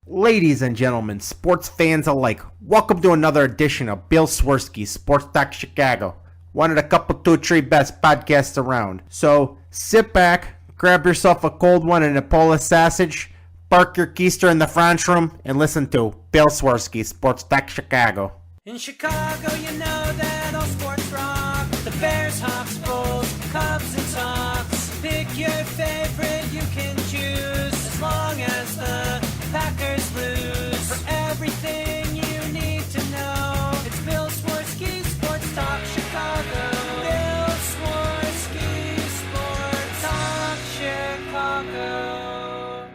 Ladies and gentlemen, sports fans alike, welcome to another edition of Bill Swerski, Sports Talk Chicago, one of the couple, two, three best podcasts around. So sit back, grab yourself a cold one and a Polish sausage, park your keister in the French room, and listen to Bill Swerski, Sports Talk Chicago. In Chicago, you know that all sports rock. The Bears, Hawks, Bulls, Cubs, and Sox. Pick your favorite, you can choose, as long as the Packers lose. For everything you need to know, it's Bill Swerski, Sports Talk Chicago. Bill Swerski, Sports Talk Chicago.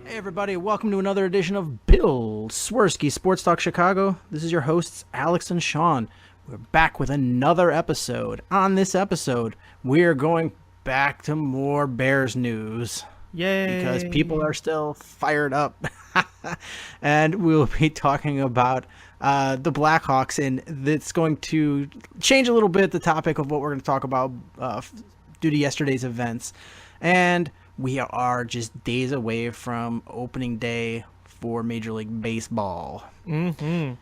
Hey everybody, welcome to another edition of Bill Swerski Sports Talk Chicago. This is your hosts, Alex and Sean. We're back with another episode. On this episode, we are going back to more Bears news. Yay! Because people are still fired up. And we'll be talking about the Blackhawks, and it's going to change a little bit the topic of what we're going to talk about due to yesterday's events. And we are just days away from opening day for Major League Baseball. Mm-hmm.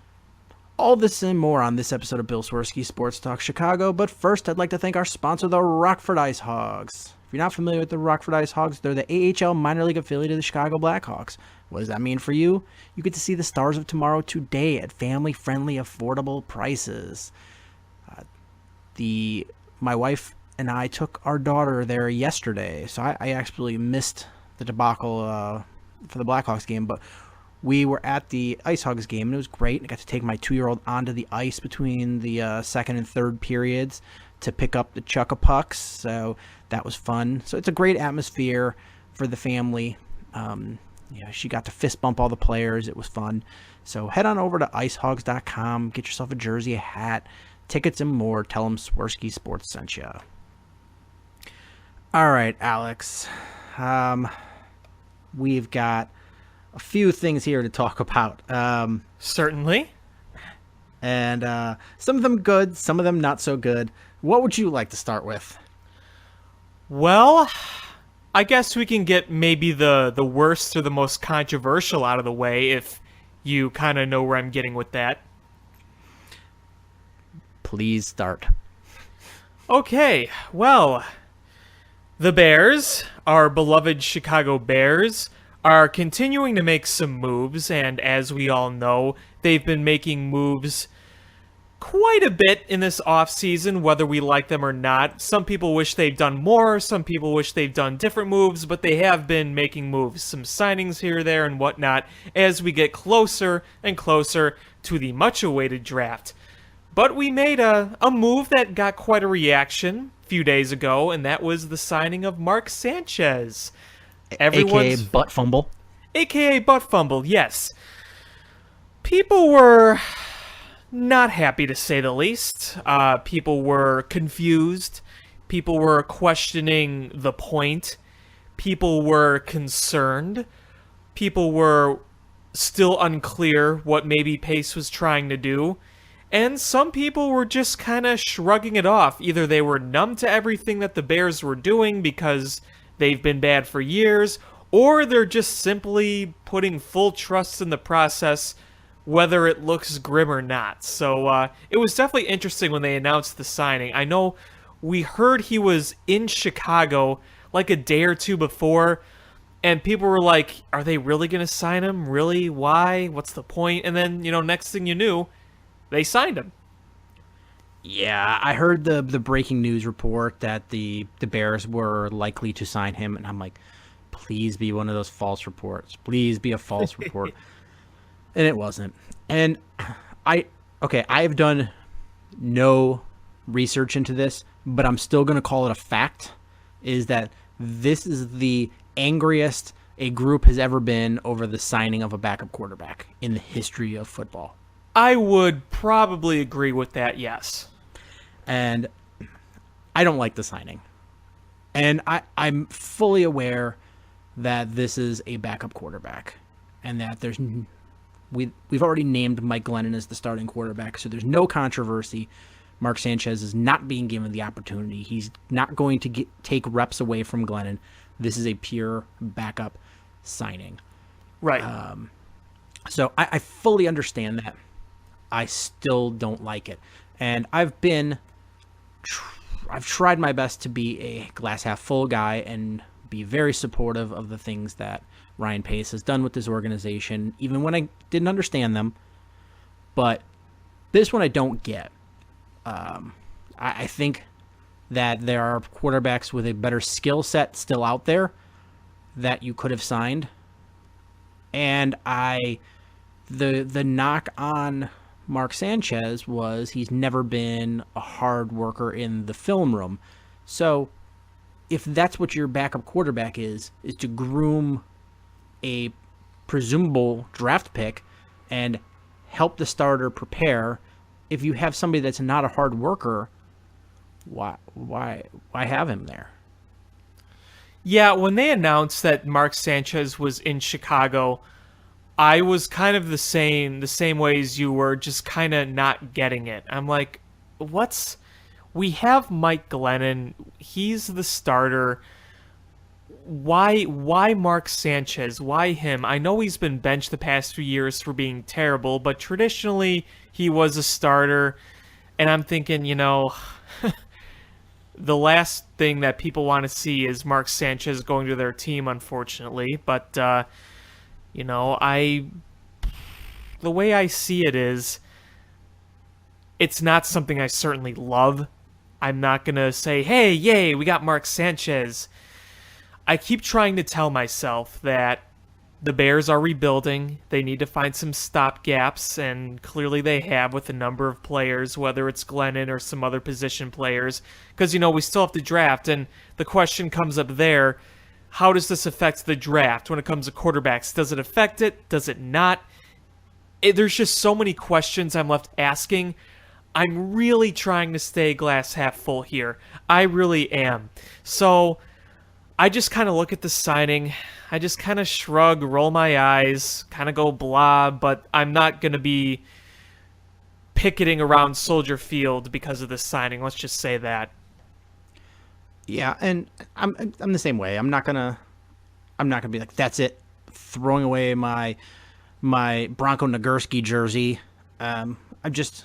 All this and more on this episode of Bill Swerski Sports Talk Chicago. But first, I'd like to thank our sponsor, the Rockford Ice Hogs. If you're not familiar with the Rockford Ice Hogs, they're the AHL minor league affiliate of the Chicago Blackhawks. What does that mean for you? You get to see the stars of tomorrow today at family-friendly, affordable prices. My wife and I took our daughter there yesterday, so I actually missed the debacle for the Blackhawks game, but we were at the Ice Hogs game, and it was great. I got to take my 2-year-old onto the ice between the second and third periods to pick up the Chuck-a-Pucks, so that was fun. So it's a great atmosphere for the family. She got to fist bump all the players. It was fun. So head on over to icehogs.com, get yourself a jersey, a hat, tickets, and more. Tell them Swerski Sports sent you. All right, Alex. We've got a few things here to talk about. Certainly. And some of them good, some of them not so good. What would you like to start with? Well, I guess we can get maybe the worst or the most controversial out of the way if you kind of know where I'm getting with that. Please start. Okay, well, the Bears, our beloved Chicago Bears, are continuing to make some moves, and as we all know, they've been making moves quite a bit in this offseason, whether we like them or not. Some people wish they've done more, some people wish they've done different moves, but they have been making moves, some signings here, there, and whatnot, as we get closer and closer to the much-awaited draft. But we made a move that got quite a reaction a few days ago, and that was the signing of Mark Sanchez. AKA Butt Fumble. AKA Butt Fumble, yes. People were not happy, to say the least. People were confused. People were questioning the point. People were concerned. People were still unclear what maybe Pace was trying to do. And some people were just kind of shrugging it off. Either they were numb to everything that the Bears were doing because they've been bad for years, or they're just simply putting full trust in the process, whether it looks grim or not. So it was definitely interesting when they announced the signing. I know we heard he was in Chicago like a day or two before, and people were like, are they really going to sign him? Really? Why? What's the point? And then, next thing you knew, they signed him. Yeah, I heard the breaking news report that the Bears were likely to sign him, and I'm like, please be one of those false reports. Please be a false report. And it wasn't. And I have done no research into this, but I'm still going to call it a fact, is that this is the angriest a group has ever been over the signing of a backup quarterback in the history of football. I would probably agree with that, yes. And I don't like the signing. And I'm fully aware that this is a backup quarterback and that we've already named Mike Glennon as the starting quarterback, so there's no controversy. Mark Sanchez is not being given the opportunity. He's not going to take reps away from Glennon. This is a pure backup signing. Right. So I fully understand that. I still don't like it. And I've tried my best to be a glass half full guy and be very supportive of the things that Ryan Pace has done with this organization, even when I didn't understand them. But this one I don't get. I think that there are quarterbacks with a better skill set still out there that you could have signed. And the knock on Mark Sanchez was he's never been a hard worker in the film room. So if that's what your backup quarterback is to groom a presumable draft pick and help the starter prepare, if you have somebody that's not a hard worker, why have him there? Yeah, when they announced that Mark Sanchez was in Chicago, I was kind of the same way as you were, just kind of not getting it. I'm like, we have Mike Glennon. He's the starter. Why Mark Sanchez? Why him? I know he's been benched the past few years for being terrible, but traditionally he was a starter. And I'm thinking, the last thing that people want to see is Mark Sanchez going to their team, unfortunately. But, the way I see it is, it's not something I certainly love. I'm not going to say, hey, yay, we got Mark Sanchez. I keep trying to tell myself that the Bears are rebuilding. They need to find some stopgaps, and clearly they have with a number of players, whether it's Glennon or some other position players, because, we still have to draft, and the question comes up there, how does this affect the draft when it comes to quarterbacks? Does it affect it? Does it not? There's just so many questions I'm left asking. I'm really trying to stay glass half full here. I really am. So I just kind of look at the signing. I just kind of shrug, roll my eyes, kind of go blah, but I'm not going to be picketing around Soldier Field because of this signing. Let's just say that. Yeah, and I'm the same way. I'm not gonna be like, that's it, throwing away my Bronco Nagurski jersey. I'm just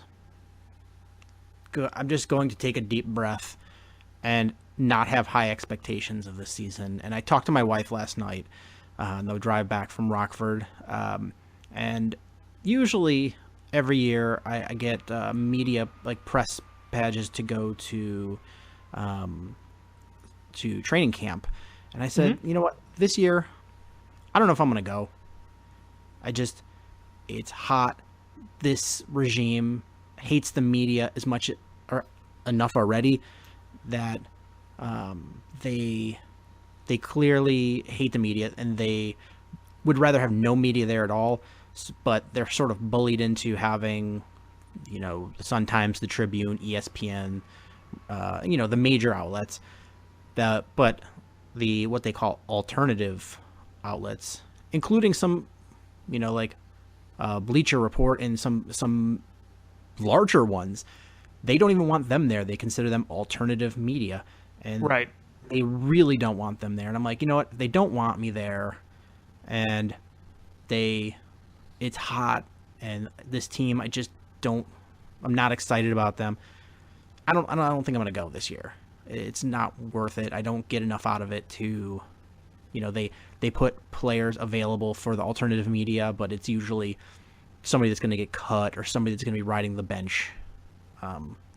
going to take a deep breath and not have high expectations of this season. And I talked to my wife last night on the drive back from Rockford, and usually every year I get media, like press badges, to go to training camp. And I said, you know what, this year, I don't know if I'm going to go. It's hot. This regime hates the media as much or enough already that they clearly hate the media, and they would rather have no media there at all, but they're sort of bullied into having, the Sun-Times, the Tribune, ESPN, the major outlets. But what they call alternative outlets, including some, like Bleacher Report and some larger ones, they don't even want them there. They consider them alternative media, and right. They really don't want them there. And I'm like, you know what? They don't want me there, and it's hot, and this team, I'm not excited about them. I don't think I'm going to go this year. It's not worth it. I don't get enough out of it to, they put players available for the alternative media, but it's usually somebody that's going to get cut or somebody that's going to be riding the bench.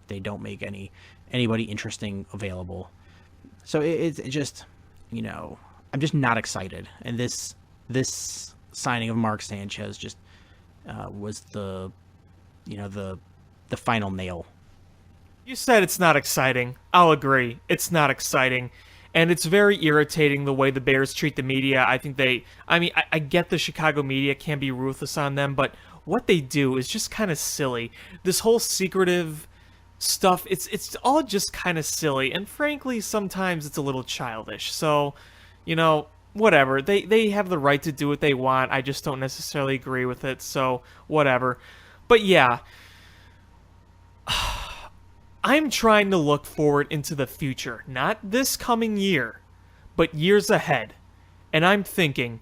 They don't make anybody interesting available. So it's just, I'm just not excited. And this signing of Mark Sanchez just was the final nail. You said it's not exciting. I'll agree. It's not exciting. And it's very irritating the way the Bears treat the media. I think I get the Chicago media can be ruthless on them, but what they do is just kind of silly. This whole secretive stuff, it's all just kind of silly. And frankly, sometimes it's a little childish. So, whatever. They have the right to do what they want. I just don't necessarily agree with it. So, whatever. But yeah, I'm trying to look forward into the future, not this coming year, but years ahead. And I'm thinking,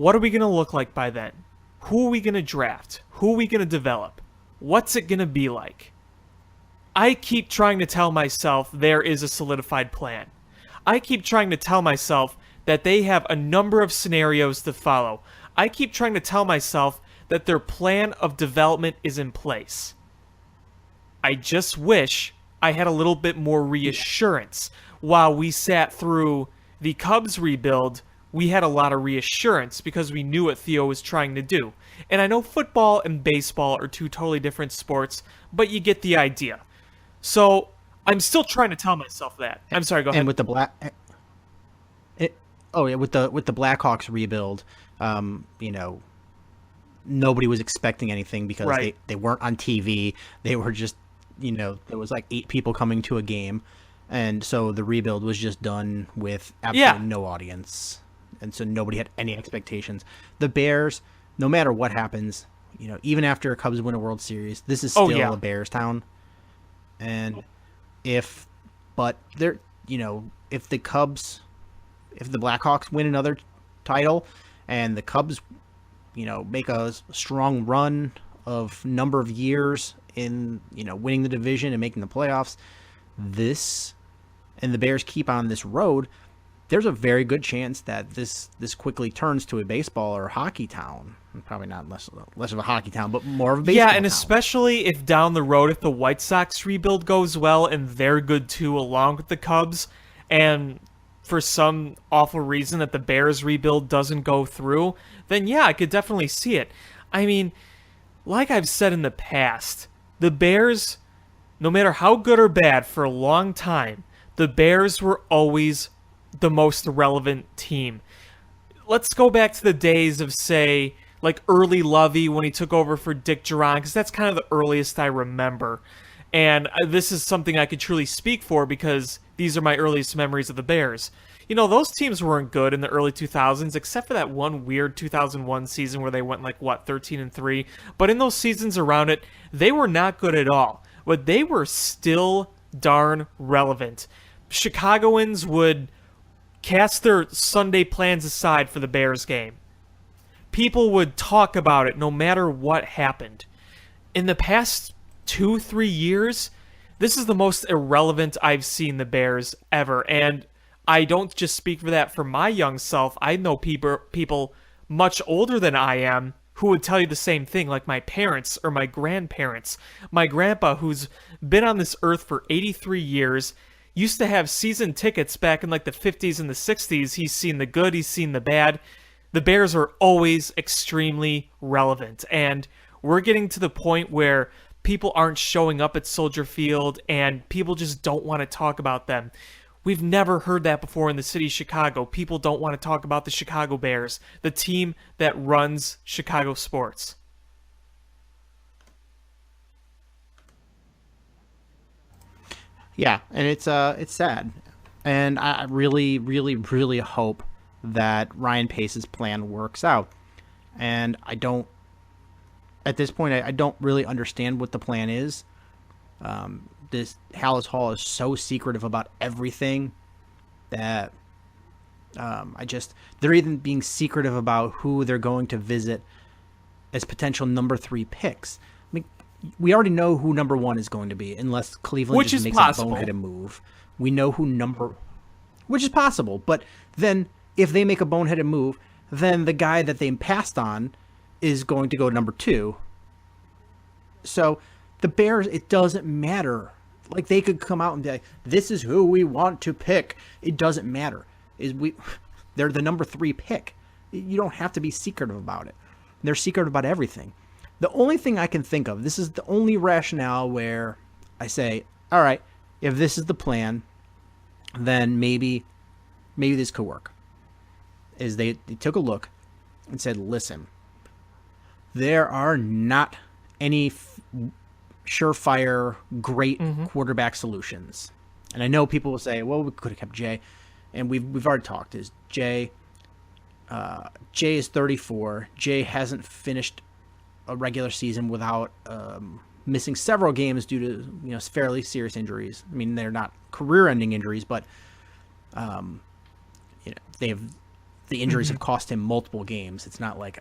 What are we going to look like by then? Who are we going to draft? Who are we going to develop? What's it going to be like? I keep trying to tell myself there is a solidified plan. I keep trying to tell myself that they have a number of scenarios to follow. I keep trying to tell myself that their plan of development is in place. I just wish I had a little bit more reassurance. While we sat through the Cubs rebuild, we had a lot of reassurance because we knew what Theo was trying to do. And I know football and baseball are two totally different sports, but you get the idea. So I'm still trying to tell myself that. I'm sorry, go ahead. And with the with the Blackhawks rebuild, nobody was expecting anything because Right. they weren't on TV. They were just, there was like 8 people coming to a game. And so the rebuild was just done with absolutely no audience. And so nobody had any expectations. The Bears, no matter what happens, even after Cubs win a World Series, this is still a Bears town. And if the Blackhawks win another title and the Cubs, make a strong run of number of years in, winning the division and making the playoffs, and the Bears keep on this road, there's a very good chance that this quickly turns to a baseball or hockey town. Probably not less of a hockey town, but more of a baseball Yeah, and town. especially if down the road, if the White Sox rebuild goes well and they're good too, along with the Cubs, and for some awful reason that the Bears rebuild doesn't go through, then yeah, I could definitely see it. I mean, like I've said in the past, the Bears, no matter how good or bad for a long time, the Bears were always the most relevant team. Let's go back to the days of, say, like early Lovey when he took over for Dick Duran, because that's kind of the earliest I remember. And this is something I could truly speak for because these are my earliest memories of the Bears. Those teams weren't good in the early 2000s, except for that one weird 2001 season where they went 13-3. But in those seasons around it, they were not good at all. But they were still darn relevant. Chicagoans would cast their Sunday plans aside for the Bears game. People would talk about it no matter what happened. In the past 2-3 years, this is the most irrelevant I've seen the Bears ever. And I don't just speak for that for my young self. I know people much older than I am who would tell you the same thing, like my parents or my grandparents. My grandpa, who's been on this earth for 83 years, used to have season tickets back in the 50s and the 60s. He's seen the good, he's seen the bad. The Bears are always extremely relevant. And we're getting to the point where people aren't showing up at Soldier Field and people just don't want to talk about them. We've never heard that before in the city of Chicago. People don't want to talk about the Chicago Bears, the team that runs Chicago sports. Yeah, and it's sad. And I really, really, really hope that Ryan Pace's plan works out. And at this point, I don't really understand what the plan is. This Hallis Hall is so secretive about everything that they're even being secretive about who they're going to visit as potential number 3 picks. I mean, we already know who number 1 is going to be, unless Cleveland just makes a boneheaded move. We know which is possible, but then if they make a boneheaded move, then the guy that they passed on is going to go number 2. So the Bears, it doesn't matter. Like, they could come out and be like, this is who we want to pick. It doesn't matter. They're the number 3 pick. You don't have to be secretive about it. They're secretive about everything. The only thing I can think of, this is the only rationale where I say, all right, if this is the plan, then maybe this could work. Is they took a look and said, listen, there are not any surefire, great quarterback solutions. And I know people will say, well, we could have kept Jay. And we've already talked. Jay is 34. Jay hasn't finished a regular season without missing several games due to fairly serious injuries. I mean, they're not career-ending injuries, but they've the injuries have cost him multiple games. It's not like,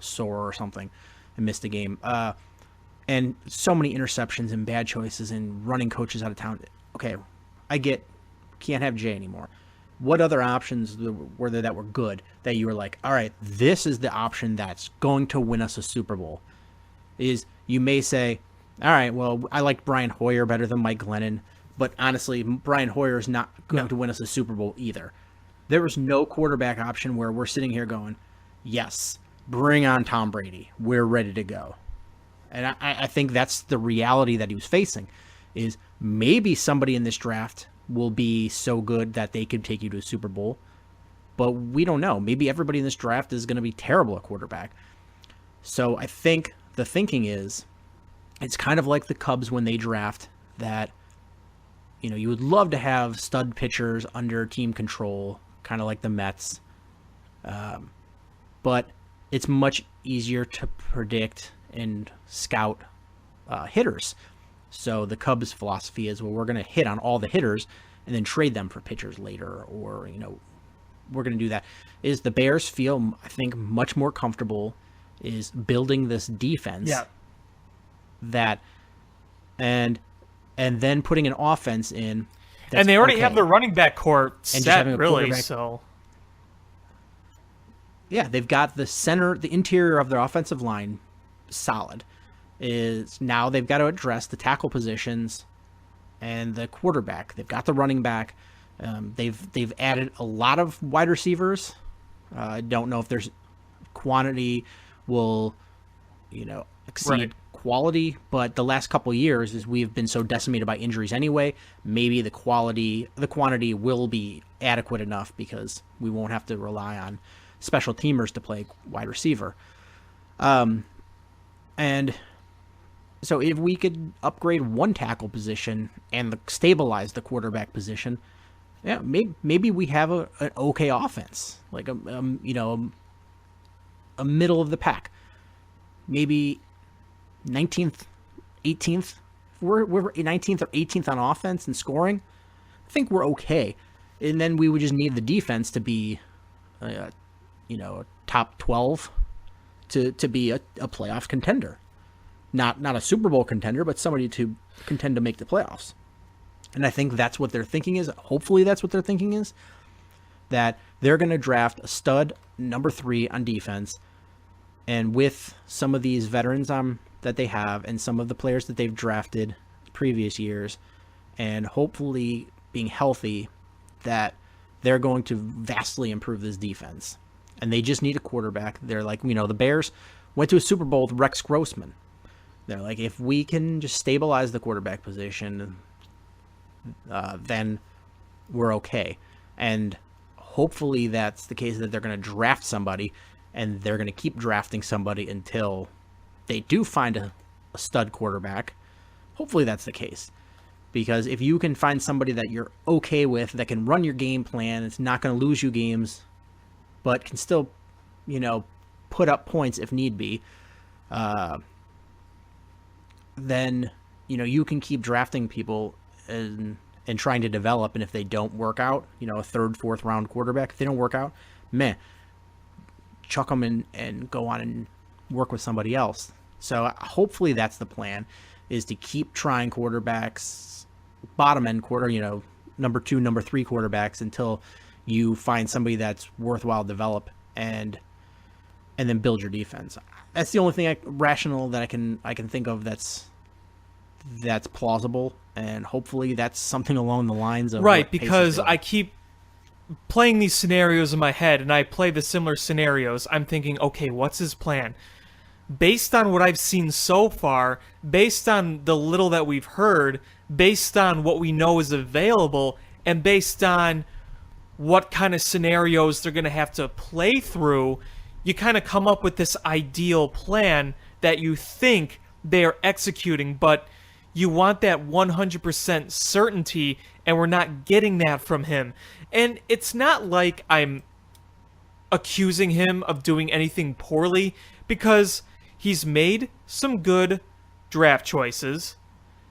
sore or something and missed a game. And so many interceptions and bad choices and running coaches out of town. Okay, I get can't have Jay anymore. What other options were there that were good that you were like, all right, this is the option that's going to win us a Super Bowl? Is you may say, all right, well, I like Brian Hoyer better than Mike Glennon, but honestly, Brian Hoyer is not going to win us a Super Bowl either. There was no quarterback option where we're sitting here going, yes, bring on Tom Brady. We're ready to go. And I think that's the reality that he was facing, is maybe somebody in this draft will be so good that they could take you to a Super Bowl, but we don't know. Maybe everybody in this draft is going to be terrible at quarterback. So I think the thinking is, it's kind of like the Cubs when they draft that, you would love to have stud pitchers under team control, kind of like the Mets. But it's much easier to predict and scout hitters. So the Cubs' philosophy is, well, we're going to hit on all the hitters and then trade them for pitchers later, or, we're going to do that. Is the Bears feel, I think, much more comfortable is building this defense. Yeah. That and then putting an offense in. And they already have the running back core set, really. quarterback. So Yeah, they've got the interior of their offensive line solid. Is now they've got to address the tackle positions and the quarterback. They've got the running back. They've added a lot of wide receivers. I don't know if there's quantity will exceed quality, but the last couple of years, as we've been so decimated by injuries anyway, maybe the quantity will be adequate enough because we won't have to rely on special teamers to play wide receiver. And so if we could upgrade one tackle position and stabilize the quarterback position, yeah, maybe we have an okay offense, like a middle of the pack, maybe 19th, 18th. We're 19th or 18th on offense and scoring. I think we're okay, and then we would just need the defense to be, a top 12 to be a playoff contender. Not a Super Bowl contender, but somebody to contend to make the playoffs. And I think that's what their thinking is. Hopefully that's what their thinking is, that they're going to draft a stud number 3 on defense. And with some of these veterans that they have and some of the players that they've drafted previous years, and hopefully being healthy, that they're going to vastly improve this defense. And they just need a quarterback. They're like, the Bears went to a Super Bowl with Rex Grossman. They're like, if we can just stabilize the quarterback position, then we're okay. And hopefully that's the case, that they're going to draft somebody, and they're going to keep drafting somebody until they do find a stud quarterback. Hopefully that's the case. Because if you can find somebody that you're okay with, that can run your game plan, it's not going to lose you games, but can still, put up points if need be, then, you can keep drafting people and trying to develop. And if they don't work out, a third, fourth round quarterback, if they don't work out, chuck them in and go on and work with somebody else. So hopefully that's the plan, is to keep trying quarterbacks, bottom end number 2, number 3 quarterbacks, until you find somebody that's worthwhile develop and then build your defense. That's the only thing rational that I can think of that's plausible, and hopefully that's something along the lines of right, because I keep playing these scenarios in my head, and I play the similar scenarios. I'm thinking, okay, what's his plan? Based on what I've seen so far, based on the little that we've heard, based on what we know is available, and based on what kind of scenarios they're going to have to play through, you kind of come up with this ideal plan that you think they are executing, but you want that 100% certainty, and we're not getting that from him. And it's not like I'm accusing him of doing anything poorly, because he's made some good draft choices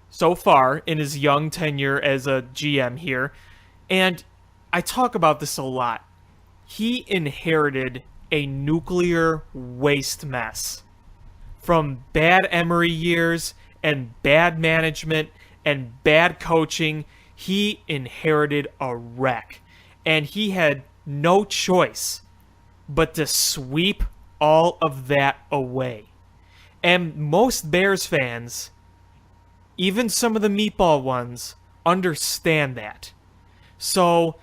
so far in his young tenure as a GM here. And I talk about this a lot. he inherited a nuclear waste mess from bad Emery years and bad management and bad coaching. He inherited a wreck, and he had no choice but to sweep all of that away. And most Bears fans, even some of the meatball ones, understand that. So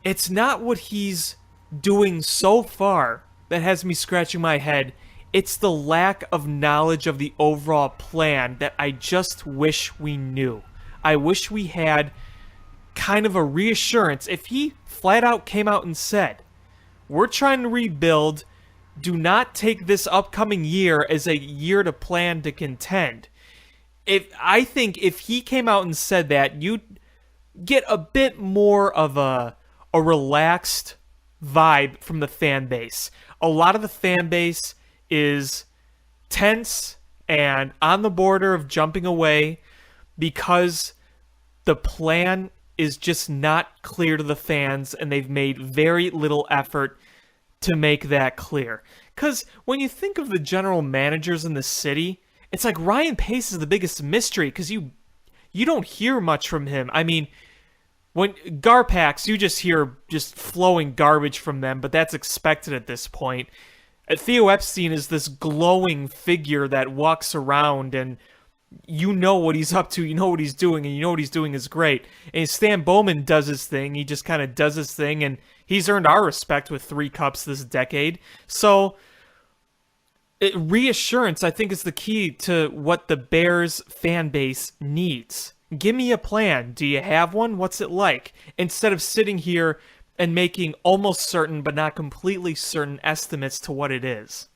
it's not what he's doing so far that has me scratching my head. It's the lack of knowledge of the overall plan that I just wish we knew. I wish we had kind of a reassurance. If he flat out came out and said, we're trying to rebuild, do not take this upcoming year as a year to plan to contend. I think if he came out and said that, you'd get a bit more of a relaxed vibe from the fan base. A lot of the fan base is tense and on the border of jumping away because the plan is just not clear to the fans, and they've made very little effort to make that clear. Because when you think of the general managers in the city, it's like Ryan Pace is the biggest mystery because you don't hear much from him. I mean, when Garpax, you just hear just flowing garbage from them, but that's expected at this point. Theo Epstein is this glowing figure that walks around and you know what he's up to, you know what he's doing, and you know what he's doing is great. And Stan Bowman does his thing. He just kind of does his thing, and he's earned our respect with 3 cups this decade. So reassurance, I think, is the key to what the Bears fan base needs. Give me a plan. Do you have one? What's it like? Instead of sitting here and making almost certain but not completely certain estimates to what it is.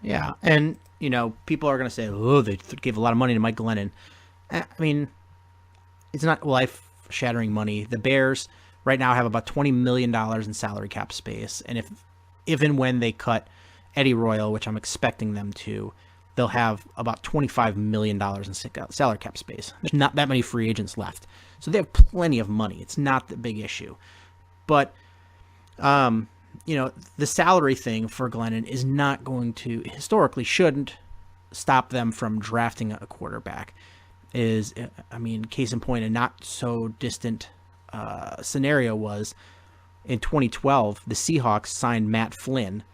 Yeah, and, people are going to say, oh, they gave a lot of money to Mike Glennon. I mean, it's not life-shattering money. The Bears right now have about $20 million in salary cap space, and if and when they cut Eddie Royal, which I'm expecting them to, they'll have about $25 million in salary cap space. There's not that many free agents left. So they have plenty of money. It's not the big issue. But, the salary thing for Glennon is not going to, historically shouldn't stop them from drafting a quarterback. Case in point, a not so distant scenario was in 2012, the Seahawks signed Matt Flynn,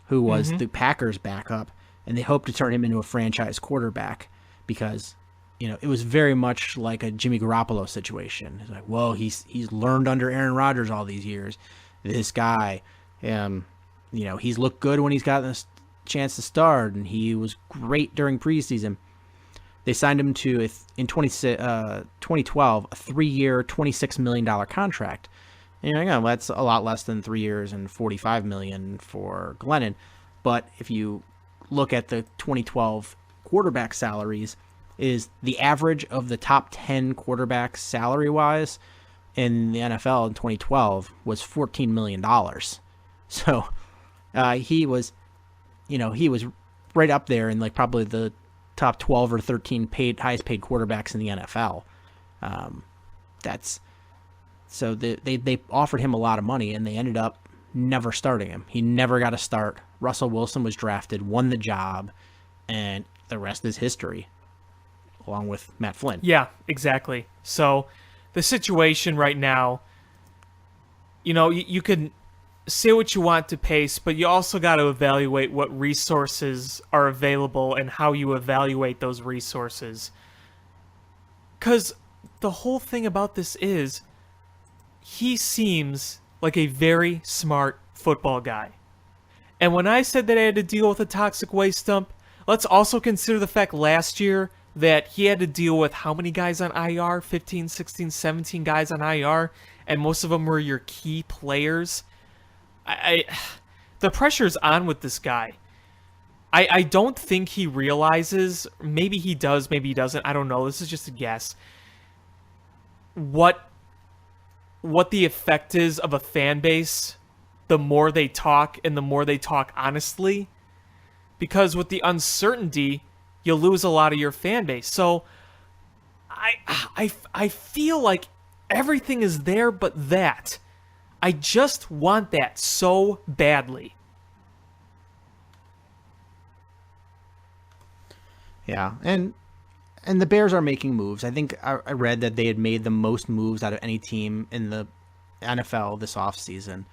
who was the Packers' backup, and they hoped to turn him into a franchise quarterback because, it was very much like a Jimmy Garoppolo situation. It's like, whoa, he's learned under Aaron Rodgers all these years. This guy, he's looked good when he's gotten a chance to start, and he was great during preseason. They signed him to, in 2012, a 3-year, $26 million contract. And that's a lot less than 3 years and $45 million for Glennon. But if you look at the 2012 quarterback salaries, is the average of the top 10 quarterbacks salary-wise in the NFL in 2012 was $14 million. So he was right up there in like probably the top 12 or 13 highest paid quarterbacks in the NFL. So they offered him a lot of money, and they ended up never starting him. He never got a start. Russell Wilson was drafted, won the job, and the rest is history, along with Matt Flynn. Yeah, exactly. So the situation right now, you can say what you want to Pace, but you also got to evaluate what resources are available and how you evaluate those resources. Because the whole thing about this is he seems like a very smart football guy. And when I said that I had to deal with a toxic waste dump, let's also consider the fact last year that he had to deal with how many guys on IR? 15, 16, 17 guys on IR, and most of them were your key players. The pressure's on with this guy. I don't think he realizes, maybe he does, maybe he doesn't, I don't know, this is just a guess, what the effect is of a fan base the more they talk, and the more they talk honestly. Because with the uncertainty, you'll lose a lot of your fan base. So I feel like everything is there but that. I just want that so badly. Yeah, and the Bears are making moves. I think I read that they had made the most moves out of any team in the NFL this offseason.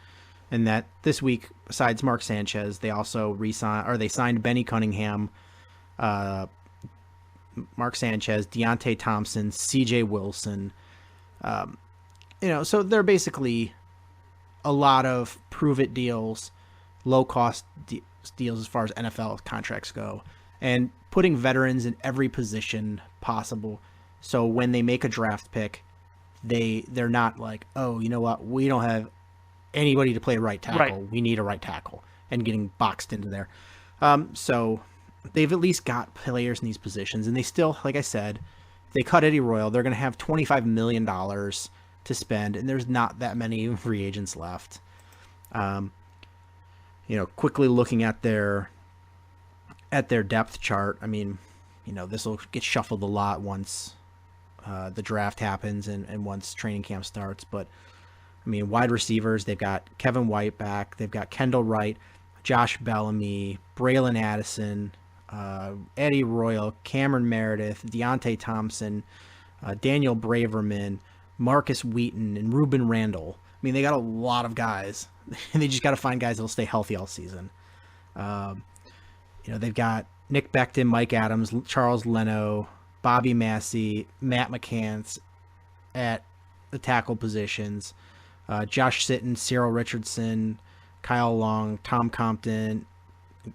And that this week, besides Mark Sanchez, they also they signed Benny Cunningham, Mark Sanchez, Deontay Thompson, C.J. Wilson. So they're basically a lot of prove-it deals, low-cost deals as far as NFL contracts go, and putting veterans in every position possible. So when they make a draft pick, they're not like, oh, you know what, we don't have anybody to play right tackle. Right. We need a right tackle, and getting boxed into there. So they've at least got players in these positions, and they still, like I said, if they cut Eddie Royal, they're going to have $25 million to spend, and there's not that many free agents left. Quickly looking at their depth chart, I mean, this will get shuffled a lot once the draft happens and once training camp starts, but I mean, wide receivers, they've got Kevin White back. They've got Kendall Wright, Josh Bellamy, Braylon Addison, Eddie Royal, Cameron Meredith, Deontay Thompson, Daniel Braverman, Marcus Wheaton, and Ruben Randall. I mean, they got a lot of guys. They just got to find guys that'll stay healthy all season. They've got Nick Becton, Mike Adams, Charles Leno, Bobby Massey, Matt McCants at the tackle positions. Josh Sitton, Cyril Richardson, Kyle Long, Tom Compton,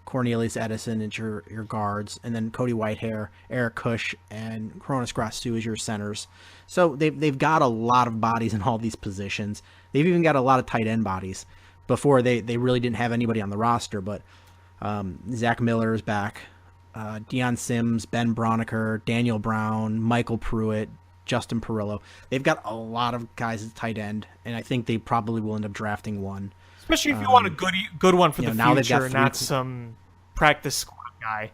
Cornelius Edison as your guards, and then Cody Whitehair, Eric Cush, and Cronus Grasu as your centers. So they've got a lot of bodies in all these positions. They've even got a lot of tight end bodies. Before they really didn't have anybody on the roster, but Zach Miller is back. Deion Sims, Ben Broniker, Daniel Brown, Michael Pruitt, Justin Perillo. They've got a lot of guys at tight end, and I think they probably will end up drafting one. Especially if you want a good one for the now they've got future, not some practice squad guy.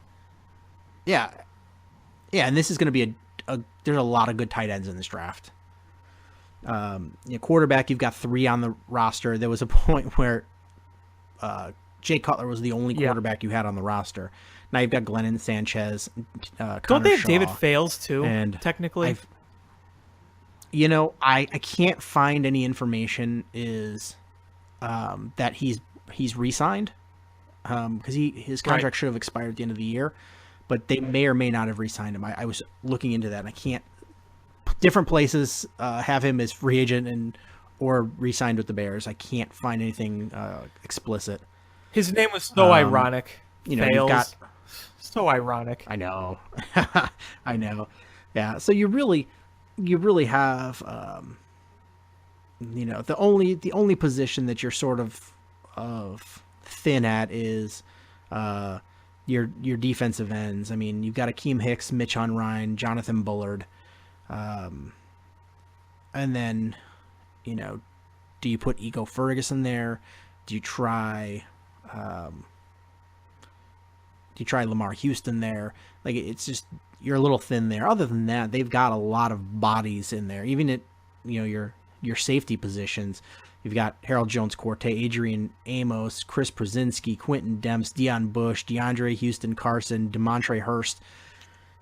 Yeah, and this is going to be there's a lot of good tight ends in this draft. Quarterback, you've got 3 on the roster. There was a point where Jay Cutler was the only quarterback you had on the roster. Now you've got Glennon Sanchez, Don't they have Shaw, David Fales too? and technically, I can't find any information that he's re-signed because his contract should have expired at the end of the year, but they may or may not have re-signed him. I was looking into that, and I can't. Different places have him as free agent or re-signed with the Bears. I can't find anything explicit. his name was so ironic. Fales. So ironic. I know. I know. Yeah. So you really have the only position that you're sort of thin at is your defensive ends. I mean, you've got Akeem Hicks, Mitch Unrein, Jonathan Bullard. And then, do you put Ego Ferguson there? Do you try Lamar Houston there? Like, it's just, you're a little thin there. Other than that, they've got a lot of bodies in there. Even at, your safety positions, you've got Harold Jones-Corte, Adrian Amos, Chris Przinski, Quentin Demps, Deion Bush, DeAndre Houston Carson, DeMontre Hurst.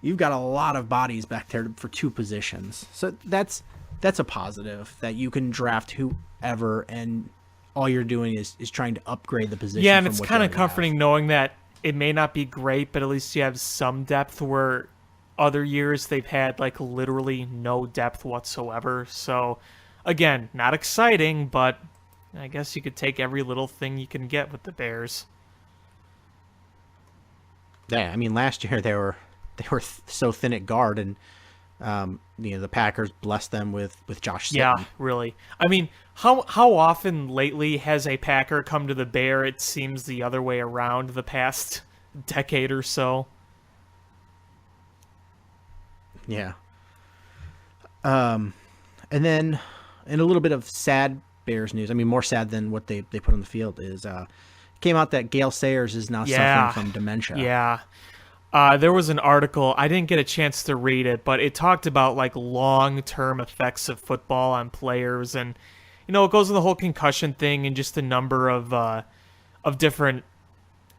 You've got a lot of bodies back there for 2 positions. So that's a positive, that you can draft whoever, and all you're doing is trying to upgrade the position. Yeah, and it's kind of comforting knowing that it may not be great, but at least you have some depth, where other years they've had like literally no depth whatsoever. So again, not exciting, but I guess you could take every little thing you can get with the Bears. Yeah, I mean, last year they were so thin at guard, and the Packers blessed them with Josh Sitton. Yeah, really. I mean, how often lately has a Packer come to the Bear? It seems the other way around the past decade or so. Yeah. And then, in a little bit of sad Bears news, I mean, more sad than what they put on the field, is came out that Gale Sayers is now suffering from dementia. Yeah. There was an article, I didn't get a chance to read it, but it talked about like long-term effects of football on players, and it goes in the whole concussion thing and just a number of different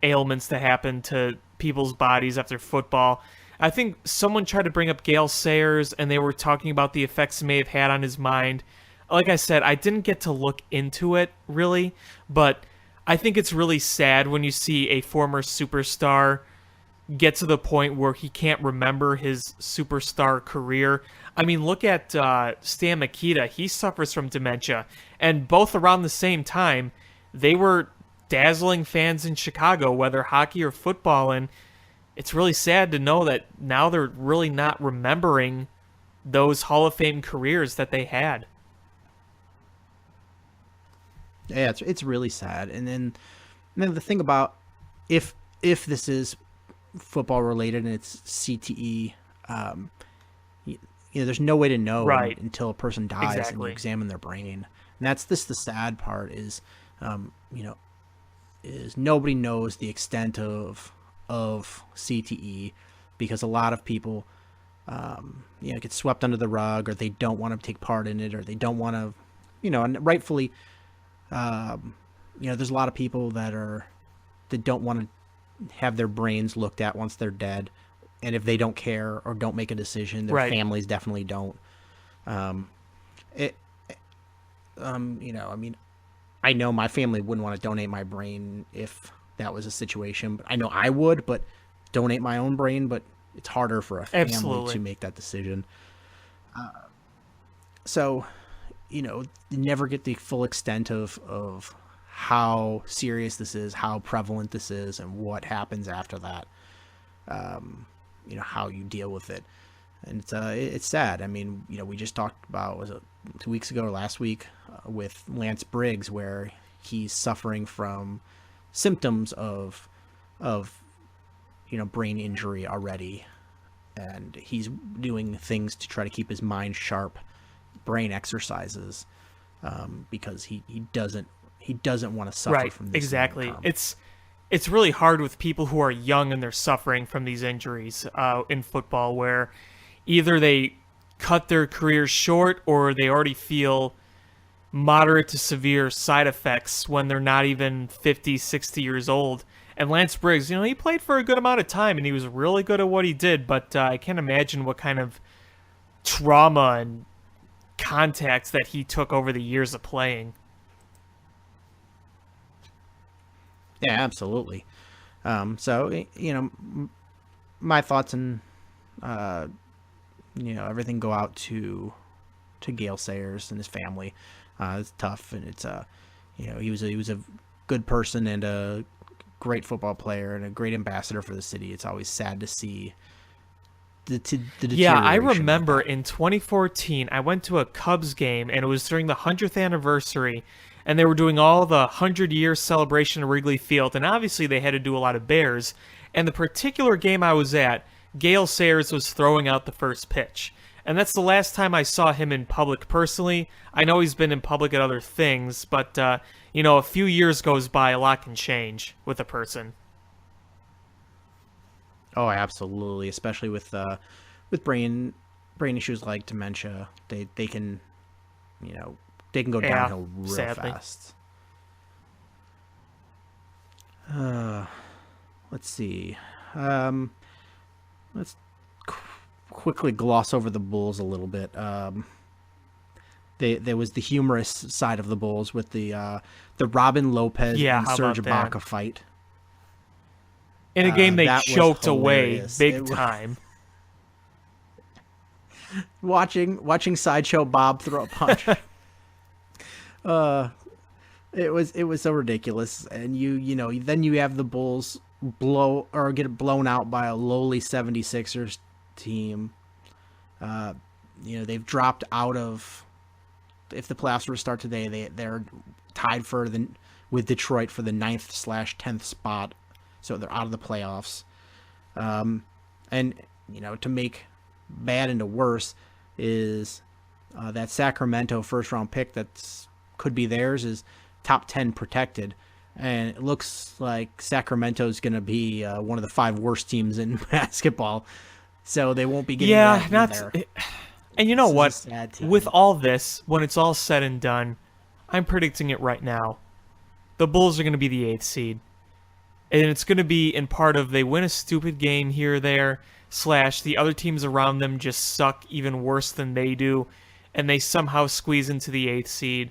ailments that happen to people's bodies after football. I think someone tried to bring up Gale Sayers, and they were talking about the effects it may have had on his mind. Like I said, I didn't get to look into it really, but I think it's really sad when you see a former superstar get to the point where he can't remember his superstar career. I mean, look at Stan Mikita. He suffers from dementia, and both around the same time, they were dazzling fans in Chicago, whether hockey or football, and it's really sad to know that now they're really not remembering those Hall of Fame careers that they had. Yeah, it's really sad. And then the thing about if this is football related and it's CTE, there's no way to know Right. until a person dies and Exactly. you examine their brain. And that's the sad part is, is nobody knows the extent of CTE because a lot of people, get swept under the rug, or they don't want to take part in it, or they don't want to, and rightfully, there's a lot of people that don't want to have their brains looked at once they're dead, and if they don't care or don't make a decision, their Right. families definitely don't. I know my family wouldn't want to donate my brain if that was a situation, but I know I would, but donate my own brain, but it's harder for a family Absolutely. to make that decision. So, you never get the full extent of how serious this is, how prevalent this is, and what happens after that. How you deal with it. And it's sad. I mean, we just talked about, was it 2 weeks ago or last week, with Lance Briggs, where he's suffering from symptoms of brain injury already, and he's doing things to try to keep his mind sharp, brain exercises, because he doesn't want to suffer Right, from this. exactly. long-term. It's really hard with people who are young and they're suffering from these injuries in football, where either they cut their careers short or they already feel moderate to severe side effects when they're not even 50, 60 years old. And Lance Briggs, he played for a good amount of time and he was really good at what he did, but I can't imagine what kind of trauma and contacts that he took over the years of playing. Yeah, absolutely. So, my thoughts and, everything go out to Gale Sayers and his family. It's tough, and it's, he was a good person and a great football player and a great ambassador for the city. It's always sad to see the Yeah, I deterioration of remember that. in 2014, I went to a Cubs game, and it was during the 100th anniversary, and they were doing all the 100-year celebration at Wrigley Field, and obviously they had to do a lot of Bears. And the particular game I was at, Gale Sayers was throwing out the first pitch. And that's the last time I saw him in public personally. I know he's been in public at other things, but, a few years goes by, a lot can change with a person. Oh, absolutely, especially with brain issues like dementia. They can, they can go Yeah, downhill real sadly. fast. Let's see. Let's quickly gloss over the Bulls a little bit. There was the humorous side of the Bulls with the Robin Lopez Yeah, and how Serge about that? Ibaka fight. In a game they that was choked away hilarious. big It was- time. Watching Sideshow Bob throw a punch. It was so ridiculous, and then you have the Bulls get blown out by a lowly 76ers team. They've dropped out of, if the playoffs were to start today, they're tied with Detroit for the 9th/10th spot, so they're out of the playoffs. And to make bad into worse is that Sacramento first round pick could be theirs is top 10 protected. and it looks like Sacramento's going to be one of the 5 worst teams in basketball. So they won't be getting that either. And you know This is what? a sad team. With all this, when it's all said and done, I'm predicting it right now. The Bulls are going to be the 8th seed. And it's going to be in part of they win a stupid game here or there, / the other teams around them just suck even worse than they do, and they somehow squeeze into the 8th seed.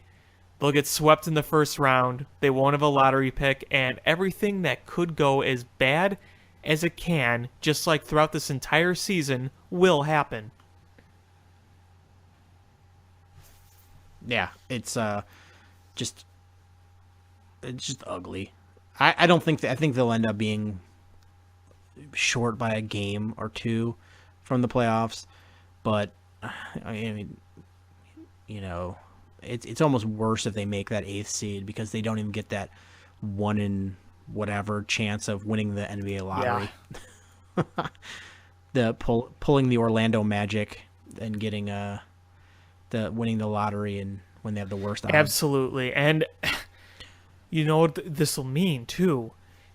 They'll get swept in the first round, they won't have a lottery pick, and everything that could go as bad as it can, just like throughout this entire season, will happen. Yeah, it's just ugly. I don't think I think they'll end up being short by a game or 2 from the playoffs, but I mean, you know, it's almost worse if they make that 8th seed because they don't even get that 1 in whatever chance of winning the NBA lottery. Yeah. Pulling the Orlando Magic and getting the winning the lottery and when they have the worst odds. Absolutely. And you know what this will mean too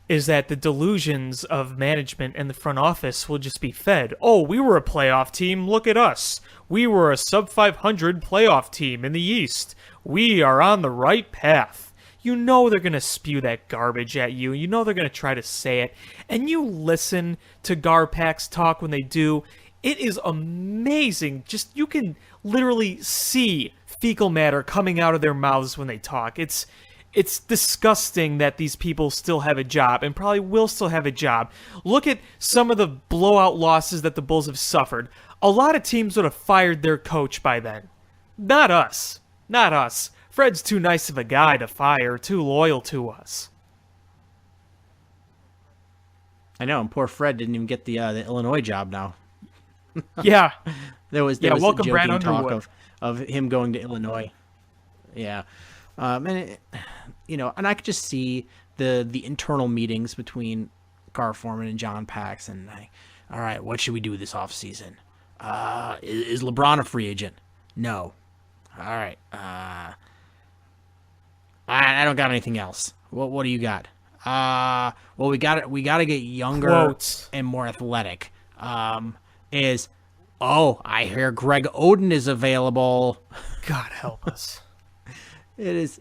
is that the delusions of management and the front office will just be fed. Oh, we were a playoff team. Look at us. We were a sub 500 playoff team in the East. We are on the right path. You know they're going to spew that garbage at you. You know they're going to try to say it. And you listen to Garpax talk when they do. It is amazing. Just you can literally see fecal matter coming out of their mouths when they talk. It's disgusting that these people still have a job and probably will still have a job. Look at some of the blowout losses that the Bulls have suffered. A lot of teams would have fired their coach by then. Not us. Not us. Fred's too nice of a guy to fire, too loyal to us. I know, and poor Fred didn't even get the Illinois job now. Yeah. There was welcome joking Brad talk Underwood. of him going to Illinois. Yeah. And I could just see the internal meetings between Gar Forman and John Pax, and like, all right, what should we do this offseason? Is LeBron a free agent? No. All right. I don't got anything else. What do you got? Well, we got to get younger Quotes. and more athletic. I hear Greg Oden is available. God help us. It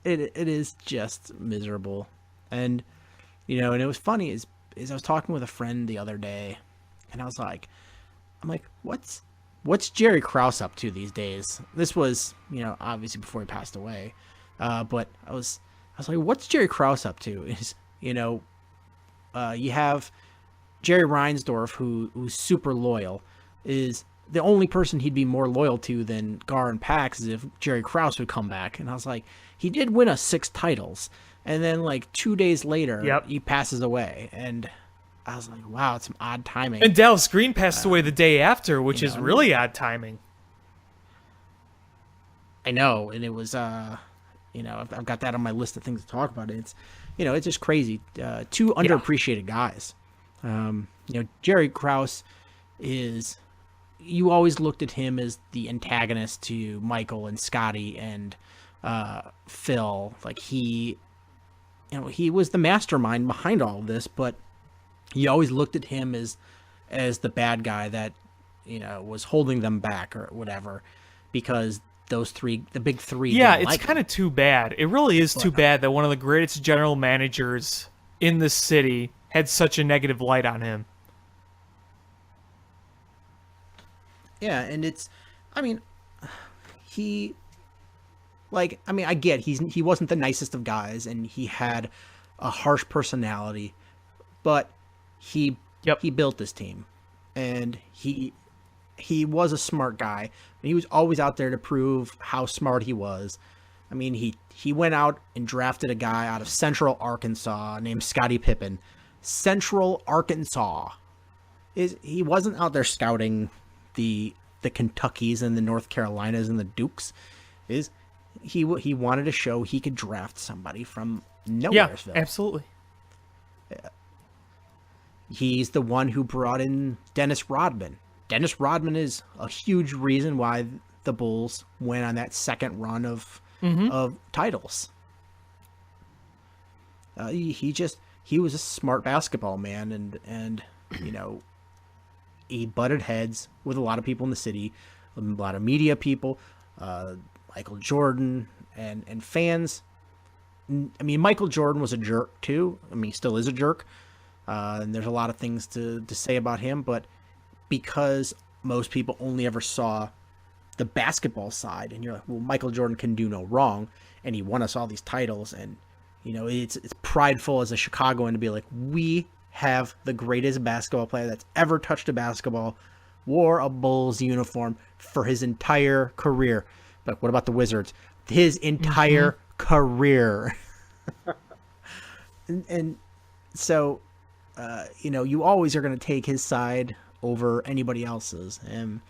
is just miserable. And and it was funny is I was talking with a friend the other day, and I'm like, what's Jerry Krause up to these days? This was, obviously before he passed away. But I was like, what's Jerry Krause up to? Is you have Jerry Reinsdorf, who's super loyal, is the only person he'd be more loyal to than Gar and Pax is if Jerry Krause would come back. And I was like, he did win us 6 titles. And then like 2 days later, he passes away. And I was like, wow, it's some odd timing. And Dallas Green passed away the day after, which is really odd timing. I know. And it was, I've got that on my list of things to talk about. It's, it's just crazy. 2 underappreciated guys. Jerry Krause is, you always looked at him as the antagonist to Michael and Scotty and Phil. Like he was the mastermind behind all of this, but you always looked at him as the bad guy that, was holding them back or whatever, because the big three. Yeah, it's kind of too bad. It really is too bad that one of the greatest general managers in the city had such a negative light on him. Yeah, and I get he wasn't the nicest of guys, and he had a harsh personality, but he built this team, and he was a smart guy, and he was always out there to prove how smart he was. I mean, he went out and drafted a guy out of Central Arkansas named Scottie Pippen. Central Arkansas. He wasn't out there scouting the Kentuckys and the North Carolinas and the Dukes. He wanted to show he could draft somebody from Nowheresville. Yeah, absolutely. He's the one who brought in Dennis Rodman. Dennis Rodman is a huge reason why the Bulls went on that second run of titles. He was a smart basketball man, and you know, he butted heads with a lot of people in the city, a lot of media people, Michael Jordan, and fans. I mean, Michael Jordan was a jerk too. I mean, he still is a jerk. And there's a lot of things to say about him, but because most people only ever saw the basketball side, and you're like, well, Michael Jordan can do no wrong, and he won us all these titles, and you know, it's prideful as a Chicagoan to be like, we have the greatest basketball player that's ever touched a basketball, wore a Bulls uniform for his entire career. But what about the Wizards? His entire career. and so, you know, you always are going to take his side over anybody else's. And,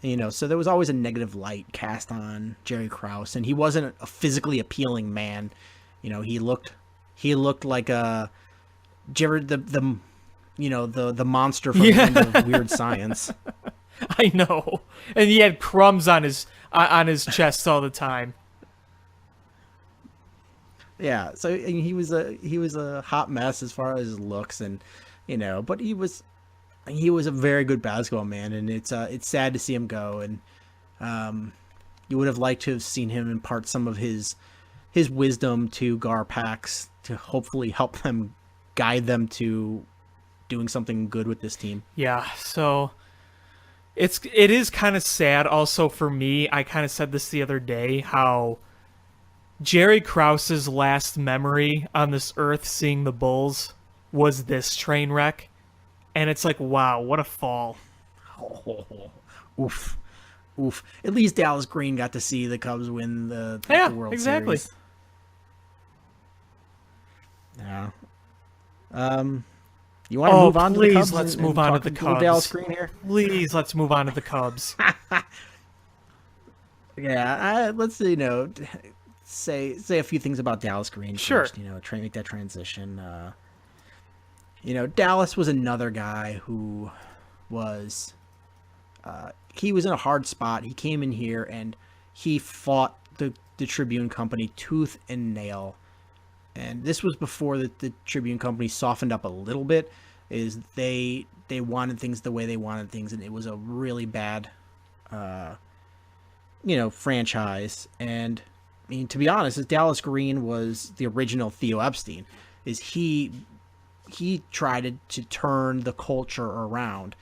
you know, so there was always a negative light cast on Jerry Krause, and he wasn't a physically appealing man. You know, he looked like a Jerry, the monster from the end of Weird Science. I know, and he had crumbs on his chest all the time. Yeah, so he was a hot mess as far as his looks, and you know, but he was a very good basketball man, and it's sad to see him go, and you would have liked to have seen him impart some of his wisdom to Garpax to hopefully help them guide them to doing something good with this team. Yeah, so it is kind of sad also for me. I kind of said this the other day, how Jerry Krause's last memory on this earth seeing the Bulls was this train wreck. And it's like, wow, what a fall. Oh, oof. At least Dallas Green got to see the Cubs win the World exactly. Series. Yeah. You want to move on to the Cubs? Let's move on to the Cubs. Dallas Green here. Please, let's move on to the Cubs. Yeah, let's say a few things about Dallas Green Sure. first. Make that transition. Dallas was another guy who was he was in a hard spot. He came in here and he fought the Tribune Company tooth and nail. And this was before the Tribune Company softened up a little bit. Is they wanted things the way they wanted things, and it was a really bad, franchise. And I mean, to be honest, Dallas Green was the original Theo Epstein. He tried to turn the culture around,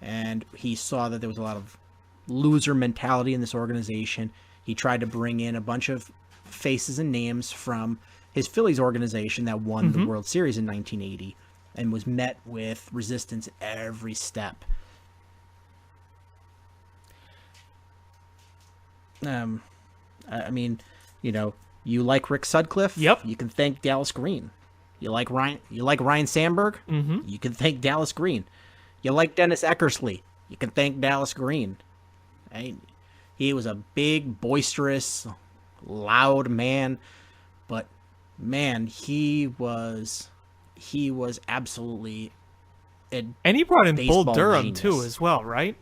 and he saw that there was a lot of loser mentality in this organization. He tried to bring in a bunch of faces and names from his Phillies organization that won the World Series in 1980 and was met with resistance every step. I mean, you like Rick Sutcliffe? Yep. You can thank Dallas Green. You like Ryan Sandberg? Mm-hmm. You can thank Dallas Green. You like Dennis Eckersley? You can thank Dallas Green. He was a big, boisterous, loud man, but man, he was absolutely and he brought in Bull baseball Durham genius. too as well, right?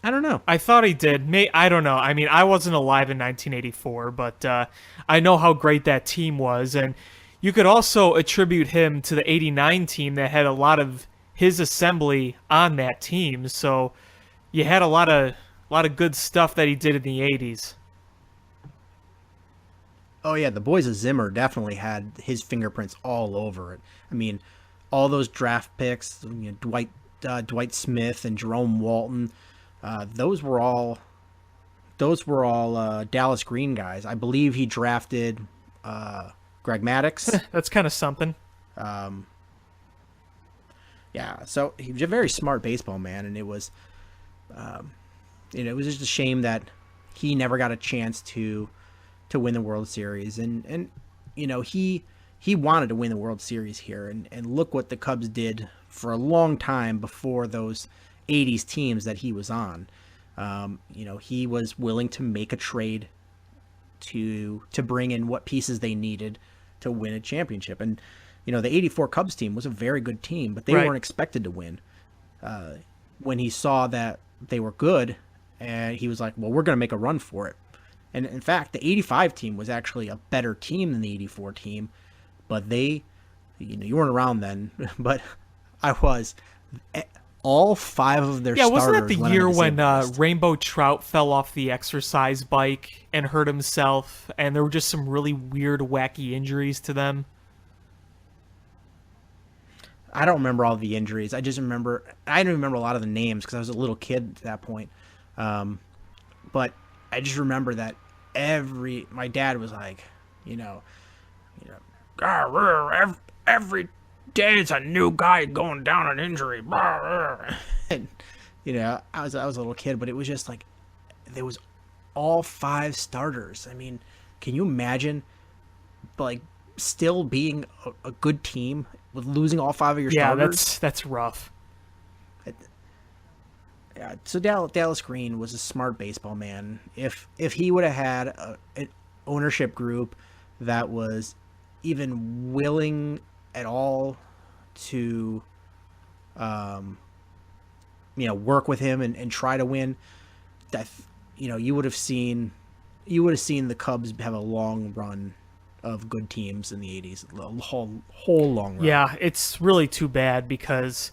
I don't know. I thought he did. I don't know. I mean, I wasn't alive in 1984, but I know how great that team was, and you could also attribute him to the '89 team that had a lot of his assembly on that team. So you had a lot of good stuff that he did in the '80s. Oh yeah, the boys of Zimmer definitely had his fingerprints all over it. I mean, all those draft picks, Dwight Smith and Jerome Walton. Those were all Dallas Green guys. I believe he drafted Greg Maddux. That's kind of something. Yeah, so he was a very smart baseball man, and it was just a shame that he never got a chance to win the World Series, and he wanted to win the World Series here, and look what the Cubs did for a long time before those 80s teams that he was on. He was willing to make a trade to bring in what pieces they needed to win a championship. And, the 84 Cubs team was a very good team, but they Right. weren't expected to win. When he saw that they were good, and he was like, well, we're going to make a run for it. And in fact, the 85 team was actually a better team than the 84 team, but they, you weren't around then, but I was. All 5 of their starters. Wasn't that the went year on when list. Rainbow Trout fell off the exercise bike and hurt himself, and there were just some really weird, wacky injuries to them? I don't remember all the injuries. I don't remember a lot of the names because I was a little kid at that point. But I just remember that my dad was like, every day it's a new guy going down an injury. And, I was a little kid, but it was just like, there was all 5 starters. I mean, can you imagine, like, still being a good team with losing all 5 of your starters? Yeah, that's rough. Yeah, so Dallas Green was a smart baseball man. If he would have had an ownership group that was even willing at all to, work with him and try to win, that you would have seen the Cubs have a long run of good teams in the 80s, a whole long run. Yeah, it's really too bad because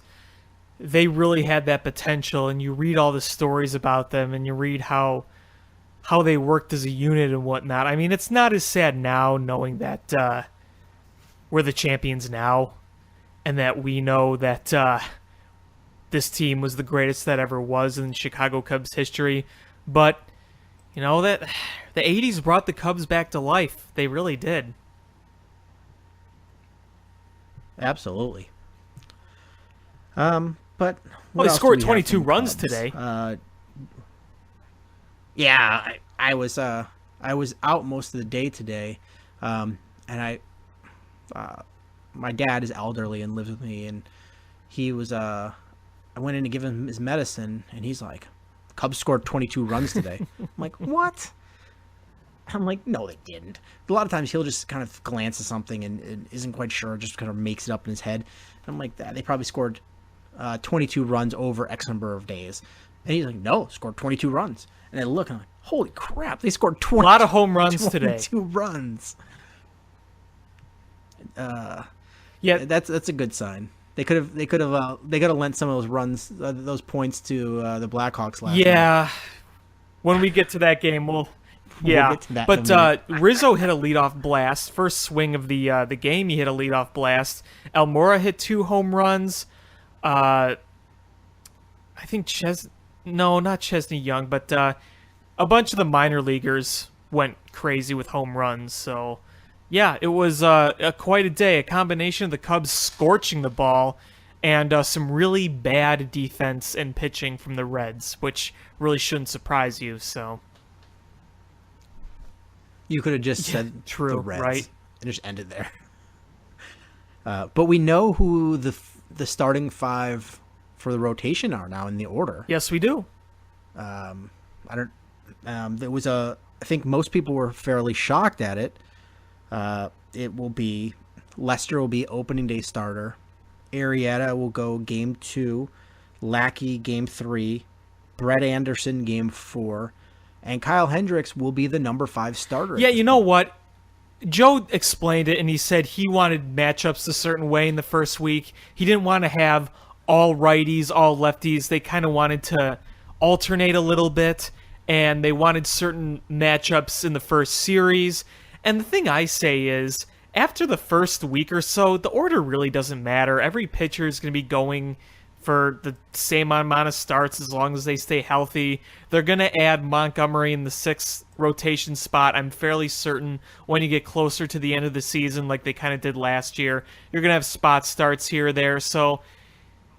they really had that potential, and you read all the stories about them, and you read how they worked as a unit and whatnot. I mean, it's not as sad now knowing that we're the champions now, and that we know that this team was the greatest that ever was in Chicago Cubs history. But that the 80s brought the Cubs back to life. They really did. Absolutely. But They scored 22 runs today. Yeah, I was out most of the day today, and my dad is elderly and lives with me, and he was I went in to give him his medicine, and he's like, Cubs scored 22 runs today. I'm like, what? I'm like, no, they didn't. A lot of times he'll just kind of glance at something and isn't quite sure, just kind of makes it up in his head. And I'm like, they probably scored 22 runs over X number of days. And he's like, no, scored 22 runs. And I look, and I'm like, holy crap, they scored 22 A lot of home runs today. 22 runs. Yeah, that's a good sign. They could have lent some of those runs, those points to the Blackhawks last night. When we get to that game, we'll get to that. But Rizzo hit a leadoff blast. First swing of the game, he hit a leadoff blast. Almora hit 2 home runs. I think not Chesney Young, but a bunch of the minor leaguers went crazy with home runs. So, yeah, it was quite a day. A combination of the Cubs scorching the ball and some really bad defense and pitching from the Reds, which really shouldn't surprise you. So you could have just said true, the Reds, right? And just ended there. But we know who the starting 5 for the rotation are now in the order. Yes, we do. I think most people were fairly shocked at it. It will be Lester will be opening day starter. Arrieta will go game 2, Lackey game 3, Brett Anderson game 4, and Kyle Hendricks will be the number 5 starter. Yeah, you know what? Joe explained it, and he said he wanted matchups a certain way in the first week. He didn't want to have all righties, all lefties. They kind of wanted to alternate a little bit, and they wanted certain matchups in the first series. And the thing I say is, after the first week or so, the order really doesn't matter. Every pitcher is going to be going for the same amount of starts as long as they stay healthy. They're going to add Montgomery in the 6th rotation spot. I'm fairly certain when you get closer to the end of the season, like they kind of did last year, you're going to have spot starts here or there. So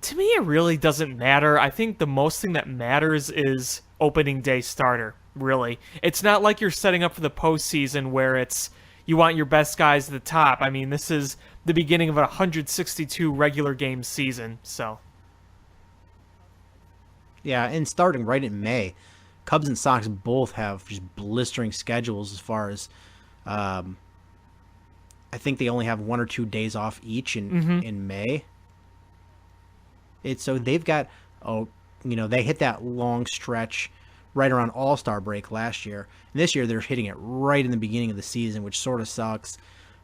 to me, it really doesn't matter. I think the most thing that matters is opening day starter, really. It's not like you're setting up for the postseason where it's you want your best guys at the top. I mean, this is the beginning of a 162 regular game season, so. Yeah, and starting right in May, Cubs and Sox both have just blistering schedules as far as I think they only have 1 or 2 days off each in May. So they've got they hit that long stretch right around All-Star break last year. And this year they're hitting it right in the beginning of the season, which sort of sucks.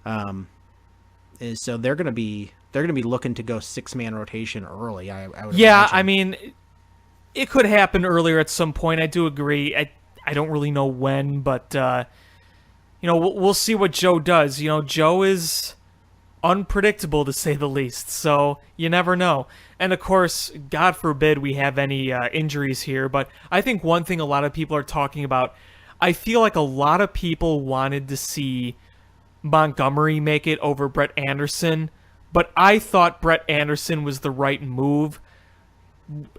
So they're gonna be looking to go 6-man rotation early. I would Yeah, imagine. I mean, it could happen earlier at some point. I do agree. I don't really know when, but we'll see what Joe does. Joe is unpredictable to say the least, so you never know. And of course, God forbid we have any injuries here, but I think one thing a lot of people are talking about, I feel like a lot of people wanted to see Montgomery make it over Brett Anderson, but I thought Brett Anderson was the right move.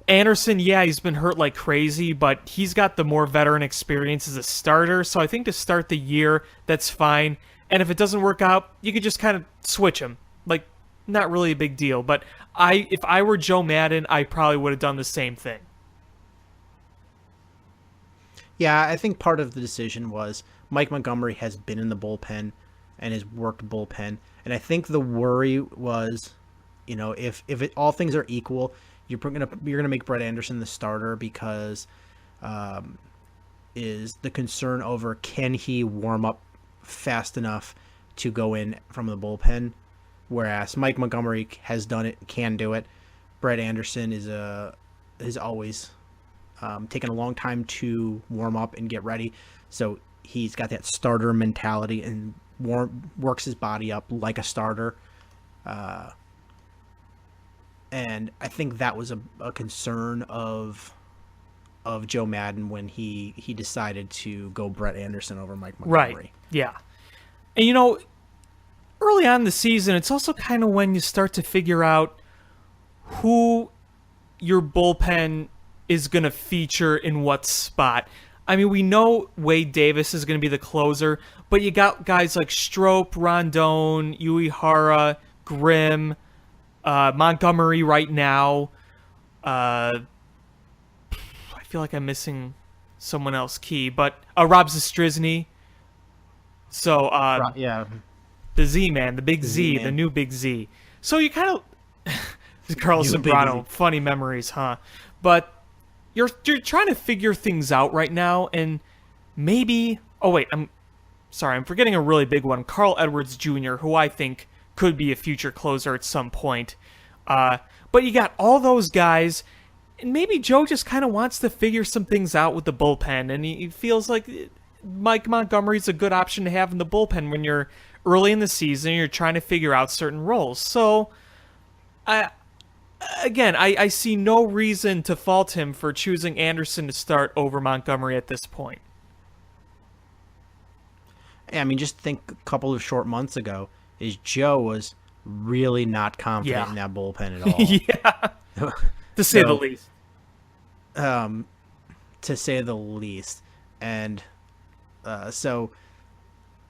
Anderson, yeah, he's been hurt like crazy, but he's got the more veteran experience as a starter, so I think to start the year, that's fine. And if it doesn't work out, you could just kind of switch him. Like, not really a big deal. But if I were Joe Madden, I probably would have done the same thing. Yeah, I think part of the decision was Mike Montgomery has been in the bullpen and has worked bullpen. And I think the worry was, if all things are equal, you're gonna make Brett Anderson the starter because is the concern over can he warm up fast enough to go in from the bullpen, whereas Mike Montgomery has done it, can do it. Brett Anderson is always taken a long time to warm up and get ready, so he's got that starter mentality and works his body up like a starter. And I think that was a concern of Joe Madden when he decided to go Brett Anderson over Mike Montgomery. Right, yeah. And early on in the season, it's also kind of when you start to figure out who your bullpen is going to feature in what spot. I mean, we know Wade Davis is going to be the closer, but you got guys like Strop, Rondon, Uehara, Grimm, Montgomery right now. I feel like I'm missing someone else key, but Rob Zastryzny. So, Yeah, the Z, man, the big Z, man. the new big Z. So you kind of... Carlos New big Zambrano, Z. funny memories, huh? But you're trying to figure things out right now, and maybe... Oh, wait, I'm forgetting a really big one. Carl Edwards Jr., who I think could be a future closer at some point. But you got all those guys, and maybe Joe just kind of wants to figure some things out with the bullpen, and he feels like Mike Montgomery's a good option to have in the bullpen when you're early in the season and you're trying to figure out certain roles. So, I see no reason to fault him for choosing Anderson to start over Montgomery at this point. I mean, just think a couple of short months ago, Joe was really not confident in that bullpen at all. Yeah, to say the least. To say the least. And so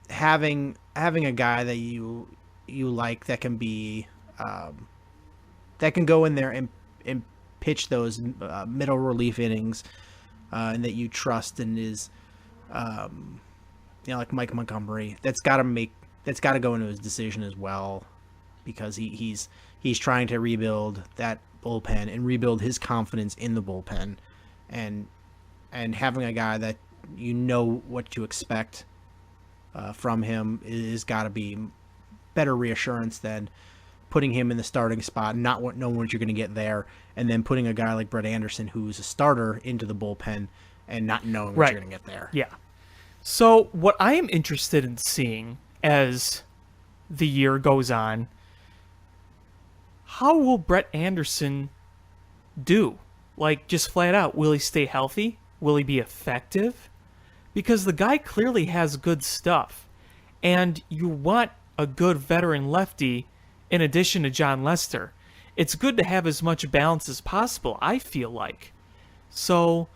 having a guy that you like that can be that can go in there and pitch those middle relief innings and that you trust and is like Mike Montgomery, that's got to go into his decision as well, because he's trying to rebuild that bullpen and rebuild his confidence in the bullpen, and having a guy that what to expect from him is got to be better reassurance than putting him in the starting spot, not knowing what you're going to get there, and then putting a guy like Brett Anderson, who's a starter, into the bullpen and not knowing what you're going to get there. Yeah. So what I am interested in seeing as the year goes on, how will Brett Anderson do? Like, just flat out, will he stay healthy? Will he be effective? Because the guy clearly has good stuff, and you want a good veteran lefty in addition to John Lester. It's good to have as much balance as possible, I feel like. So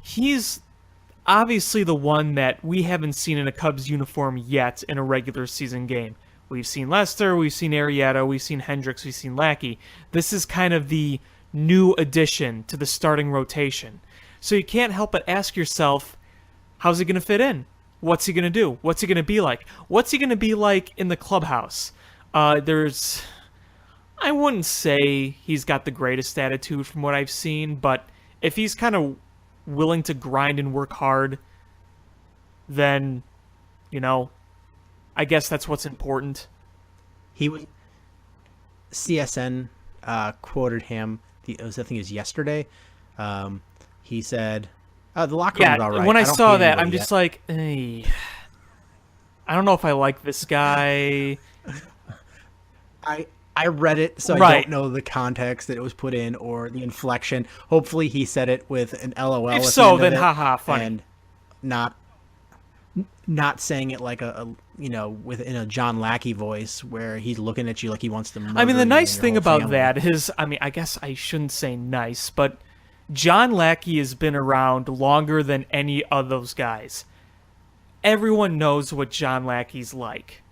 he's obviously the one that we haven't seen in a Cubs uniform yet in a regular season game. We've seen Lester, we've seen Arrieta, we've seen Hendricks, we've seen Lackey. This is kind of the new addition to the starting rotation. So you can't help but ask yourself, how's he going to fit in? What's he going to do? What's he going to be like? What's he going to be like in the clubhouse? I wouldn't say he's got the greatest attitude from what I've seen, but if he's kind of willing to grind and work hard, then, I guess that's what's important. He was CSN quoted him. I think it was yesterday. He said, "The locker room's all right." When I don't saw hate that, I'm anybody just yet." like, hey, I don't know if I like this guy. I read it, so I Right. don't know the context that it was put in or the inflection. Hopefully, he said it with an LOL. If at the so, end of then it, haha, funny. and not saying it like a within a John Lackey voice where he's looking at you like he wants to murder I mean, the you nice and your thing whole about family. that is, I guess I shouldn't say nice, but John Lackey has been around longer than any of those guys. Everyone knows what John Lackey's like.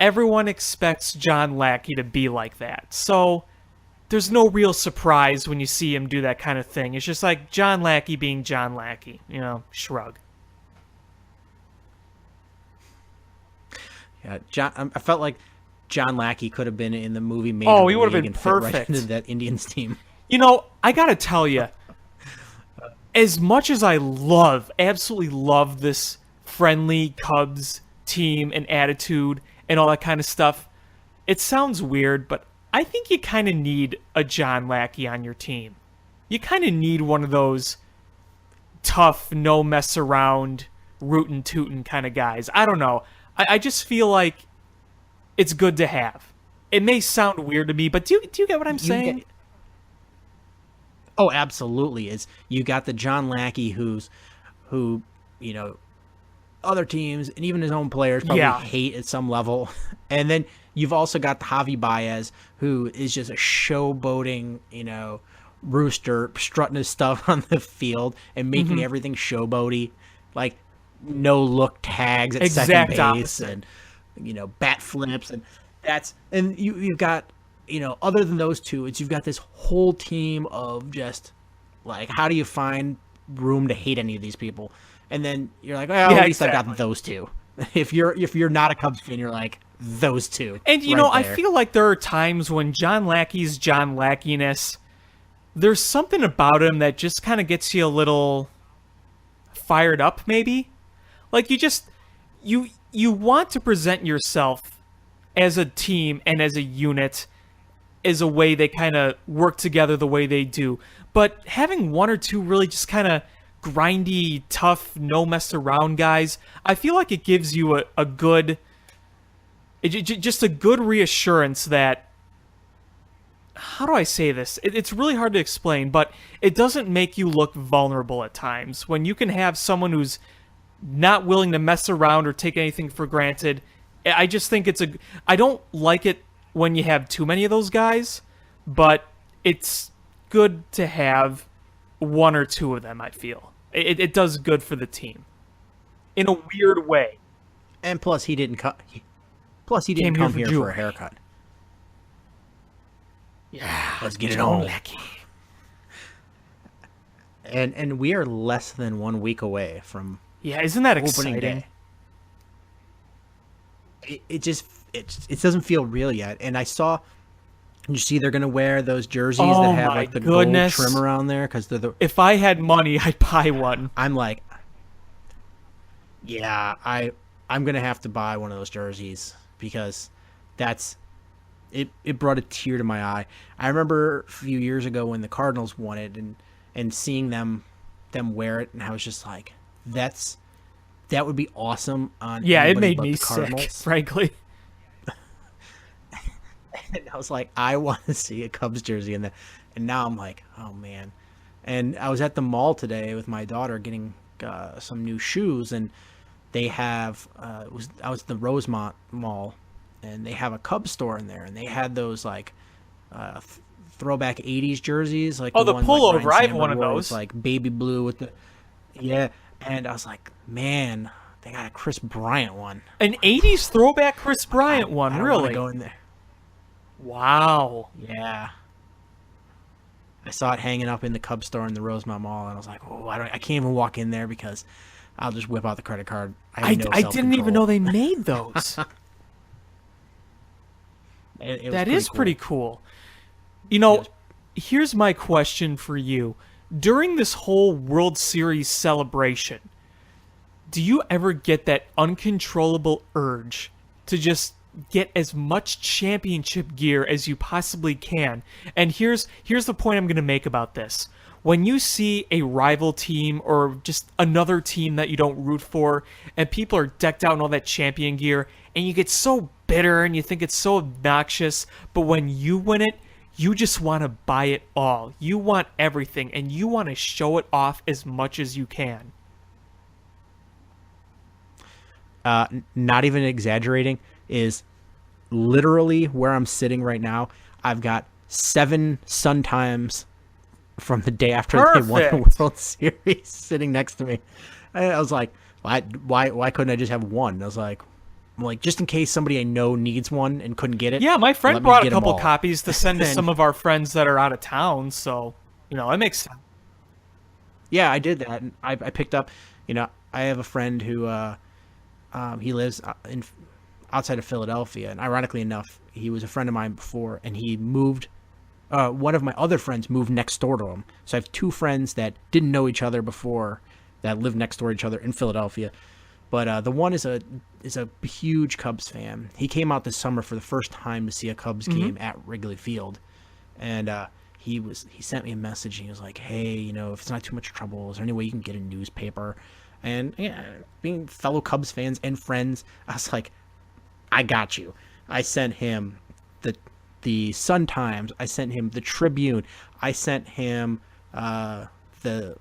Everyone expects John Lackey to be like that. So there's no real surprise when you see him do that kind of thing. It's just like John Lackey being John Lackey, shrug. Yeah, I felt like John Lackey could have been in the movie Major Oh, he would have League been and fit right perfect. into that Indians team. I gotta tell you, as much as I absolutely love this friendly Cubs team and attitude and all that kind of stuff, it sounds weird, but I think you kind of need a John Lackey on your team. You kind of need one of those tough, no mess around, rootin' tootin' kind of guys. I don't know. I just feel like it's good to have. It may sound weird to me, but do you get what I'm saying? Oh, absolutely. It's you got the John Lackey who other teams and even his own players probably hate at some level. And then you've also got the Javi Baez, who is just a showboating, rooster, strutting his stuff on the field and making everything showboaty, like no look tags at Exact second base opposite. and bat flips, and you've got other than those two, you've got this whole team of just like, how do you find room to hate any of these people? And then you're like, well, Yeah, at least I exactly. got those two. If you're not a Cubs fan, you're like, those two. And right I there. feel like there are times when John Lackey's John Lackeyness, there's something about him that just kind of gets you a little fired up, maybe. Like you want to present yourself as a team and as a unit, as a way they kind of work together the way they do. But having one or two really just kind of grindy, tough, no mess around guys, I feel like it gives you a good, just a good reassurance that, how do I say this? It's really hard to explain, but it doesn't make you look vulnerable at times. When you can have someone who's not willing to mess around or take anything for granted, I just think I don't like it when you have too many of those guys, but it's good to have one or two of them, I feel. It does good for the team. In a weird way. And plus he didn't come Came here for for jewelry. a haircut. Yeah, Let's get it John on. Lackey. And we are less than 1 week away from Yeah, isn't that opening exciting? day. It doesn't feel real yet. And I saw, you see, they're gonna wear those jerseys Oh that have my like the goodness. gold trim around there because they're the. If I had money, I'd buy one. I'm like, yeah, I'm gonna have to buy one of those jerseys because that's it. It brought a tear to my eye. I remember a few years ago when the Cardinals won it and seeing them wear it, and I was just like, that would be awesome on Yeah, it anybody made but me the sick, Cardinals. frankly. And I was like, I want to see a Cubs jersey in that. And now I'm like, oh man. And I was at the mall today with my daughter getting some new shoes, and they have I was at the Rosemont Mall, and they have a Cubs store in there, and they had those like throwback '80s jerseys, like Oh, the ones pullover. Ryan I have Sandberg one of wore. those. It's like baby blue with the And I was like, man, they got a Chris Bryant one. An 80s throwback Chris Bryant one, I don't wanna really? go in there. Wow. Yeah. I saw it hanging up in the Cubs store in the Rosemont Mall, and I was like, "Oh, I can't even walk in there because I'll just whip out the credit card." I have no didn't even self-control." know they made those. It was That is pretty cool. You know, here's my question for you. during this whole World Series celebration, do you ever get that uncontrollable urge to just get as much championship gear as you possibly can? And here's the point I'm going to make about this. When you see a rival team or just another team that you don't root for, and people are decked out in all that champion gear, and you get so bitter and you think it's so obnoxious, but when you win it, you just want to buy it all. You want everything, and you want to show it off as much as you can. Not even exaggerating, is literally where I'm sitting right now. I've got 7 Sun Times from the day after they won the World Series sitting next to me. I was like, why couldn't I just have one? I was like, just in case somebody I know needs one and couldn't get it. Yeah, my friend brought a couple copies to send to some of our friends that are out of town, so, it makes sense. Yeah, I did that. And I picked up, I have a friend who, he lives outside of Philadelphia, and ironically enough, he was a friend of mine before, and he moved. One of my other friends moved next door to him. So I have 2 friends that didn't know each other before that live next door to each other in Philadelphia. But the one is a huge Cubs fan. He came out this summer for the first time to see a Cubs game at Wrigley Field, and he sent me a message. And he was like, "Hey, if it's not too much trouble, is there any way you can get a newspaper?" And being fellow Cubs fans and friends, I was like, "I got you." I sent him the Sun Times. I sent him the Tribune. I sent him all the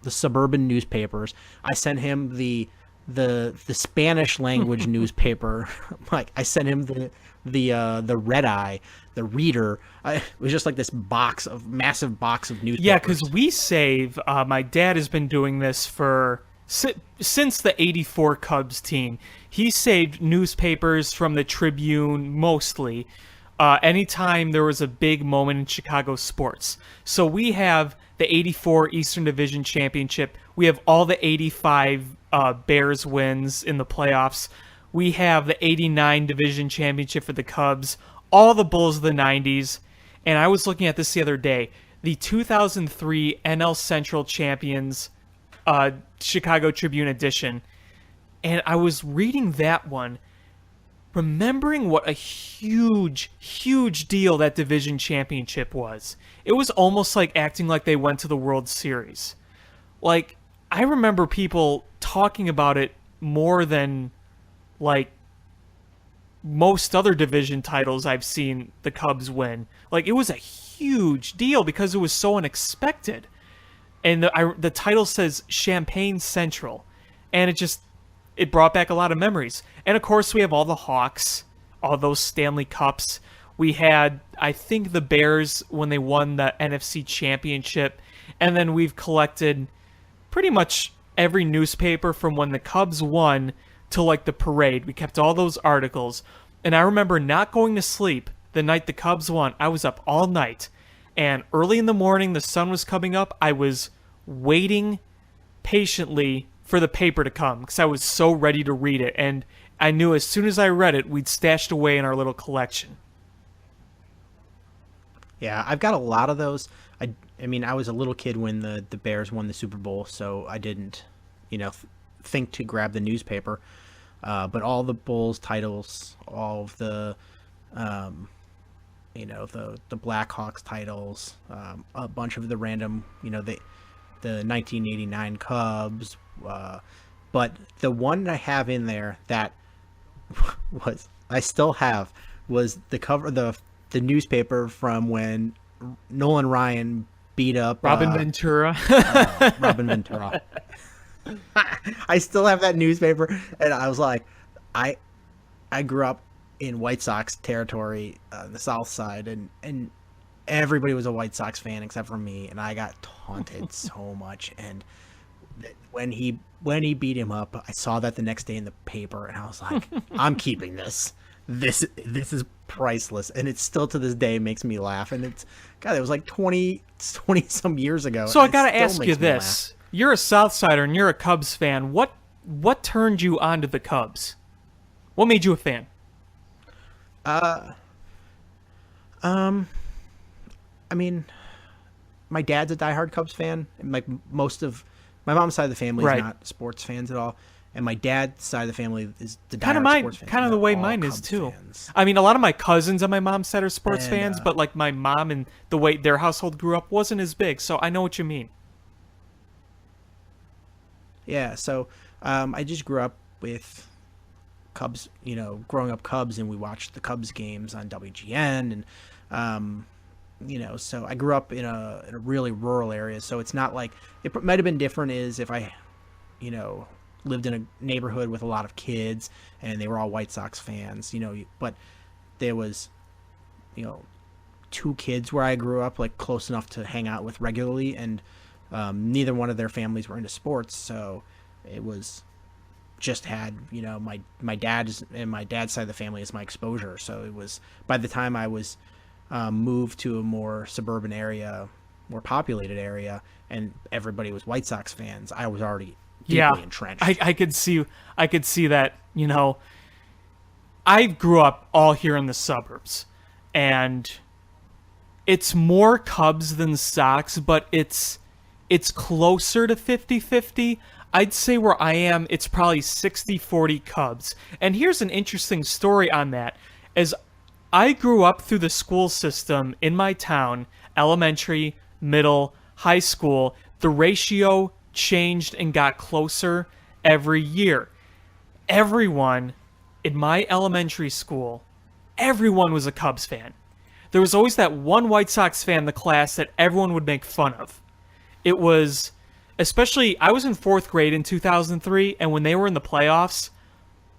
suburban newspapers. I sent him the Spanish language newspaper. I sent him the Red Eye, the Reader. It was just like this massive box of newspapers. Yeah, because we save. My dad has been doing this since the '84 Cubs team. He saved newspapers from the Tribune mostly. Anytime there was a big moment in Chicago sports. So we have the '84 Eastern Division Championship. We have all the '85 Bears wins in the playoffs. We have the '89 Division Championship for the Cubs. All the Bulls of the '90s. And I was looking at this the other day. The 2003 NL Central Champions Chicago Tribune edition. And I was reading that one, remembering what a huge, huge deal that division championship was. It was almost like acting like they went to the World Series. I remember people talking about it more than, most other division titles I've seen the Cubs win. It was a huge deal because it was so unexpected. And the title says Champaign Central. And it brought back a lot of memories. And of course we have all the Hawks, all those Stanley Cups. We had, I think, the Bears when they won the NFC Championship. And then we've collected pretty much every newspaper from when the Cubs won to the parade. We kept all those articles. And I remember not going to sleep the night the Cubs won. I was up all night. And early in the morning, the sun was coming up. I was waiting patiently for the paper to come because I was so ready to read it. And I knew as soon as I read it, we'd stashed away in our little collection. Yeah, I've got a lot of those. I mean, I was a little kid when the Bears won the Super Bowl, so I didn't, think to grab the newspaper. But all the Bulls titles, all of the, the Blackhawks titles, a bunch of the random, the 1989 Cubs. But the one I have in there that I still have was the cover, the newspaper from when Nolan Ryan beat up Robin Ventura. Robin Ventura. I still have that newspaper, and I was like, I grew up in White Sox territory on the South Side, and everybody was a White Sox fan except for me, and I got taunted so much. And when he beat him up, I saw that the next day in the paper, and I was like, I'm keeping this. This is priceless, and it still to this day makes me laugh. And it was like 20 some years ago. So I gotta ask you this: you're a Southsider and you're a Cubs fan. What turned you on to the Cubs? What made you a fan? I I mean, my dad's a diehard Cubs fan, and like most of my mom's side of the family Right. is not sports fans at all, and my dad's side of the family is the Kind of diehard mine, sports fans. kind of They're the way all mine is Cubs too. fans. I mean, a lot of my cousins on my mom's side are sports And, fans, but like my mom and the way their household grew up wasn't as big, so I know what you mean. Yeah, so I just grew up with Cubs, growing up Cubs, and we watched the Cubs games on WGN, and so I grew up in a really rural area, so it's not like it might have been different is if I, lived in a neighborhood with a lot of kids and they were all White Sox fans, but there was, 2 kids where I grew up like close enough to hang out with regularly, and neither one of their families were into sports, so it was just had my dad's and my dad's side of the family is my exposure. So it was by the time I was moved to a more suburban area, more populated area, and everybody was White Sox fans, I was already deeply entrenched. I could see that. I grew up all here in the suburbs, and it's more Cubs than Sox, but it's closer to 50-50. I'd say where I am, it's probably 60-40 Cubs. And here's an interesting story on that. As I grew up through the school system in my town, elementary, middle, high school, the ratio changed and got closer every year. Everyone in my elementary school, everyone was a Cubs fan. There was always that one White Sox fan in the class that everyone would make fun of. It was, especially, I was in 4th grade in 2003, and when they were in the playoffs,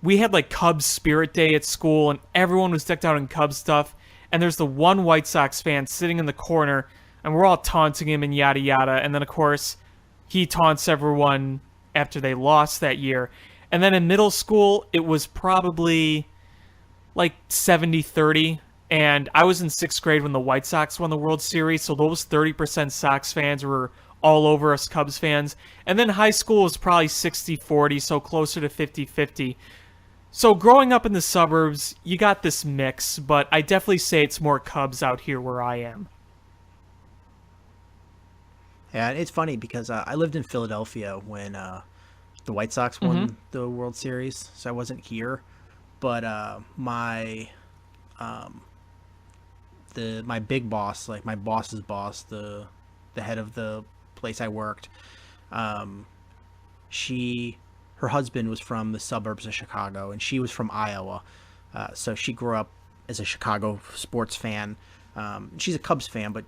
we had like Cubs Spirit Day at school, and everyone was decked out in Cubs stuff, and there's the one White Sox fan sitting in the corner, and we're all taunting him and yada yada, and then of course, he taunts everyone after they lost that year. And then in middle school, it was probably like 70-30, and I was in 6th grade when the White Sox won the World Series, so those 30% Sox fans were all over us Cubs fans. And then high school was probably 60-40, so closer to 50-50. So growing up in the suburbs, you got this mix, but I definitely say it's more Cubs out here where I am. Yeah, it's funny because I lived in Philadelphia when the White Sox won the World Series, so I wasn't here. But my big boss, like my boss's boss, the head of the place I worked, her husband was from the suburbs of Chicago, and she was from Iowa, so she grew up as a Chicago sports fan. She's a Cubs fan, but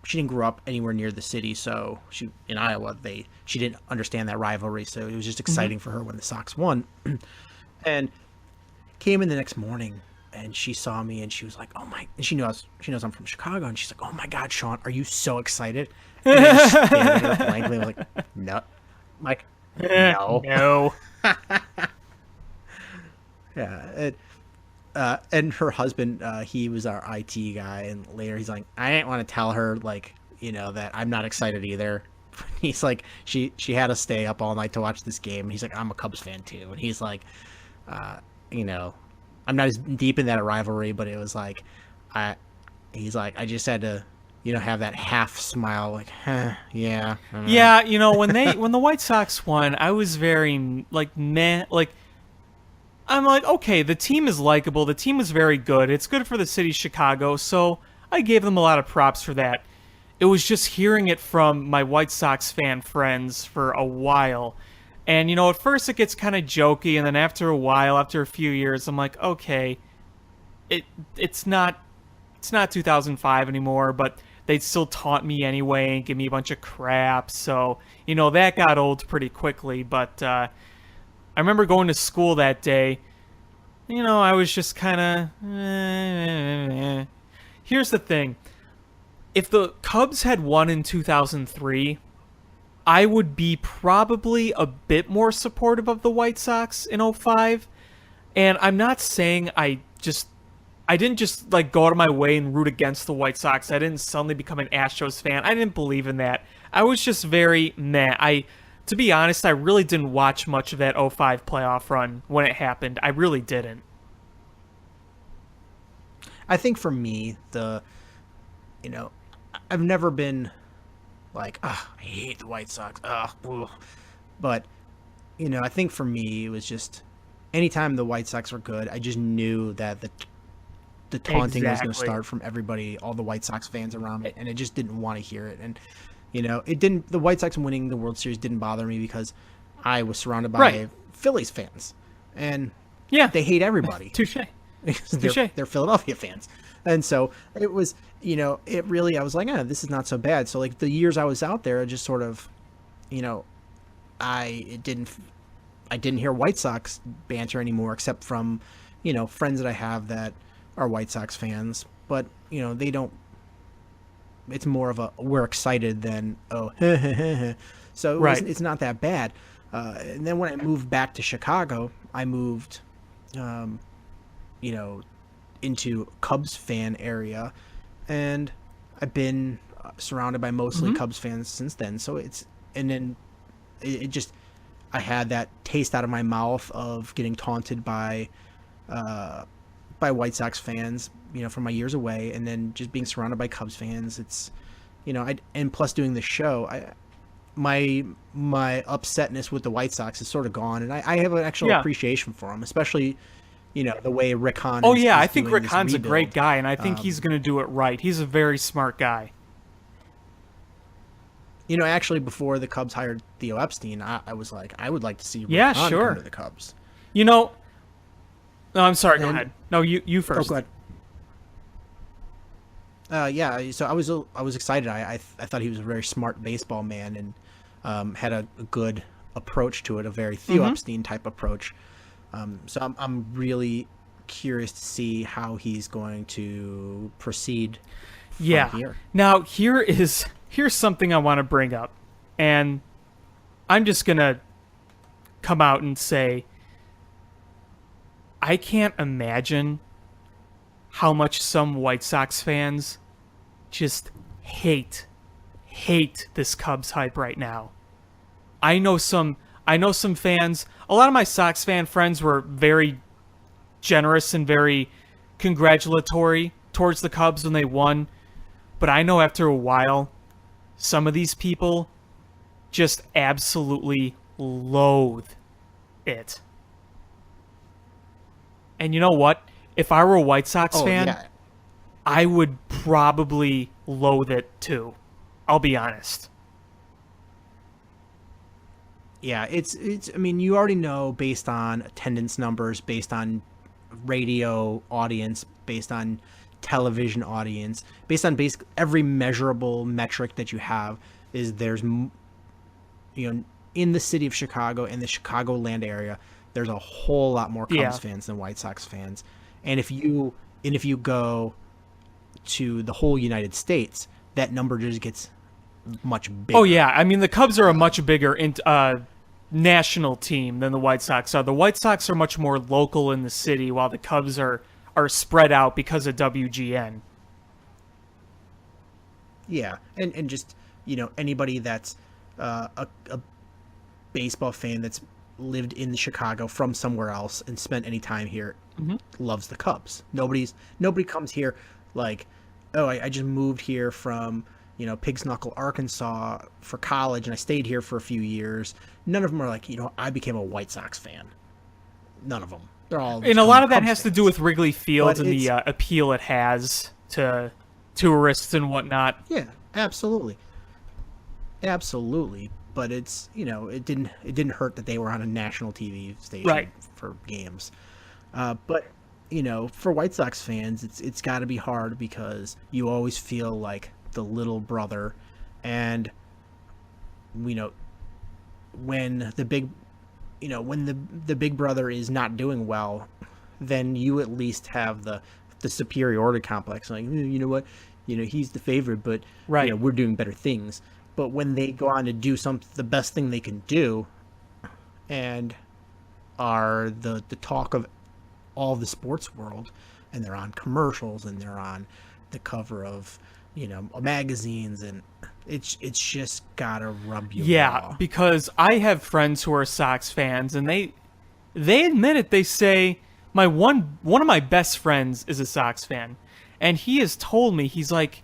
she didn't grow up anywhere near the city, so in Iowa she didn't understand that rivalry, so it was just exciting for her when the Sox won. And came in the next morning, and she saw me, and she was like, "Oh my!" And she knows I'm from Chicago, and she's like, "Oh my God, Sean, are you so excited?" And I just stared at her blankly, like, "No," I'm like, "No, No. yeah." And her husband, he was our IT guy, and later he's like, I didn't want to tell her that I'm not excited either. He's like, she had to stay up all night to watch this game. He's like, I'm a Cubs fan too, and he's like, I'm not as deep in that rivalry, but it was like, he's like, I just had to, have that half smile, like, yeah. Yeah, when the White Sox won, I was very like meh, like I'm like, okay, the team is likable, the team was very good, it's good for the city of Chicago, so I gave them a lot of props for that. It was just hearing it from my White Sox fan friends for a while, and at first it gets kind of jokey, and then after a while, after a few years, I'm like, okay, it's not 2005 anymore, but they'd still taunt me anyway and give me a bunch of crap, so that got old pretty quickly. But I remember going to school that day, I was just kind of Here's the thing, if the Cubs had won in 2003, I would be probably a bit more supportive of the White Sox in 05. And I'm not saying I didn't just like go out of my way and root against the White Sox. I didn't suddenly become an Astros fan. I didn't believe in that. I was just very meh. To be honest, I really didn't watch much of that 05 playoff run when it happened. I really didn't. I think for me, I've never been like, I hate the White Sox. But, I think for me, it was just anytime the White Sox were good, I just knew that the taunting was going to start from everybody, all the White Sox fans around it, and I just didn't want to hear it. And, the White Sox winning the World Series didn't bother me because I was surrounded by Phillies fans. And they hate everybody. Touche. They're Philadelphia fans. And so it was, it really, I was like, this is not so bad. So like the years I was out there, I just sort of, I didn't hear White Sox banter anymore, except from, friends that I have that are White Sox fans, but they don't, it's more of a, we're excited than, so it's not that bad. And then when I moved back to Chicago, I moved, into Cubs fan area, and I've been surrounded by mostly Cubs fans since then. So it just, I had that taste out of my mouth of getting taunted by White Sox fans, from my years away, and then just being surrounded by Cubs fans. It's, and plus doing the show, my upsetness with the White Sox is sort of gone, and I have an actual appreciation for them, especially, the way Rick Hahn is I think doing Rick Hahn's a rebuild. great guy, and I think he's going to do it right. He's a very smart guy. Actually, before the Cubs hired Theo Epstein, I was like, I would like to see Rick Hahn come to the Cubs. No, I'm sorry. Go ahead. No, you first. Oh, go ahead. So I was excited. I thought he was a very smart baseball man and had a good approach to it, a very Theo Epstein type approach. So I'm really curious to see how he's going to proceed from here. Now here's something I want to bring up, and I'm just gonna come out and say I can't imagine how much some White Sox fans just hate this Cubs hype right now. I know some fans, a lot of my Sox fan friends were very generous and very congratulatory towards the Cubs when they won, but I know after a while some of these people just absolutely loathe it. And you know what? If I were a White Sox fan, I would probably loathe it too. I'll be honest. Yeah, it's. I mean, you already know based on attendance numbers, based on radio audience, based on television audience, based on every measurable metric that you have, is there's, in the city of Chicago and the Chicagoland area, there's a whole lot more Cubs fans than White Sox fans. And if you go to the whole United States, that number just gets much bigger. Oh yeah, I mean the Cubs are a much bigger national team than the White Sox are. The White Sox are much more local in the city, while the Cubs are spread out because of WGN. Yeah, and just anybody that's a baseball fan that's lived in Chicago from somewhere else and spent any time here loves the Cubs. Nobody comes here like, I just moved here from Pig's Knuckle, Arkansas for college, and I stayed here for a few years. None of them are like, I became a White Sox fan. None of them. They're all. And a lot of that has to do with Wrigley Field and the appeal it has to tourists and whatnot. Yeah, absolutely. But it's it didn't hurt that they were on a national TV station for games. But for White Sox fans, it's got to be hard because you always feel like the little brother, and when the big the big brother is not doing well, then you at least have the superiority complex, like, you know what, he's the favorite, but we're doing better things. But when they go on to do the best thing they can do, and are the talk of all the sports world, and they're on commercials and they're on the cover of magazines, and it's just gotta rub you raw. Because I have friends who are Sox fans, and they admit it. They say one of my best friends is a Sox fan, and he has told me, he's like,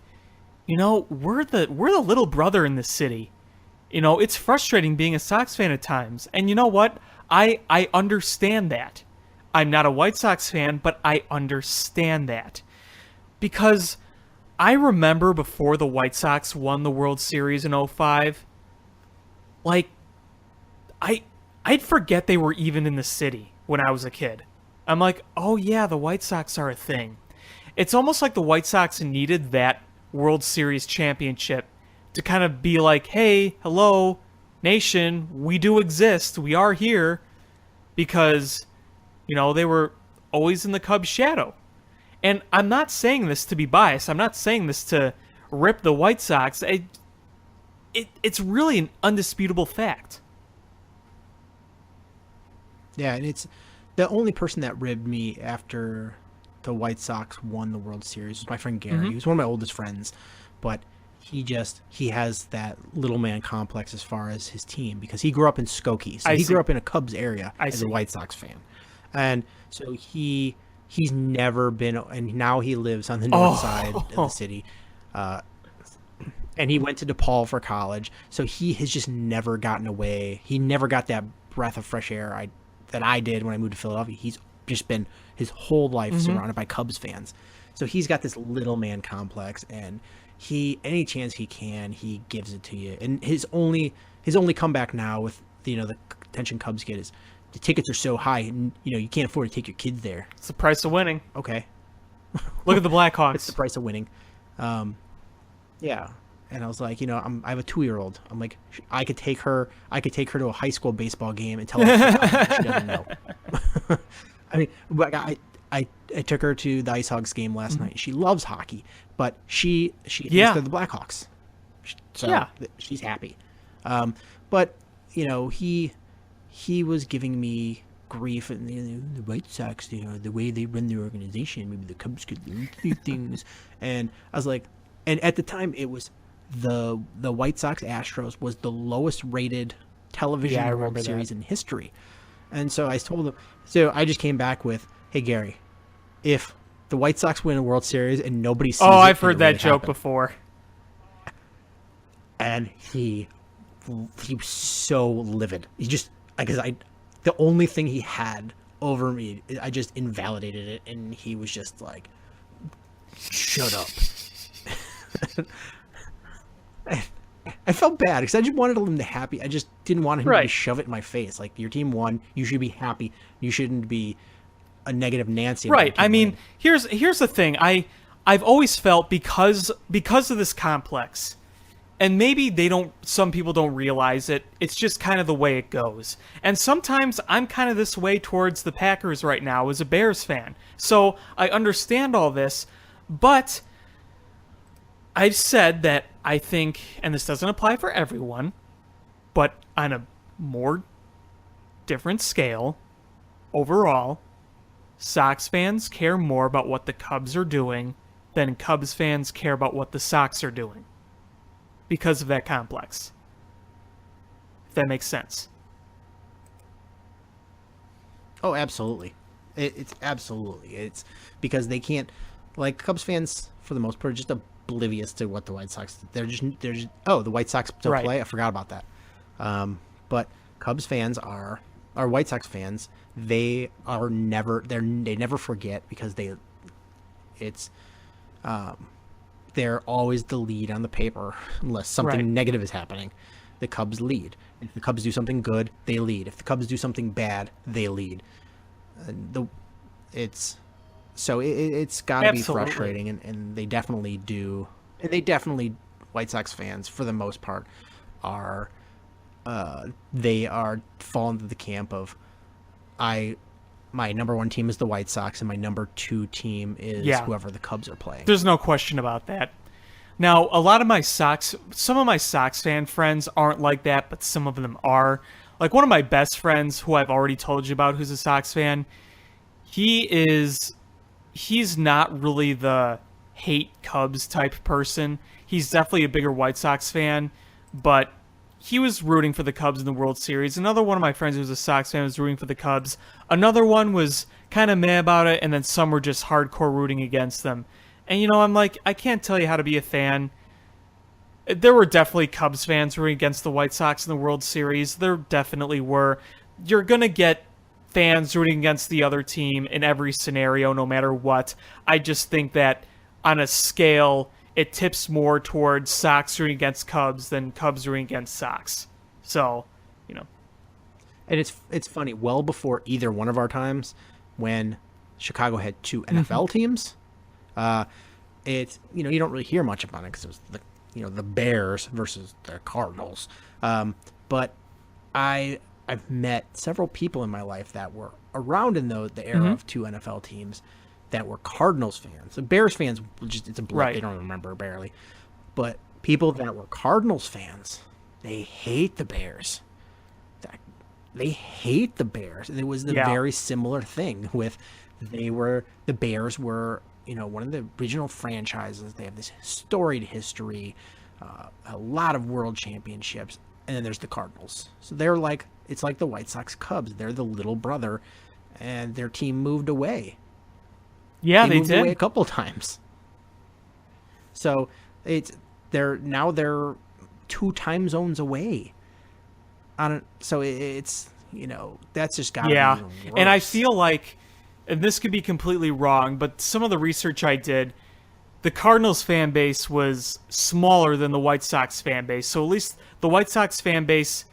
we're the little brother in this city. It's frustrating being a Sox fan at times. And you know what? I understand that. I'm not a White Sox fan, but I understand that. Because I remember before the White Sox won the World Series in '05, like, I'd forget they were even in the city when I was a kid. I'm like, oh yeah, the White Sox are a thing. It's almost like the White Sox needed that World Series championship to kind of be like, hey, hello, nation, we do exist, we are here, because, they were always in the Cubs' shadow. And I'm not saying this to be biased. I'm not saying this to rip the White Sox. It's really an undisputable fact. Yeah, and it's the only person that ribbed me after the White Sox won the World Series was my friend Gary. Mm-hmm. He was one of my oldest friends, but he has that little man complex as far as his team because he grew up in Skokie. So he grew up in a Cubs area as a White Sox fan. And so he's never been, and now he lives on the north side of the city. And he went to DePaul for college. So he has just never gotten away. He never got that breath of fresh air that I did when I moved to Philadelphia. He's just been his whole life surrounded by Cubs fans. So he's got this little man complex, and any chance he can, he gives it to you. And his only comeback now with the attention Cubs get is the tickets are so high, and you can't afford to take your kids there. It's the price of winning. Okay. Look at the Blackhawks. It's the price of winning. Yeah. And I was like, I have a 2-year-old. I'm like, I could take her to a high school baseball game and tell her she doesn't know. I mean, I took her to the Ice Hogs game last night. She loves hockey, but she hates the Blackhawks. So she's happy. But he was giving me grief, and the White Sox, the way they run their organization, maybe the Cubs could learn a few things. And I was like, and at the time it was the White Sox Astros was the lowest rated television World Series in history. And so I told him, so I just came back with, hey Gary, if the White Sox win a World Series and nobody sees I've heard that joke before. And he was so livid. He just, because the only thing he had over me, I just invalidated it, and he was just like, shut up. I felt bad because I just wanted him to be happy. I just didn't want him to shove it in my face. Like, your team won, you should be happy. You shouldn't be a negative Nancy. Right. I mean, here's the thing. I've always felt because of this complex, and maybe some people don't realize it. It's just kind of the way it goes. And sometimes I'm kind of this way towards the Packers right now as a Bears fan. So I understand all this, but I've said that I think, and this doesn't apply for everyone, but on a more different scale, overall, Sox fans care more about what the Cubs are doing than Cubs fans care about what the Sox are doing because of that complex. If that makes sense. Oh, absolutely. It's absolutely. It's because they can't, like, Cubs fans, for the most part, are just oblivious to what the White Sox, they're just the White Sox still play. I forgot about that. But Cubs fans are White Sox fans. They never forget because they're always the lead on the paper unless something negative is happening. The Cubs lead. If the Cubs do something good, they lead. If the Cubs do something bad, they lead. It's got to be frustrating, and they definitely do. And they definitely, White Sox fans, for the most part, are they are fall into the camp of my number one team is the White Sox, and my number two team is whoever the Cubs are playing. There's no question about that. Now, some of my Sox fan friends aren't like that, but some of them are. Like, one of my best friends, who I've already told you about, who's a Sox fan, he's not really the hate Cubs type person. He's definitely a bigger White Sox fan, but he was rooting for the Cubs in the World Series. Another one of my friends who was a Sox fan was rooting for the Cubs. Another one was kind of meh about it, and then some were just hardcore rooting against them. And, I'm like, I can't tell you how to be a fan. There were definitely Cubs fans rooting against the White Sox in the World Series. There definitely were. You're going to get fans rooting against the other team in every scenario, no matter what. I just think that on a scale, it tips more towards Sox rooting against Cubs than Cubs rooting against Sox. So, And it's funny, well before either one of our times, when Chicago had two NFL teams, it's, you don't really hear much about it because it was the Bears versus the Cardinals. But I've met several people in my life that were around in the era of two NFL teams that were Cardinals fans. The Bears fans, it's a blip. Right. They don't remember barely. But people that were Cardinals fans, they hate the Bears. They hate the Bears. And it was the very similar thing with the Bears were, one of the regional franchises. They have this storied history, a lot of world championships, and then there's the Cardinals. So they're like, it's like the White Sox Cubs. They're the little brother, and their team moved away. Yeah, they moved did. away a couple times. So they're 2 time zones away. So it's that's just got Yeah, even worse. and I feel like, and this could be completely wrong, but some of the research I did, the Cardinals fan base was smaller than the White Sox fan base. So at least the White Sox fan base,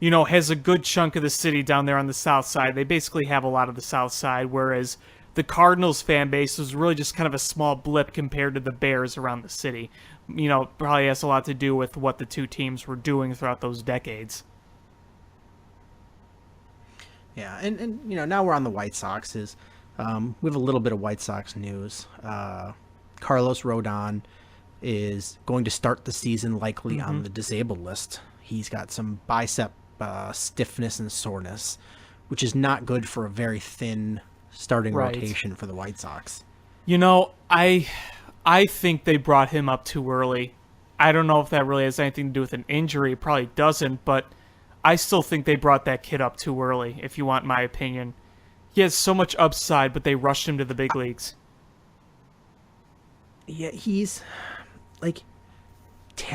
has a good chunk of the city down there on the south side. They basically have a lot of the south side, whereas the Cardinals fan base was really just kind of a small blip compared to the Bears around the city. Probably has a lot to do with what the two teams were doing throughout those decades. Yeah, and now we're on the White Sox. We have a little bit of White Sox news. Carlos Rodon is going to start the season likely on the disabled list. He's got some bicep stiffness and soreness, which is not good for a very thin starting rotation for the White Sox. I think they brought him up too early. I don't know if that really has anything to do with an injury. It probably doesn't, but I still think they brought that kid up too early, if you want my opinion. He has so much upside, but they rushed him to the big leagues. Yeah, he's like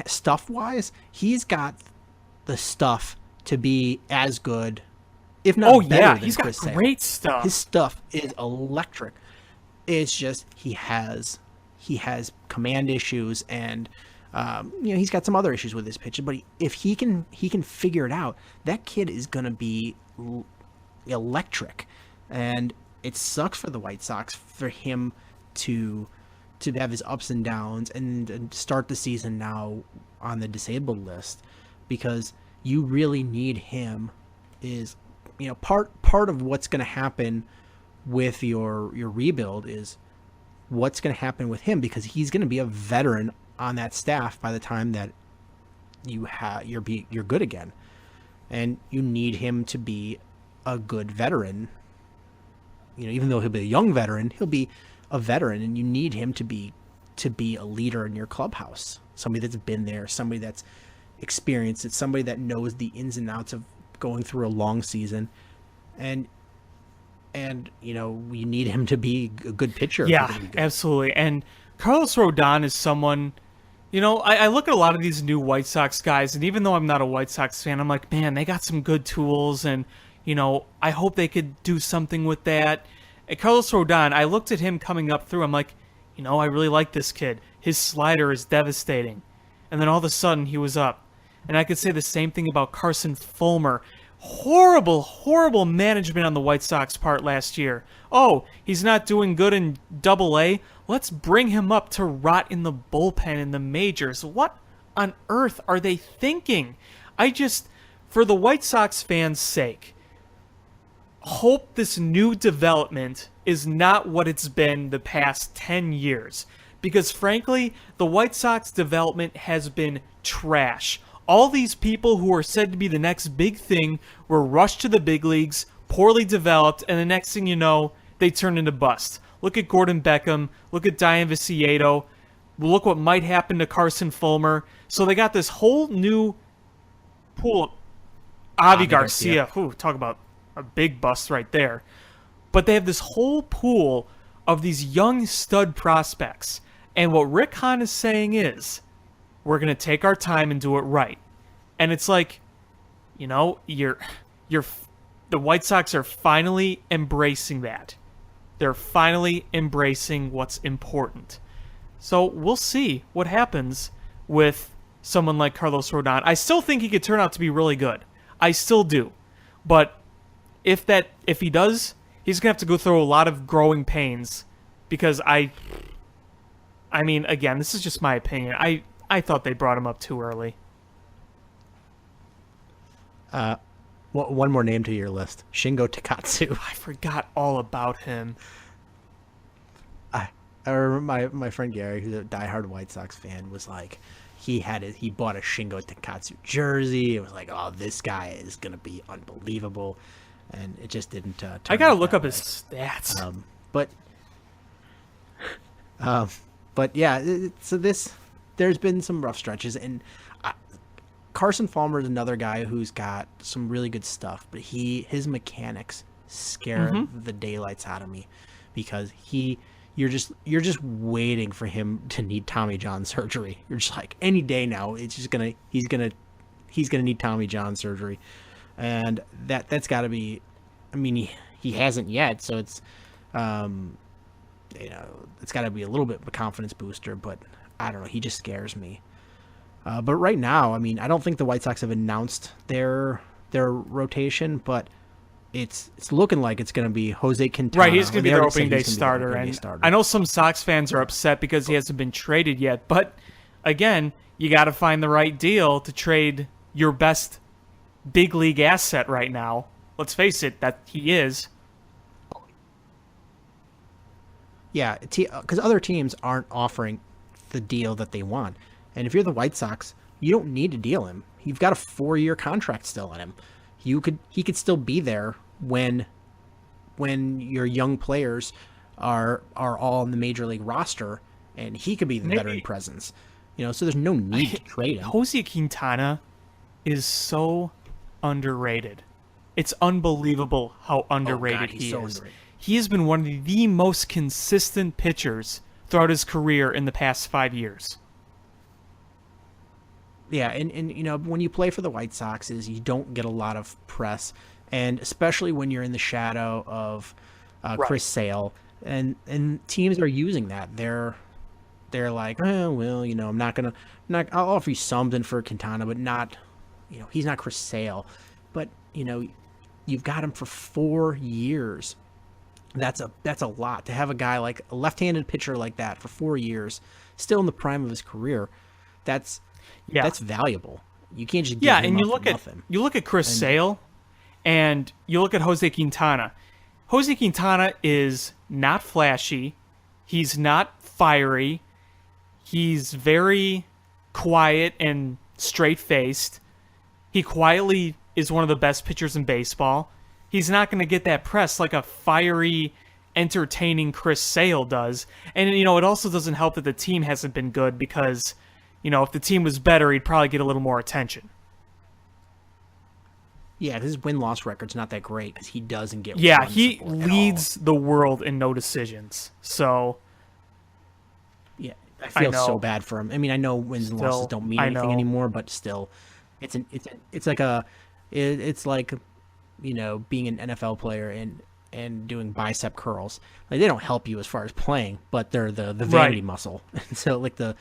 stuff-wise, he's got the stuff to be as good, if not better than he's got Chris Sale. great stuff. His stuff is electric. It's just he has command issues, and he's got some other issues with his pitch. But if he can figure it out, that kid is gonna be electric. And it sucks for the White Sox for him to have his ups and downs and start the season now on the disabled list, because you really need him. Is part of what's going to happen with your rebuild is what's going to happen with him, because he's going to be a veteran on that staff by the time that you're good again, and you need him to be a good veteran. Even though he'll be a young veteran, he'll be a veteran, and you need him to be a leader in your clubhouse. Somebody that's been there, somebody that's experienced it, somebody that knows the ins and outs of going through a long season, and we need him to be a good pitcher. Yeah, absolutely. And Carlos Rodon is someone, I look at a lot of these new White Sox guys, and even though I'm not a White Sox fan, I'm like, man, they got some good tools, and I hope they could do something with that. And Carlos Rodon, I looked at him coming up through. I'm like, I really like this kid. His slider is devastating. And then all of a sudden, he was up. And I could say the same thing about Carson Fulmer. Horrible, horrible management on the White Sox part last year. Oh, he's not doing good in Double-A. Let's bring him up to rot in the bullpen in the majors. What on earth are they thinking? For the White Sox fans' sake, hope this new development is not what it's been the past 10 years. Because frankly, the White Sox development has been trash. All these people who are said to be the next big thing were rushed to the big leagues, poorly developed, and the next thing you know, they turn into bust. Look at Gordon Beckham. Look at Diane Viciedo. Look what might happen to Carson Fulmer. So they got this whole new pool. Avi Garcia. Ooh, talk about a big bust right there. But they have this whole pool of these young stud prospects. And what Rick Hahn is saying is, We're going to take our time and do it right. And it's like, you know, the White Sox are finally embracing that. They're finally embracing what's important. So we'll see what happens with someone like Carlos Rodon. I still think he could turn out to be really good. I still do. But if he does, he's going to have to go through a lot of growing pains because I mean, again, this is just my opinion. I thought they brought him up too early. One more name to your list. Shingo Takatsu. I forgot all about him. I remember my friend Gary, who's a diehard White Sox fan, was like, he bought a Shingo Takatsu jersey. It was like, oh, this guy is gonna be unbelievable, and it just didn't. Turn I gotta out look that up way. his stats. But yeah. So there's been some rough stretches, and Carson Fulmer is another guy who's got some really good stuff, but his mechanics scare the daylights out of me because you're just waiting for him to need Tommy John surgery. You're just like, any day now, it's just he's gonna need Tommy John surgery, and that's got to be. I mean, he hasn't yet, so it's it's got to be a little bit of a confidence booster. But I don't know, he just scares me. But right now, I mean, I don't think the White Sox have announced their rotation, but it's looking like it's going to be Jose Quintana. Right, he's going to be their already said opening day he's gonna be starter. their opening And day starter. I know some Sox fans are upset because he hasn't been traded yet. But again, you got to find the right deal to trade your best big league asset right now. Let's face it, that he is. Yeah, because other teams aren't offering the deal that they want. And if you're the White Sox, you don't need to deal him. You've got a 4-year contract still on him. He could still be there when your young players are all on the major league roster, and he could be the veteran presence. So there's no need to trade him. Jose Quintana is so underrated. It's unbelievable how underrated he's he so is. underrated. He has been one of the most consistent pitchers throughout his career in the past 5 years. Yeah, and when you play for the White Sox, is you don't get a lot of press, and especially when you're in the shadow of Chris Sale, and teams are using that. They're like, well, I'll offer you something for Quintana, but not, he's not Chris Sale, but you've got him for 4 years. That's a lot to have a guy like a left-handed pitcher like that for 4 years, still in the prime of his career. That's valuable. You can't just give him and nothing. you look at Chris Sale, and you look at Jose Quintana. Jose Quintana is not flashy. He's not fiery. He's very quiet and straight-faced. He quietly is one of the best pitchers in baseball. He's not going to get that press like a fiery, entertaining Chris Sale does. And, it also doesn't help that the team hasn't been good because, if the team was better, he'd probably get a little more attention. Yeah, his win-loss record's not that great because he doesn't get Yeah, run he support at leads the world in no decisions. So, yeah, I feel know. so bad for him. I mean, I know wins and losses don't mean anything anymore, but still, it's like being an NFL player and doing bicep curls. Like, they don't help you as far as playing, but they're the vanity muscle. And so like the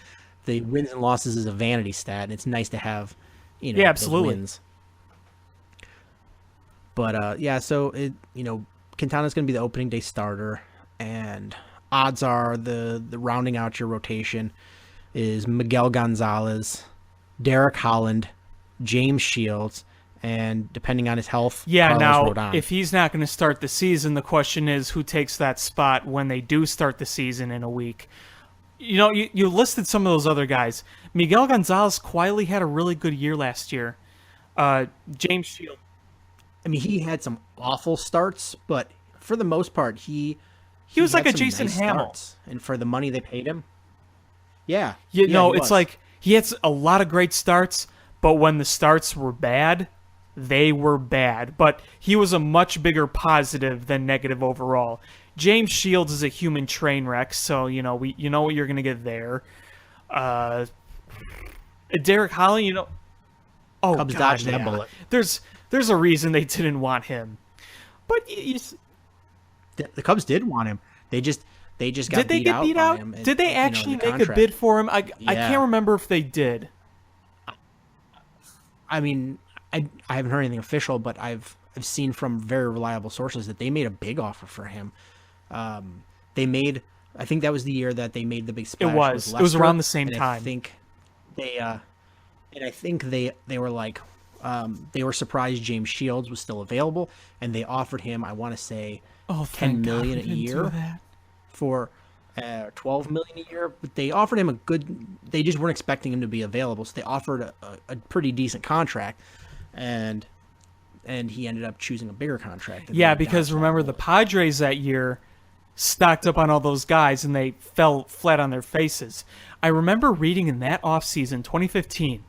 wins and losses is a vanity stat, and it's nice to have absolutely. those wins. But so Quintana's going to be the opening day starter, and odds are the rounding out your rotation is Miguel Gonzalez, Derek Holland, James Shields, and depending on his health, yeah. Carlos Now, Rodon. if he's not going to start the season, the question is who takes that spot when they do start the season in a week. You listed some of those other guys. Miguel Gonzalez quietly had a really good year last year. James Shields. I mean, he had some awful starts, but for the most part, he was like had a some Jason nice Hamill. starts. And for the money they paid him, yeah. It's was. like he had a lot of great starts, but when the starts were bad, they were bad. But he was a much bigger positive than negative overall. James Shields is a human train wreck, so you know what you're gonna get there. Derek Holland, oh Cubs God, dodged that yeah. bullet. There's a reason they didn't want him. But The Cubs did want him. They just got did they beat get out beat by out? him Did they in actually the make a contract. bid for him? I Yeah. can't remember if they did. I mean, I haven't heard anything official, but I've seen from very reliable sources that they made a big offer for him. I think that was the year that they made the big splash. was. With It was Lester, around the same and time. I think they were like, they were surprised James Shields was still available, and they offered him, I want to say, Oh, $10 thank God million we a didn't do year that. for $12 million a year. But they offered him a good. They just weren't expecting him to be available, so they offered a pretty decent contract, and he ended up choosing a bigger contract. and Yeah, they because dodged that remember the bullet. Padres that year stocked up on all those guys and they fell flat on their faces. I remember reading in that offseason, 2015,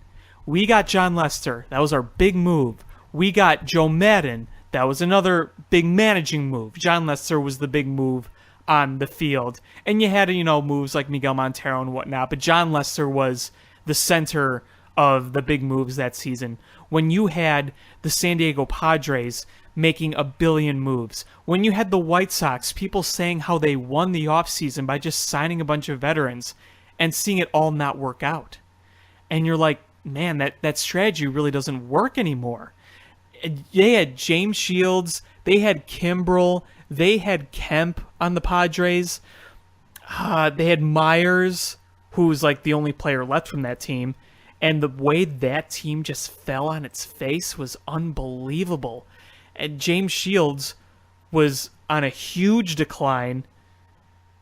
we got John Lester. That was our big move. We got Joe Madden. That was another big managing move. John Lester was the big move on the field. And you had, moves like Miguel Montero and whatnot, but John Lester was the center of the big moves that season. When you had the San Diego Padres making $1 billion moves, when you had the White Sox, people saying how they won the offseason by just signing a bunch of veterans and seeing it all not work out. And you're like, man, that strategy really doesn't work anymore. They had James Shields, they had Kimbrel, they had Kemp on the Padres, they had Myers, who's like the only player left from that team, and the way that team just fell on its face was unbelievable. And James Shields was on a huge decline.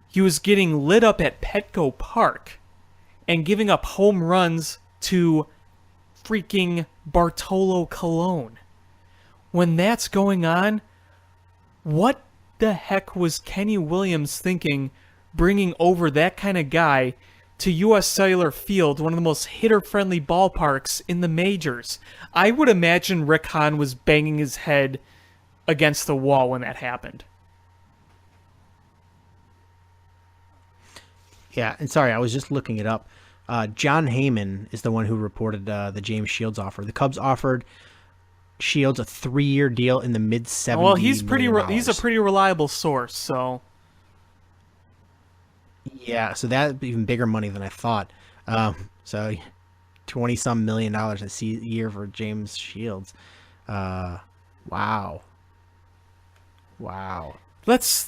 He was getting lit up at Petco Park and giving up home runs to freaking Bartolo Colon. When that's going on, what the heck was Kenny Williams thinking bringing over that kind of guy to U.S. Cellular Field, one of the most hitter-friendly ballparks in the majors? I would imagine Rick Hahn was banging his head against the wall when that happened. Yeah, and sorry, I was just looking it up. John Heyman is the one who reported the James Shields offer. The Cubs offered Shields a 3-year deal in the mid-70s. Well, he's a pretty reliable source, so yeah, so that's even bigger money than I thought. So $20-some million a year for James Shields. Wow. let's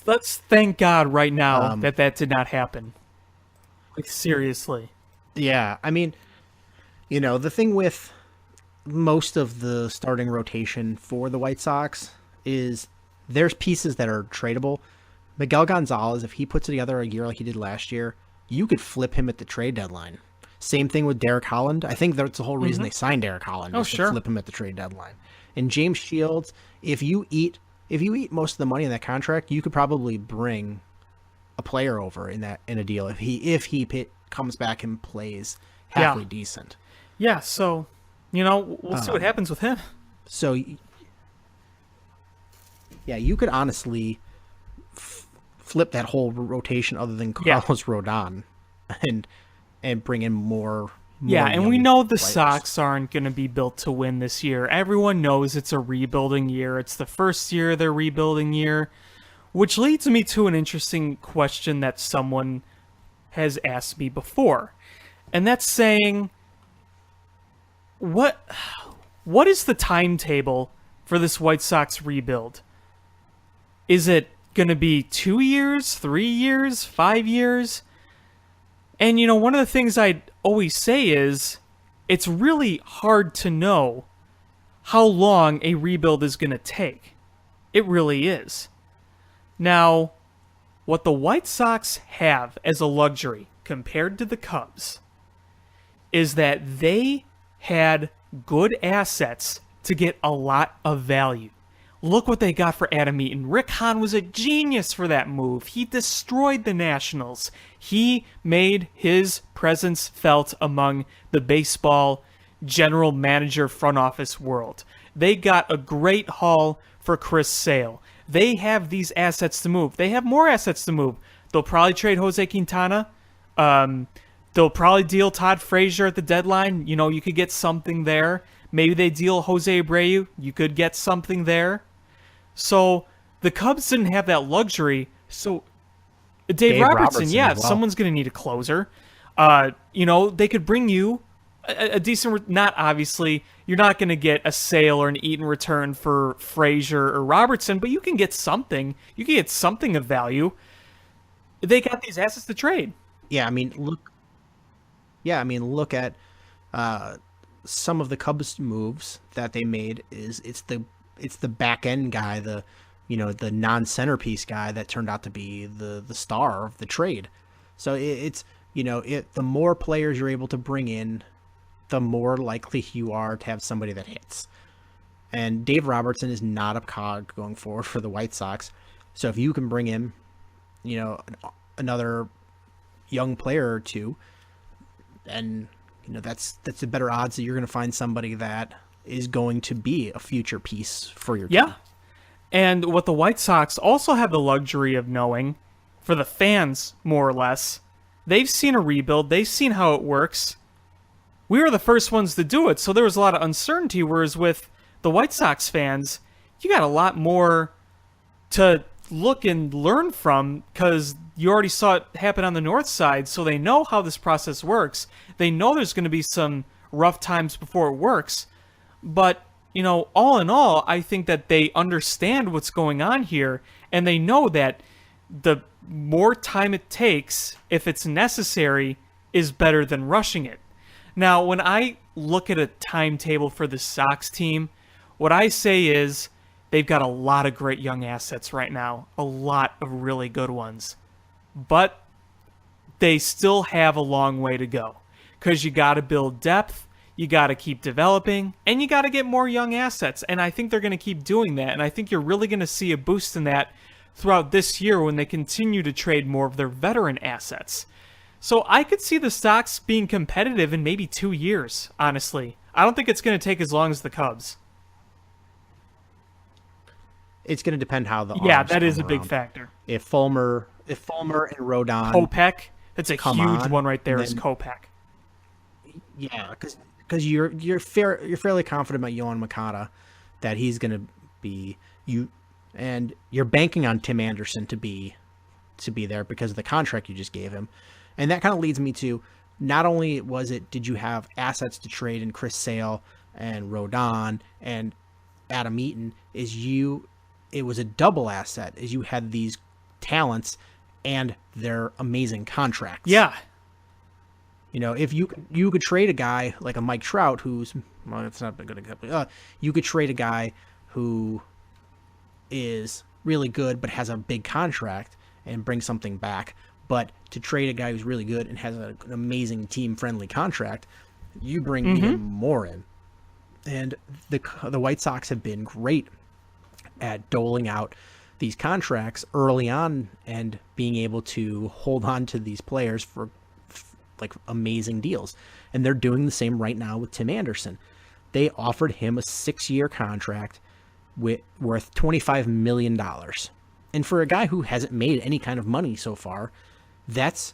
thank God right now that did not happen. Like, seriously. Yeah, I mean, the thing with most of the starting rotation for the White Sox is there's pieces that are tradable. Miguel Gonzalez, if he puts together a year like he did last year, you could flip him at the trade deadline. Same thing with Derek Holland. I think that's the whole reason they signed Derek Holland. Oh, is sure. To flip him at the trade deadline. And James Shields, if you eat most of the money in that contract, you could probably bring a player over in a deal if he comes back and plays halfway decent. Yeah, so, we'll see what happens with him. So, yeah, you could honestly flip that whole rotation other than Carlos Rodon and bring in more Yeah, and we young know the players. Sox aren't going to be built to win this year. Everyone knows it's a rebuilding year. It's the first year of their rebuilding year, which leads me to an interesting question that someone has asked me before. And that's saying, what is the timetable for this White Sox rebuild? Is it going to be 2 years, 3 years, 5 years? And, one of the things I'd always say is it's really hard to know how long a rebuild is going to take. It really is. Now, what the White Sox have as a luxury compared to the Cubs is that they had good assets to get a lot of value. Look what they got for Adam Eaton. Rick Hahn was a genius for that move. He destroyed the Nationals. He made his presence felt among the baseball general manager front office world. They got a great haul for Chris Sale. They have these assets to move. They have more assets to move. They'll probably trade Jose Quintana. They'll probably deal Todd Frazier at the deadline. You know, you could get something there. Maybe they deal Jose Abreu. You could get something there. So the Cubs didn't have that luxury. So Dave Robertson, yeah, as well. someone's going to need a closer. You know, they could bring you a decent, not obviously, you're not going to get a Sale or an Eaton return for Frazier or Robertson, but you can get something. You can get something of value. They got these assets to trade. Yeah, I mean, look at some of the Cubs moves that they made. It's the back end guy, the non-centerpiece guy that turned out to be the star of the trade. So the more players you're able to bring in, the more likely you are to have somebody that hits. And Dave Robertson is not a cog going forward for the White Sox. So if you can bring in, another young player or two, then that's the better odds that you're going to find somebody that is going to be a future piece for your team. Yeah. And what the White Sox also have the luxury of knowing, for the fans, more or less, they've seen a rebuild. They've seen how it works. We were the first ones to do it, so there was a lot of uncertainty, whereas with the White Sox fans, you got a lot more to look and learn from because you already saw it happen on the north side, so they know how this process works. They know there's going to be some rough times before it works, but all in all, I think that they understand what's going on here, and they know that the more time it takes, if it's necessary, is better than rushing it. Now, when I look at a timetable for the Sox team, what I say is they've got a lot of great young assets right now, a lot of really good ones, but they still have a long way to go because you got to build depth. You got to keep developing, and you got to get more young assets, and I think they're going to keep doing that, and I think you're really going to see a boost in that throughout this year when they continue to trade more of their veteran assets. So I could see the Sox being competitive in maybe 2 years, honestly. I don't think it's going to take as long as the Cubs. It's going to depend how the Yeah, arms that is a come big around. factor. If Fulmer and Rodon, Kopech, that's a come huge on, one right there, and is then- Kopech. yeah, because you're fairly confident about Yohan Makata that he's going to be you, and you're banking on Tim Anderson to be there because of the contract you just gave him. And that kind of leads me to, not only did you have assets to trade in Chris Sale and Rodon and Adam Eaton, it was a double asset, as you had these talents and their amazing contracts. Yeah. If you could trade a guy like a Mike Trout, it's not a good example. You could trade a guy who is really good but has a big contract and bring something back. But to trade a guy who's really good and has an amazing team-friendly contract, you bring even more in. And the White Sox have been great at doling out these contracts early on and being able to hold on to these players for like amazing deals. And they're doing the same right now with Tim Anderson. They offered him a 6-year contract worth $25 million. And for a guy who hasn't made any kind of money so far, that's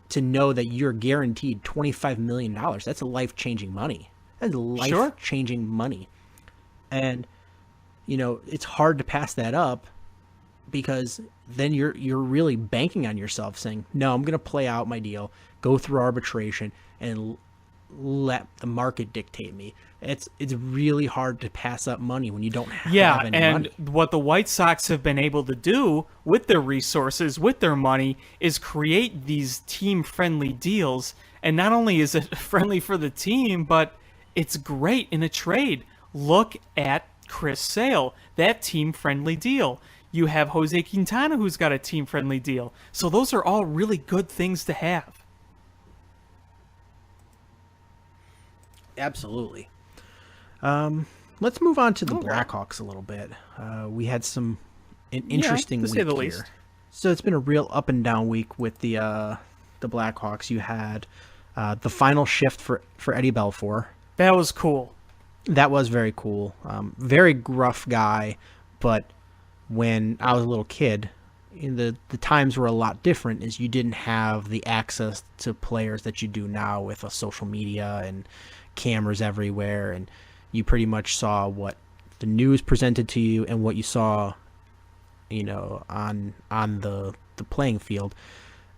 to know that you're guaranteed $25 million. That's life-changing money. That's life-changing money. And, it's hard to pass that up because then you're really banking on yourself saying, no, I'm going to play out my deal, go through arbitration, and let the market dictate me. It's really hard to pass up money when you don't have any money. What the White Sox have been able to do with their resources, with their money, is create these team-friendly deals. And not only is it friendly for the team, but it's great in a trade. Look at Chris Sale, that team-friendly deal. You have Jose Quintana, who's got a team-friendly deal. So those are all really good things to have. Absolutely. Let's move on to the Blackhawks a little bit. We had an interesting to week say the here. least. So it's been a real up and down week with the Blackhawks. You had the final shift for Eddie Belfour. That was cool. That was very cool. Very gruff guy, but when I was a little kid the times were a lot different, is you didn't have the access to players that you do now with social media and cameras everywhere, and you pretty much saw what the news presented to you and what you saw, on the playing field.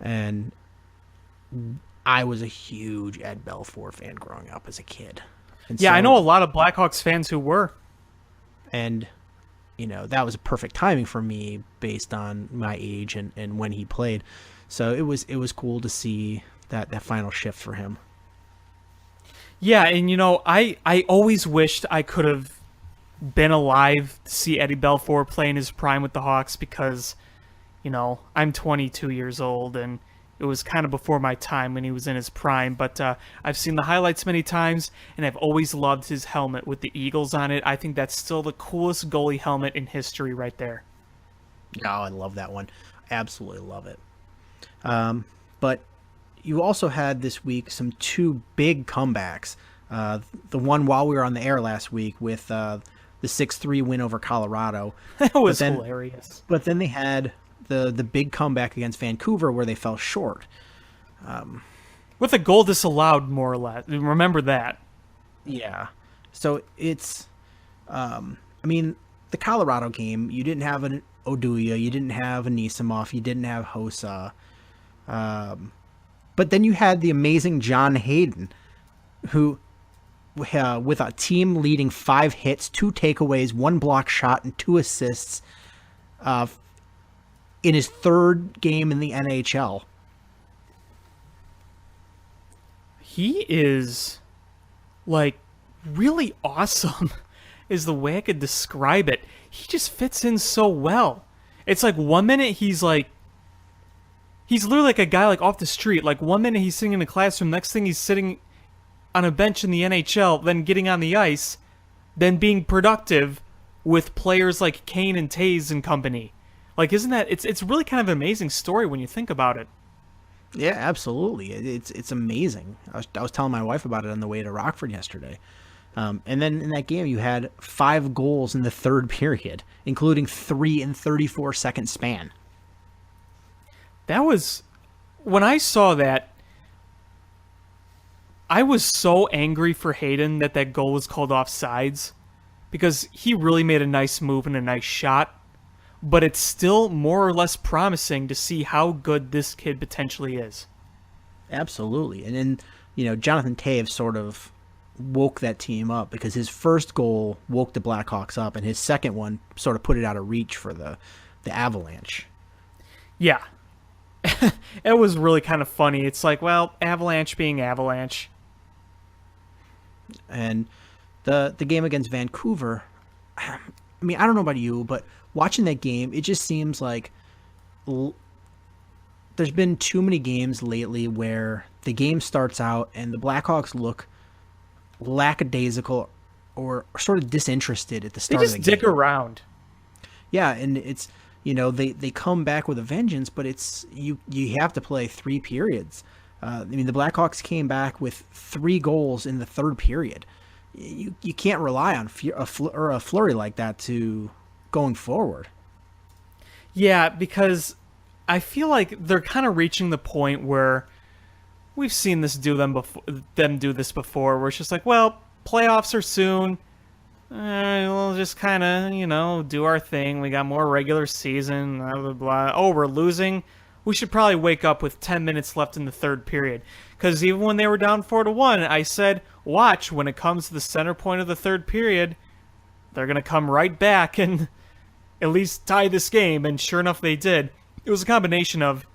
And I was a huge Ed Belfour fan growing up as a kid. And I know a lot of Blackhawks fans who were. And that was a perfect timing for me based on my age and when he played. So it was cool to see that final shift for him. Yeah, and I always wished I could have been alive to see Eddie Belfour play in his prime with the Hawks, because, I'm 22 years old, and it was kind of before my time when he was in his prime, but I've seen the highlights many times, and I've always loved his helmet with the Eagles on it. I think that's still the coolest goalie helmet in history right there. Oh, I love that one. Absolutely love it. But you also had this week some two big comebacks. The one while we were on the air last week with the 6-3 win over Colorado. That was hilarious. But then they had the big comeback against Vancouver where they fell short. With a goal disallowed, more or less. Remember that. Yeah. So it's, the Colorado game, you didn't have an Oduya, you didn't have a Nisimov, you didn't have Hossa. But then you had the amazing John Hayden, who, with a team leading 5 hits, 2 takeaways, 1 block shot, and 2 assists, in his 3rd game in the NHL. He is, really awesome, is the way I could describe it. He just fits in so well. It's like 1 minute he's literally like a guy off the street. 1 minute he's sitting in a classroom, next thing he's sitting on a bench in the NHL, then getting on the ice, then being productive with players like Kane and Taves and company. Isn't that, it's really kind of an amazing story when you think about it. Yeah, absolutely. It's amazing. I was telling my wife about it on the way to Rockford yesterday. And then in that game, you had 5 goals in the 3rd period, including 3 in 34-second span. That was, when I saw that, I was so angry for Hayden that goal was called offsides, because he really made a nice move and a nice shot. But it's still more or less promising to see how good this kid potentially is. Absolutely. And then, Jonathan Taves sort of woke that team up, because his first goal woke the Blackhawks up, and his second one sort of put it out of reach for the Avalanche. Yeah. It was really kind of funny. It's Avalanche being Avalanche. And the game against Vancouver, I don't know about you, but watching that game, it just seems like there's been too many games lately where the game starts out and the Blackhawks look lackadaisical or sort of disinterested at the start of the game. They just dick around. Yeah, and it's, they come back with a vengeance, but it's you have to play 3 periods. The Blackhawks came back with 3 goals in the 3rd period. You can't rely on a flurry like that to going forward. Yeah, because I feel like they're kind of reaching the point where we've seen them do this before, where it's just playoffs are soon. We'll just kind of, do our thing. We got more regular season, blah, blah, blah. Oh, we're losing. We should probably wake up with 10 minutes left in the 3rd period. Because even when they were down 4-1, I said, watch, when it comes to the center point of the 3rd period, they're going to come right back and at least tie this game. And sure enough, they did. It was a combination of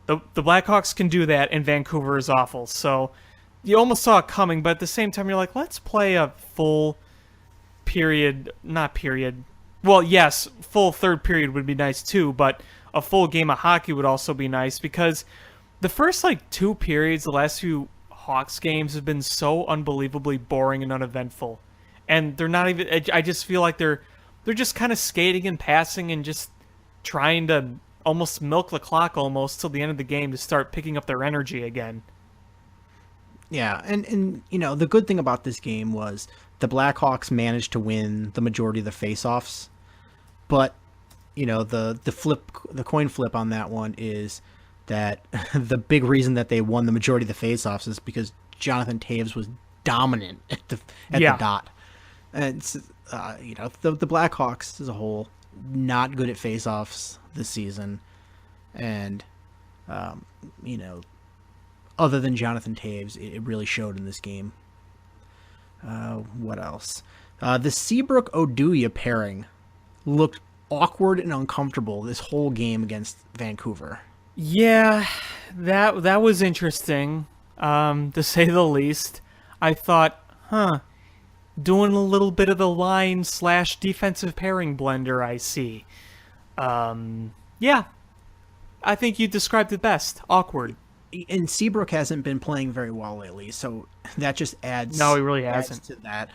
the Blackhawks can do that, and Vancouver is awful. So you almost saw it coming, but at the same time, you're like, let's play a full period, not period. Well, yes, full 3rd period would be nice too, but a full game of hockey would also be nice, because the first 2 periods, the last few Hawks games have been so unbelievably boring and uneventful. And they're not even, I just feel like they're just kind of skating and passing and just trying to almost milk the clock almost till the end of the game to start picking up their energy again. Yeah, and the good thing about this game was the Blackhawks managed to win the majority of the faceoffs, but the coin flip on that one is that the big reason that they won the majority of the faceoffs is because Jonathan Toews was dominant at the dot. And it's, the Blackhawks as a whole not good at faceoffs this season, and other than Jonathan Toews, it really showed in this game. What else? The Seabrook-Oduya pairing looked awkward and uncomfortable this whole game against Vancouver. Yeah, that was interesting, to say the least. I thought, doing a little bit of the line/defensive pairing blender, I see. Yeah, I think you described it best. Awkward. And Seabrook hasn't been playing very well lately, so that just adds. No, he really hasn't. To that.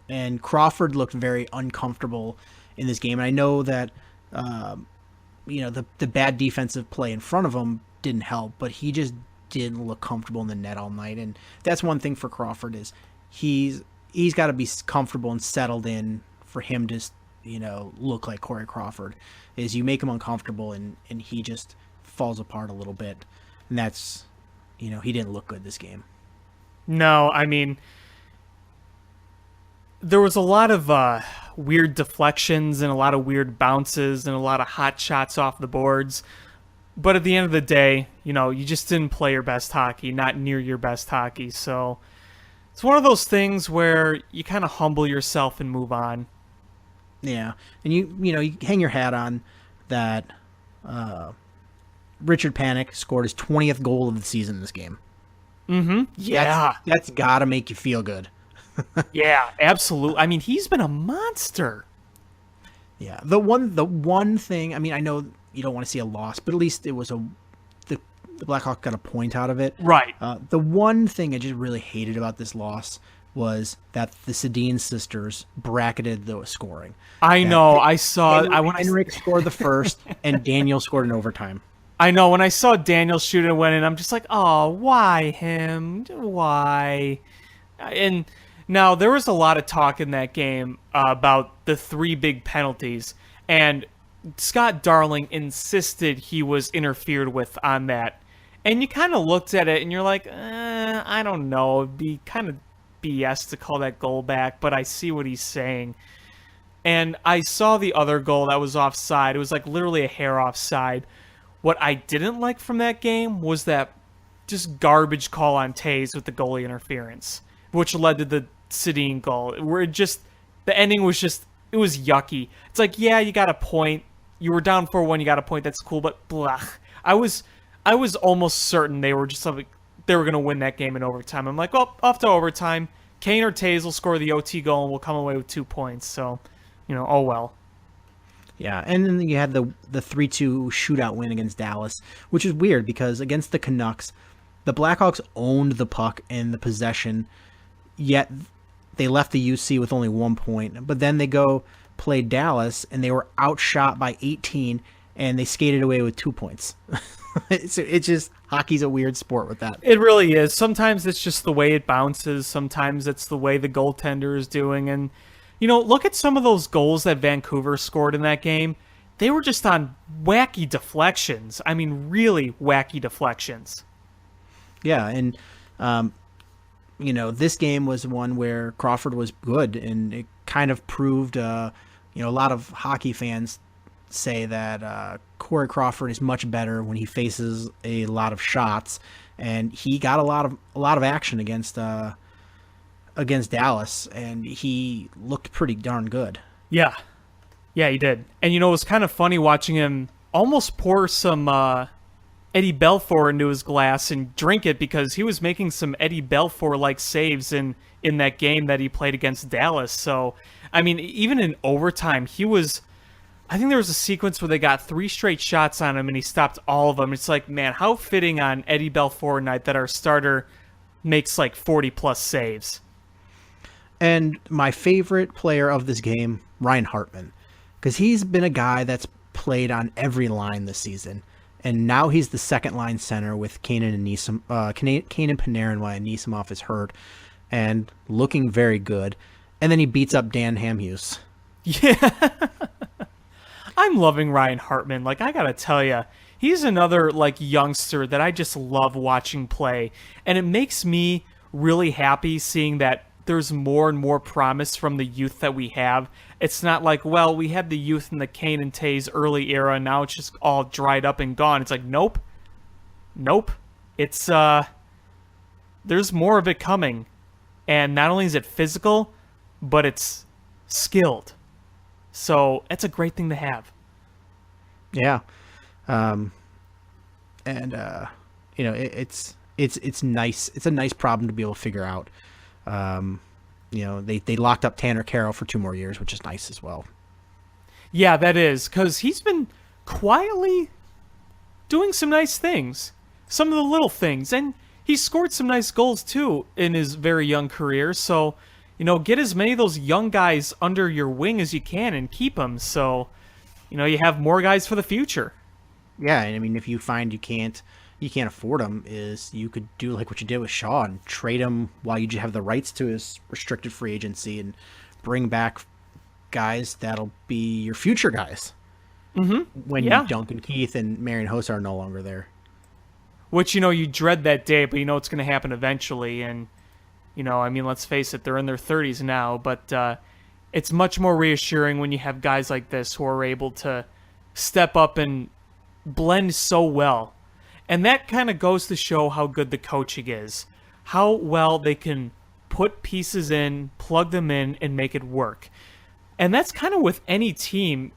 And Crawford looked very uncomfortable in this game. And I know that, the bad defensive play in front of him didn't help, but he just didn't look comfortable in the net all night. And that's one thing for Crawford is he's got to be comfortable and settled in for him to, look like Corey Crawford. Is you make him uncomfortable and he just falls apart a little bit. And that's, he didn't look good this game. No, I mean, there was a lot of weird deflections and a lot of weird bounces and a lot of hot shots off the boards. But at the end of the day, you just didn't play your best hockey, not near your best hockey. So it's one of those things where you kind of humble yourself and move on. Yeah, and you hang your hat on that. Richard Panik scored his 20th goal of the season in this game. Mm-hmm. Yeah. That's got to make you feel good. Yeah, absolutely. I mean, he's been a monster. Yeah. The one thing, I mean, I know you don't want to see a loss, but at least it was the Blackhawks got a point out of it. Right. The one thing I just really hated about this loss was that the Sedin sisters bracketed the scoring. I know. I saw. Henrik scored the first, and Daniel scored in overtime. I know. When I saw Daniel shoot and went in, I'm just like, oh, why him? Why? And now there was a lot of talk in that game about the 3 big penalties, and Scott Darling insisted he was interfered with on that. And you kind of looked at it, and you're like, I don't know. It'd be kind of BS to call that goal back, but I see what he's saying. And I saw the other goal that was offside. It was like literally a hair offside. What I didn't like from that game was that just garbage call on Toews with the goalie interference, which led to the Sedin goal, where the ending was just, it was yucky. It's like, yeah, you got a point. You were down 4-1, you got a point. That's cool, but blah. I was almost certain they were going to win that game in overtime. I'm like, well, off to overtime. Kane or Toews will score the OT goal and we'll come away with 2 points. So, oh well. Yeah, and then you had the 3-2 shootout win against Dallas, which is weird because against the Canucks, the Blackhawks owned the puck and the possession, yet they left the UC with only 1 point. But then they go play Dallas, and they were outshot by 18, and they skated away with 2 points. It's just, hockey's a weird sport with that. It really is. Sometimes it's just the way it bounces. Sometimes it's the way the goaltender is doing. And, look at some of those goals that Vancouver scored in that game. They were just on wacky deflections. I mean, really wacky deflections. Yeah, and, this game was one where Crawford was good, and it kind of proved, a lot of hockey fans say that Corey Crawford is much better when he faces a lot of shots, and he got a lot of action against Dallas, and he looked pretty darn good. Yeah, he did. And it was kind of funny watching him almost pour some Eddie Belfour into his glass and drink it, because he was making some Eddie Belfour-like saves in that game that he played against Dallas. So, I mean, even in overtime, I think there was a sequence where they got 3 straight shots on him and he stopped all of them. It's like, man, how fitting on Eddie Belfour night that our starter makes like 40-plus saves. And my favorite player of this game, Ryan Hartman, because he's been a guy that's played on every line this season. And now he's the second-line center with Kanan Panarin while Anisimov is hurt and looking very good. And then he beats up Dan Hamhuis. Yeah. I'm loving Ryan Hartman. Like, I gotta tell you, he's another, like, youngster that I just love watching play. And it makes me really happy seeing that there's more and more promise from the youth that we have. It's not like, well, we had the youth in the Kane and Tays early era, and now it's just all dried up and gone. It's like, nope. It's, there's more of it coming. And not only is it physical, but it's skilled. So it's a great thing to have. Yeah. It's nice. It's a nice problem to be able to figure out. They locked up Tanner Carroll for 2 more years, which is nice as well. Yeah, that is, because he's been quietly doing some nice things. Some of the little things. And he scored some nice goals, too, in his very young career. So, get as many of those young guys under your wing as you can and keep them. So, you have more guys for the future. Yeah, and I mean, if you find you can't afford him, is you could do like what you did with Shaw and trade him while you have the rights to his restricted free agency and bring back guys that'll be your future guys. Mm-hmm. When Duncan Keith and Marion Hossa are no longer there. Which, you dread that day, but it's going to happen eventually. And, let's face it, they're in their 30s now. But it's much more reassuring when you have guys like this who are able to step up and blend so well. And that kind of goes to show how good the coaching is. How well they can put pieces in, plug them in, and make it work. And that's kind of with any team.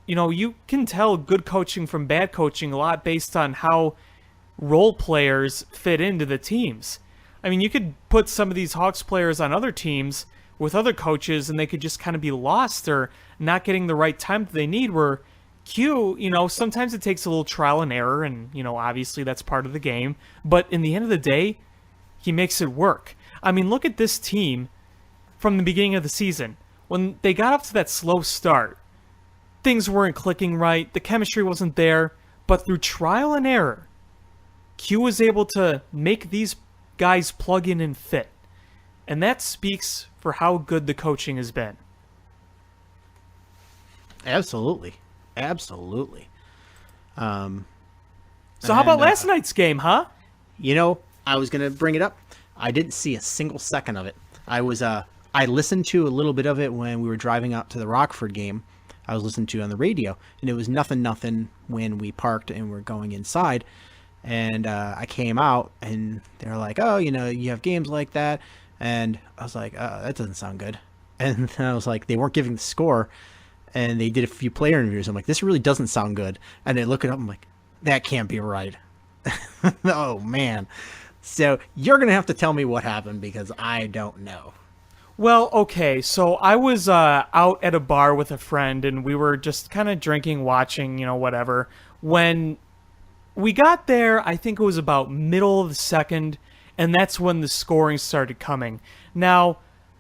You can tell good coaching from bad coaching a lot based on how role players fit into the teams. I mean, you could put some of these Hawks players on other teams with other coaches, and they could just kind of be lost or not getting the right time that they need, where Q, sometimes it takes a little trial and error, and, obviously that's part of the game. But in the end of the day, he makes it work. I mean, look at this team from the beginning of the season. When they got off to that slow start, things weren't clicking right, the chemistry wasn't there, but through trial and error, Q was able to make these guys plug in and fit. And that speaks for how good the coaching has been. Absolutely. So how about last night's game, huh? I was going to bring it up. I didn't see a single second of it. I listened to a little bit of it when we were driving out to the Rockford game. I was listening to it on the radio, and it was nothing when we parked and we're going inside. And I came out, and they were like, oh, you have games like that. And I was like, that doesn't sound good. And I was like, they weren't giving the score. And they did a few player interviews. I'm like, this really doesn't sound good. And they look it up. I'm like, that can't be right. Oh, man. So you're going to have to tell me what happened because I don't know. Well, okay. So I was out at a bar with a friend, and we were just kind of drinking, watching, whatever. When we got there, I think it was about middle of the second, and that's when the scoring started coming. Now,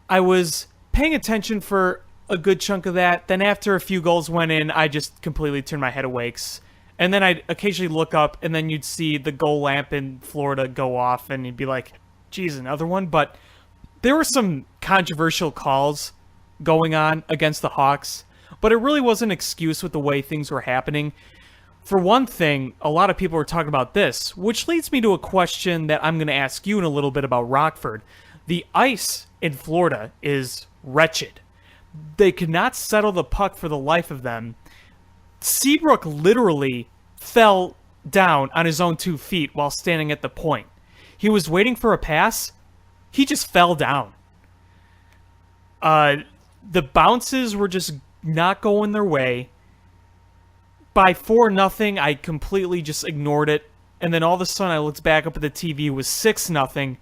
I was paying attention for a good chunk of that. Then after a few goals went in, I just completely turned my head away. And then I'd occasionally look up, and then you'd see the goal lamp in Florida go off, and you'd be like, geez, another one? But there were some controversial calls going on against the Hawks, but it really was an excuse with the way things were happening. For one thing, a lot of people were talking about this, which leads me to a question that I'm going to ask you in a little bit about Rockford. The ice in Florida is wretched. They could not settle the puck for the life of them. Seabrook literally fell down on his own 2 feet while standing at the point. He was waiting for a pass. He just fell down. The bounces were just not going their way. By 4-0, I completely just ignored it. And then all of a sudden I looked back up at the TV, it was 6-0.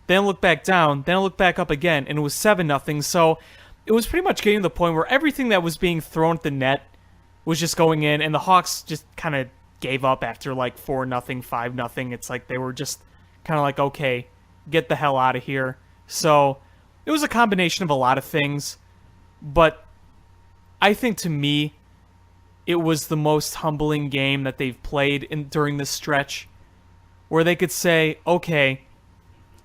Then I looked back down. Then I looked back up again, and it was 7-0. So it was pretty much getting to the point where everything that was being thrown at the net was just going in, and the Hawks just kind of gave up after like 4-0, 5-0. It's like they were just kind of like, okay, get the hell out of here. So it was a combination of a lot of things, but I think to me, it was the most humbling game that they've played during this stretch, where they could say, okay,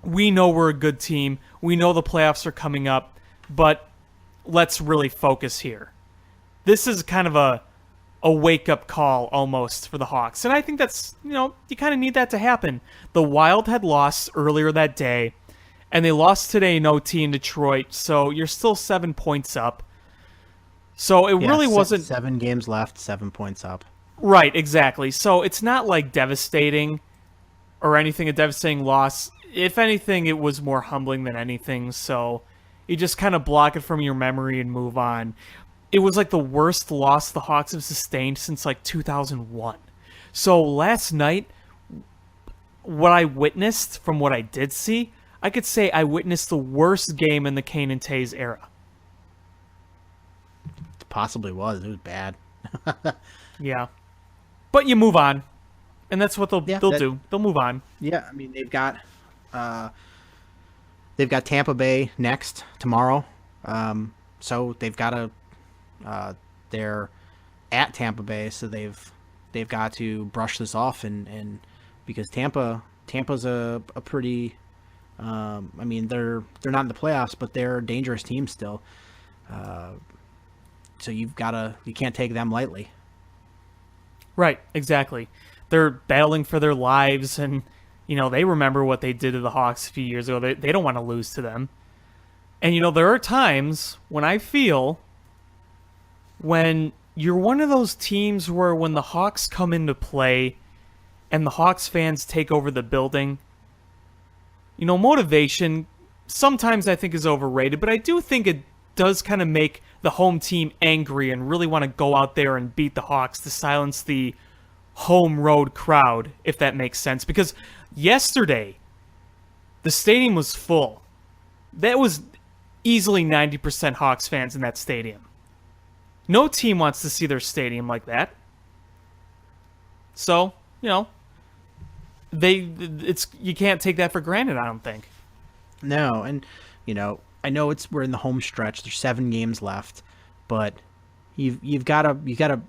we know we're a good team, we know the playoffs are coming up, but let's really focus here. This is kind of a a wake-up call almost for the Hawks. And I think that's, you kind of need that to happen. The Wild had lost earlier that day, and they lost today in OT in Detroit, so you're still 7 points up. So it really wasn't... 7 games left, 7 points up. Right, exactly. So it's not like devastating or anything, a devastating loss. If anything, it was more humbling than anything, so you just kind of block it from your memory and move on. It was like the worst loss the Hawks have sustained since like 2001. So last night, what I witnessed from what I did see, I could say I witnessed the worst game in the Kane and Tays era. It possibly was. It was bad. Yeah. But you move on. And that's what they'll do. They'll move on. Yeah, I mean, they've got Tampa Bay next tomorrow. So they've got to they're at Tampa Bay, so they've got to brush this off and because Tampa's a pretty I mean, they're not in the playoffs, but they're a dangerous team still. So you can't take them lightly. Right, exactly. They're battling for their lives, and they remember what they did to the Hawks a few years ago. They don't want to lose to them. And there are times when I feel when you're one of those teams where when the Hawks come into play and the Hawks fans take over the building, motivation sometimes I think is overrated, but I do think it does kind of make the home team angry and really want to go out there and beat the Hawks to silence the home road crowd, if that makes sense. Because yesterday, the stadium was full. That was easily 90% Hawks fans in that stadium. No team wants to see their stadium like that. So, you can't take that for granted, I don't think. No, and I know we're in the home stretch. There's 7 games left, but you've got to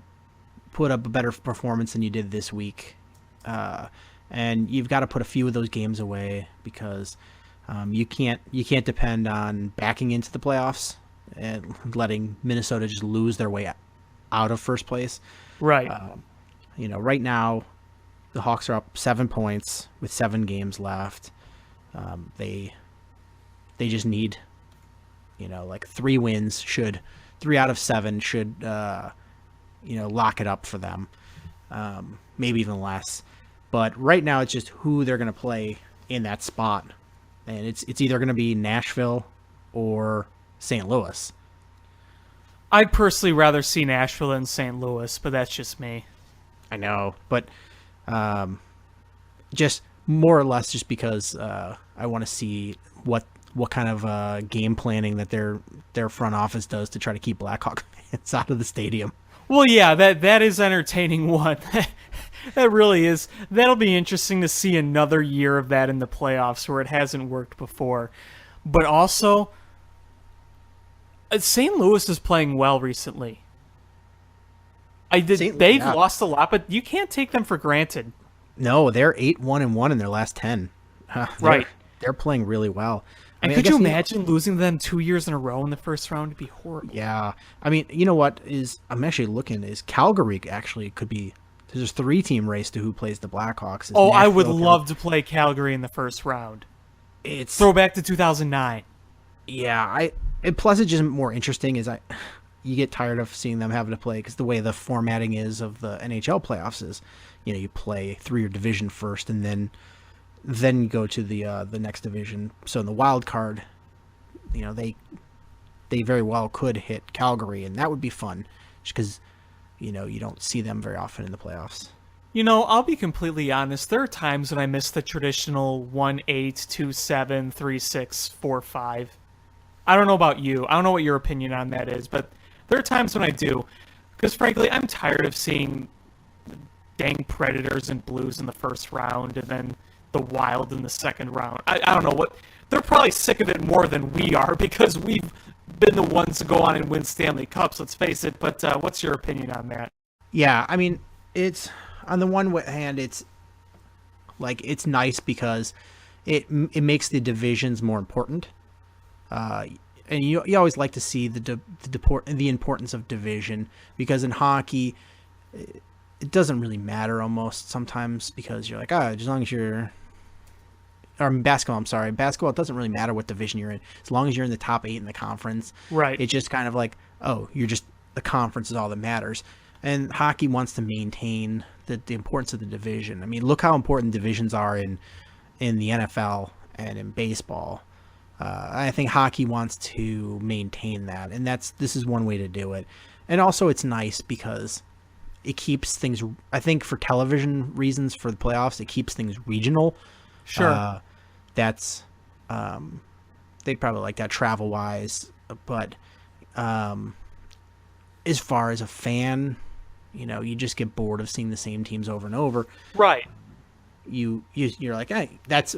put up a better performance than you did this week, and you've got to put a few of those games away because you can't depend on backing into the playoffs and letting Minnesota just lose their way out of first place. Right. Right now, the Hawks are up 7 points with 7 games left. They just need, like 3 wins 3 out of 7 should, lock it up for them. Maybe even less. But right now it's just who they're going to play in that spot. And it's either going to be Nashville or St. Louis. I'd personally rather see Nashville than St. Louis, but that's just me. I know, but just more or less just because I want to see what kind of game planning that their front office does to try to keep Blackhawks fans out of the stadium. Well, yeah, that is entertaining one. That really is. That'll be interesting to see another year of that in the playoffs where it hasn't worked before. But also, St. Louis is playing well recently. They've lost a lot, but you can't take them for granted. No, they're 8-1-1 in their last 10. Right. They're playing really well. And could you imagine losing them 2 years in a row in the first round? It'd be horrible. Yeah. I mean, you know what I'm actually looking is Calgary actually could be. There's a 3-team race to who plays the Blackhawks. Oh, I would love to play Calgary in the first round. It's throwback to 2009. Yeah, plus it's just more interesting is you get tired of seeing them having to play because the way the formatting is of the NHL playoffs is, you play through your division first and then you go to the next division. So in the wild card, they very well could hit Calgary, and that would be fun, just because you don't see them very often in the playoffs. I'll be completely honest. There are times when I miss the traditional 1-8, 2-7, 3-6, 4-5. I don't know about you. I don't know what your opinion on that is, but there are times when I do, because frankly, I'm tired of seeing dang Predators and Blues in the first round, and then the Wild in the second round. I don't know what. They're probably sick of it more than we are because we've been the ones to go on and win Stanley Cups, let's face it. But what's your opinion on that? Yeah, I mean, it's on the one hand, it's nice because it makes the divisions more important. And you always like to see the importance of division because in hockey, it doesn't really matter almost sometimes because you're like, as long as you're, or basketball, I'm sorry, basketball, it doesn't really matter what division you're in. As long as you're in the top 8 in the conference, Right. it's just kind of like, you're just, the conference is all that matters. And hockey wants to maintain the importance of the division. I mean, look how important divisions are in the NFL and in baseball. I think hockey wants to maintain that, and this is one way to do it. And also, it's nice because it keeps things. I think for television reasons, for the playoffs, it keeps things regional. Sure. That's they probably like that travel wise, but as far as a fan, you just get bored of seeing the same teams over and over. Right. You're like, hey, that's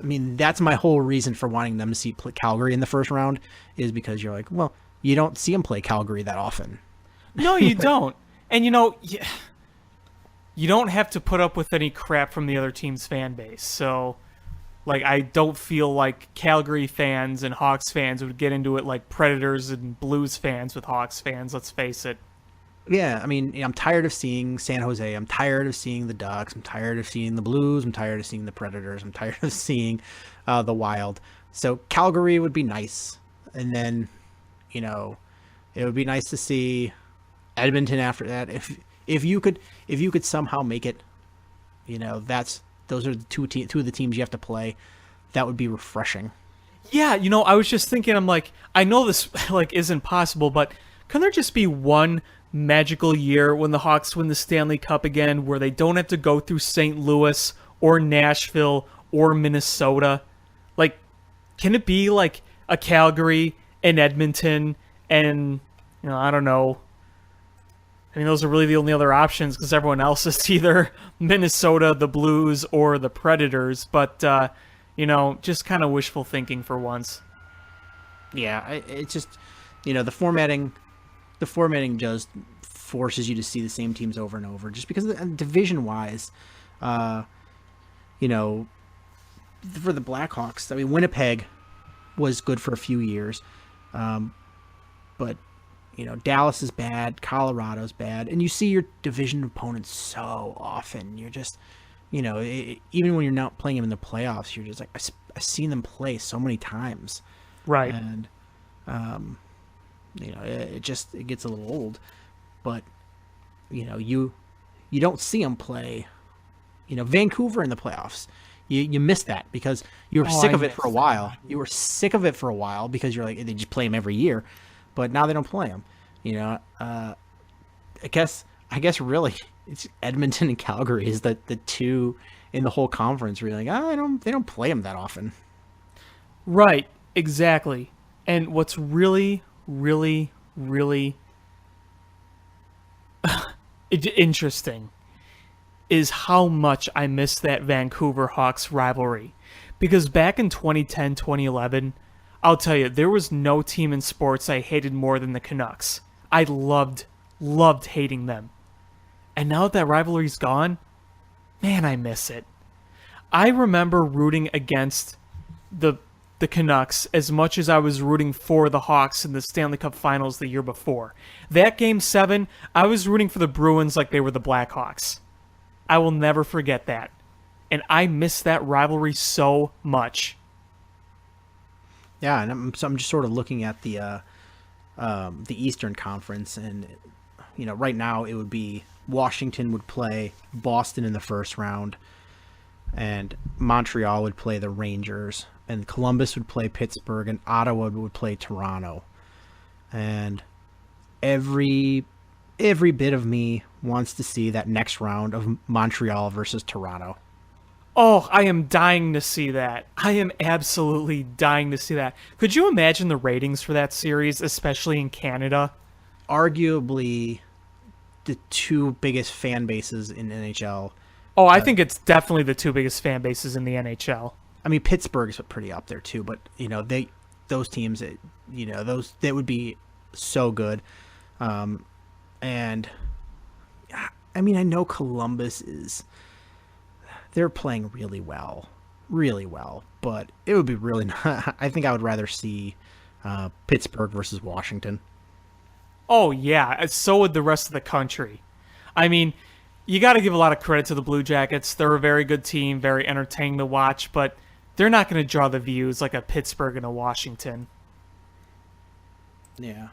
my whole reason for wanting them to see Calgary in the first round is because you're like, well, you don't see them play Calgary that often. No, you don't. And you don't have to put up with any crap from the other team's fan base. So, like, I don't feel like Calgary fans and Hawks fans would get into it like Predators and Blues fans with Hawks fans, let's face it. Yeah, I mean, I'm tired of seeing San Jose. I'm tired of seeing the Ducks. I'm tired of seeing the Blues. I'm tired of seeing the Predators. I'm tired of seeing the Wild. So Calgary would be nice. And then, it would be nice to see Edmonton after that. If you could somehow make it, those are the two of the teams you have to play. That would be refreshing. Yeah, I was just thinking, I'm like, I know this isn't possible, but can there just be one magical year when the Hawks win the Stanley Cup again where they don't have to go through St. Louis or Nashville or Minnesota? Like, can it be like a Calgary and Edmonton and, I don't know. I mean, those are really the only other options because everyone else is either Minnesota, the Blues, or the Predators. But, just kind of wishful thinking for once. Yeah, it's just, the formatting just forces you to see the same teams over and over just because division-wise, for the Blackhawks, I mean, Winnipeg was good for a few years, but, Dallas is bad, Colorado's bad, and you see your division opponents so often. You're just, even when you're not playing them in the playoffs, you're just like, I've seen them play so many times. Right. And, it gets a little old, but you don't see them play. Vancouver in the playoffs, you miss that because you were sick of it for a while. You were sick of it for a while because you're like, they just play them every year, but now they don't play them. I guess really it's Edmonton and Calgary is the two in the whole conference where you're like, they don't play them that often. Right. Exactly. And what's really, really, really interesting is how much I miss that Vancouver Hawks rivalry. Because back in 2010, 2011, I'll tell you, there was no team in sports I hated more than the Canucks. I loved hating them. And now that rivalry's gone, man, I miss it. I remember rooting against the Canucks as much as I was rooting for the Hawks in the Stanley Cup Finals the year before. That Game 7, I was rooting for the Bruins like they were the Blackhawks. I will never forget that. And I miss that rivalry so much. Yeah, and I'm just sort of looking at the Eastern Conference, and right now it would be Washington would play Boston in the first round, and Montreal would play the Rangers, and Columbus would play Pittsburgh, and Ottawa would play Toronto. And every bit of me wants to see that next round of Montreal versus Toronto. Oh, I am dying to see that. I am absolutely dying to see that. Could you imagine the ratings for that series, especially in Canada? Arguably the two biggest fan bases in NHL. Oh, I think it's definitely the two biggest fan bases in the NHL. I mean, Pittsburgh's pretty up there too, but those teams, that would be so good. And I mean, I know Columbus they're playing really well, but it would be really I think I would rather see Pittsburgh versus Washington. Oh, yeah, so would the rest of the country. I mean, you got to give a lot of credit to the Blue Jackets. They're a very good team, very entertaining to watch, but they're not going to draw the views like a Pittsburgh and a Washington. Yeah.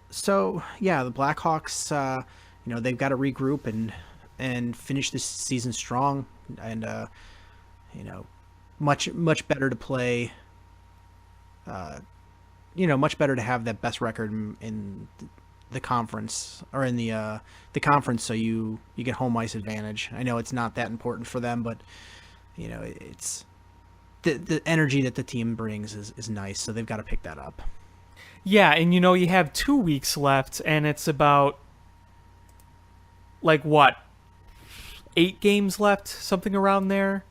So yeah, the Blackhawks, they've got to regroup and finish this season strong, and much better to play. Much better to have that best record in the conference, or in the conference, so you get home ice advantage. I know it's not that important for them, but it's the energy that the team brings is nice, so they've got to pick that up. Yeah, and you have 2 weeks left, and it's about, 8 games left? Something around there?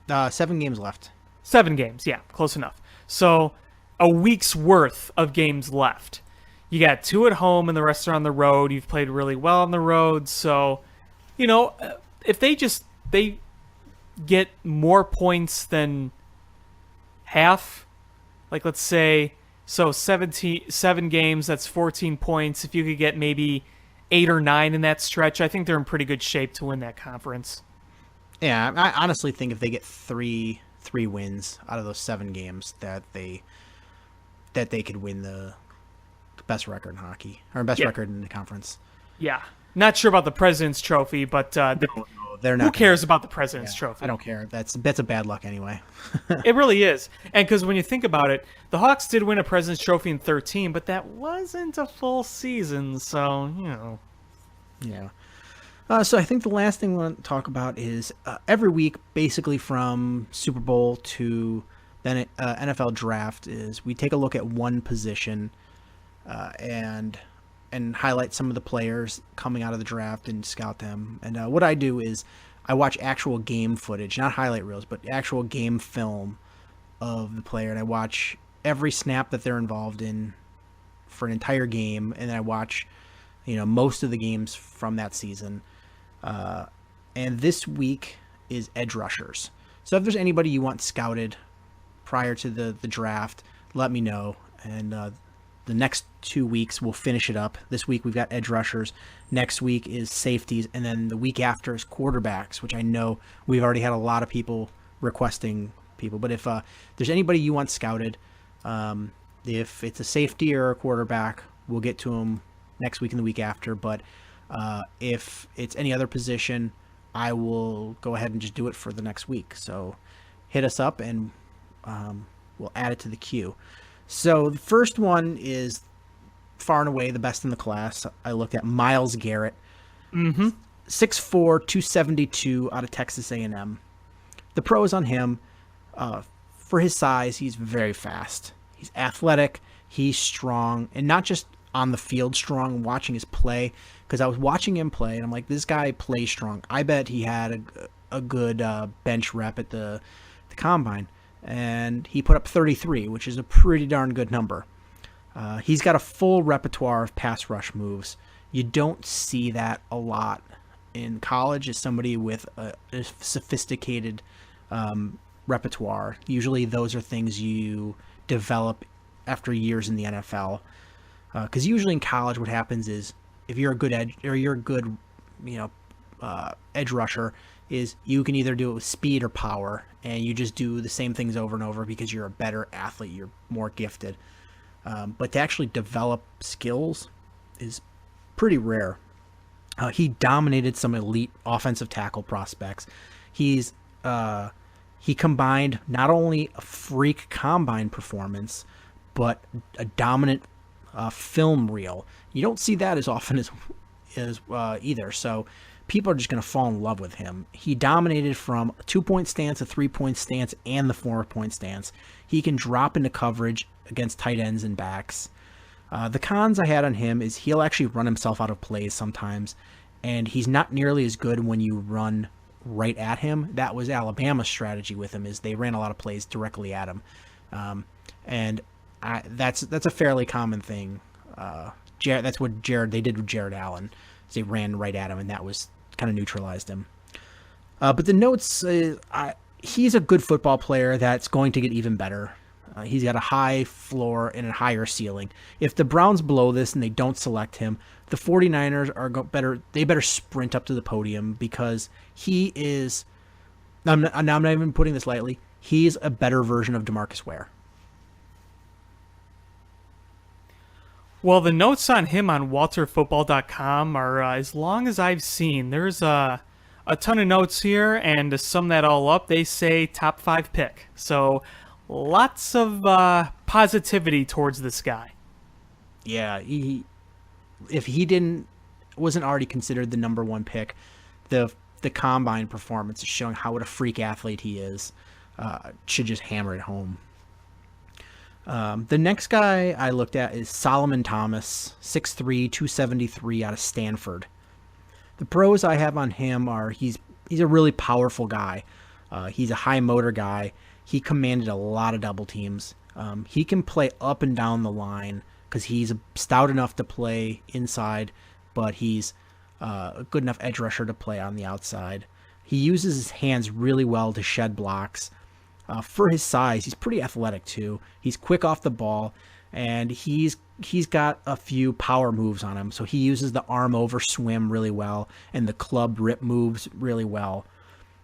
7 games left. 7 games, yeah, close enough. So, a week's worth of games left. You got 2 at home, and the rest are on the road. You've played really well on the road, so, if they get more points than half, let's say, so 7 games, that's 14 points. If you could get maybe 8 or 9 in that stretch, I think they're in pretty good shape to win that conference. Yeah, I honestly think if they get three wins out of those 7 games, that they could win the best record in hockey, or best record in the conference. Yeah. Not sure about the President's Trophy, but they're not. Who cares about the President's Trophy? I don't care. That's a bad luck anyway. It really is. And because when you think about it, the Hawks did win a President's Trophy in 2013, but that wasn't a full season, so, Yeah. So I think the last thing we want to talk about is every week, basically from Super Bowl to then NFL draft, is we take a look at one position and highlight some of the players coming out of the draft and scout them. And what I do is I watch actual game footage, not highlight reels, but actual game film of the player, and I watch every snap that they're involved in for an entire game, and then I watch most of the games from that season. And this week is edge rushers. So if there's anybody you want scouted prior to the draft, let me know. And the next 2 weeks we'll finish it up. This week we've got edge rushers. Next week is safeties, and then the week after is quarterbacks, which I know we've already had a lot of people requesting people. But if there's anybody you want scouted, if it's a safety or a quarterback, we'll get to them next week and the week after. But if it's any other position, I will go ahead and just do it for the next week. So hit us up, and we'll add it to the queue. So the first one is far and away the best in the class. I looked at Myles Garrett, 6'4", 272 out of Texas A&M. The pros on him, for his size, he's very fast. He's athletic, he's strong, and not just on the field strong, watching his play, because I was watching him play, and I'm like, this guy plays strong. I bet he had a good bench rep at the combine, and he put up 33, which is a pretty darn good number. He's got a full repertoire of pass rush moves. You don't see that a lot in college as somebody with a sophisticated repertoire. Usually those are things you develop after years in the NFL. Because usually in college what happens is if you're a good edge, or you're a good edge rusher, is you can either do it with speed or power, and you just do the same things over and over because you're a better athlete, you're more gifted. But to actually develop skills is pretty rare. He dominated some elite offensive tackle prospects. He combined not only a freak combine performance, but a dominant film reel. You don't see that as often as either. So people are just going to fall in love with him. He dominated from a 2-point stance, a 3-point stance, and the 4-point stance. He can drop into coverage against tight ends and backs. The cons I had on him is he'll actually run himself out of plays sometimes, and he's not nearly as good when you run right at him. That was Alabama's strategy with him, is they ran a lot of plays directly at him. And that's a fairly common thing. That's what they did with Jared Allen. They ran right at him, and that was kind of neutralized him. But the notes, he's a good football player that's going to get even better. He's got a high floor and a higher ceiling. If the Browns blow this and they don't select him, the 49ers are they better sprint up to the podium, because he is, I'm not even putting this lightly, he's a better version of DeMarcus Ware. Well, the notes on him on WalterFootball.com are as long as I've seen. There's a ton of notes here, and to sum that all up, they say top 5 pick. So lots of positivity towards this guy. Yeah, if he wasn't already considered the number 1 pick, the combine performance is showing how what a freak athlete he is. Should just hammer it home. The next guy I looked at is Solomon Thomas, 6'3", 273 out of Stanford. The pros I have on him are he's a really powerful guy. He's a high motor guy. He commanded a lot of double teams. He can play up and down the line because he's stout enough to play inside, but he's a good enough edge rusher to play on the outside. He uses his hands really well to shed blocks. For his size, he's pretty athletic too. He's quick off the ball, and he's got a few power moves on him. So he uses the arm over swim really well and the club rip moves really well.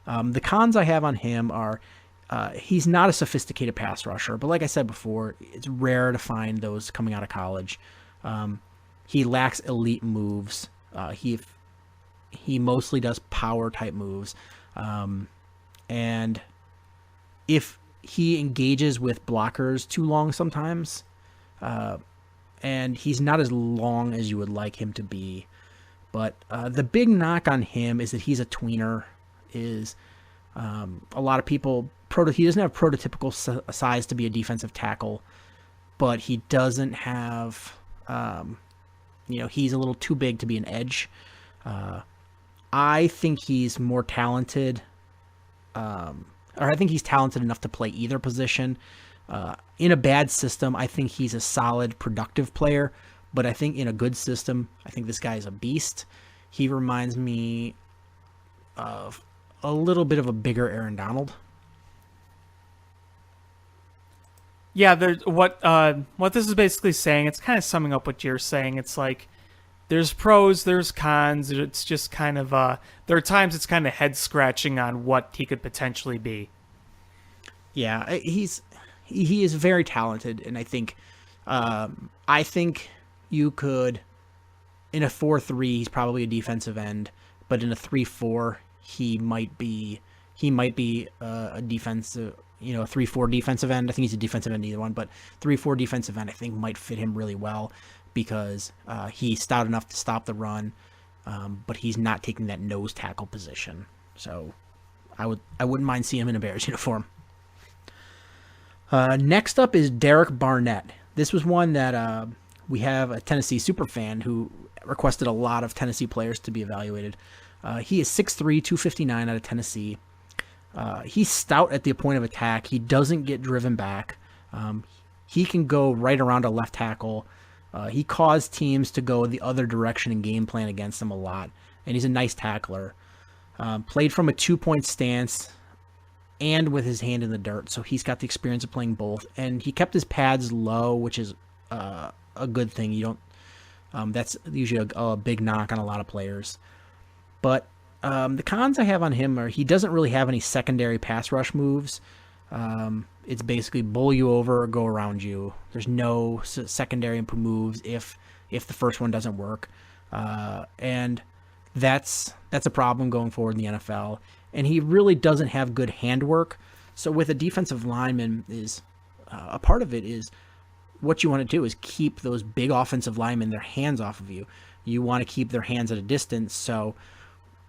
The cons I have on him are he's not a sophisticated pass rusher, but like I said before, it's rare to find those coming out of college. He lacks elite moves. He mostly does power type moves, and if he engages with blockers too long sometimes, and he's not as long as you would like him to be. But the big knock on him is that he's a tweener. A lot of people, he doesn't have prototypical size to be a defensive tackle, but he doesn't have, he's a little too big to be an edge. I think he's more talented, or I think he's talented enough to play either position. In a bad system, I think he's a solid, productive player, but I think in a good system, I think this guy is a beast. He reminds me of a little bit of a bigger Aaron Donald. Yeah, what this is basically saying, it's kind of summing up what you're saying. It's like there's pros, there's cons. It's just kind of there are times it's kind of head scratching on what he could potentially be. Yeah, he is very talented, and I think you could, in a 4-3, he's probably a defensive end, but in a 3-4, he might be a defensive, a 3-4 defensive end. I think he's a defensive end either one, but 3-4 defensive end I think might fit him really well because he's stout enough to stop the run, but he's not taking that nose tackle position. So I wouldn't mind seeing him in a Bears uniform. Next up is Derek Barnett. This was one that we have a Tennessee superfan who requested a lot of Tennessee players to be evaluated. He is 6'3", 259 out of Tennessee. He's stout at the point of attack. He doesn't get driven back. He can go right around a left tackle. He caused teams to go the other direction and game plan against him a lot. And he's a nice tackler. Played from a 2-point stance and with his hand in the dirt. So he's got the experience of playing both. And he kept his pads low, which is a good thing. You don't. That's usually a big knock on a lot of players. But the cons I have on him are he doesn't really have any secondary pass rush moves. It's basically bull you over or go around you. There's no secondary moves if the first one doesn't work. And that's a problem going forward in the NFL. And he really doesn't have good handwork. So with a defensive lineman, a part of it is what you want to do is keep those big offensive linemen, their hands off of you. You want to keep their hands at a distance. So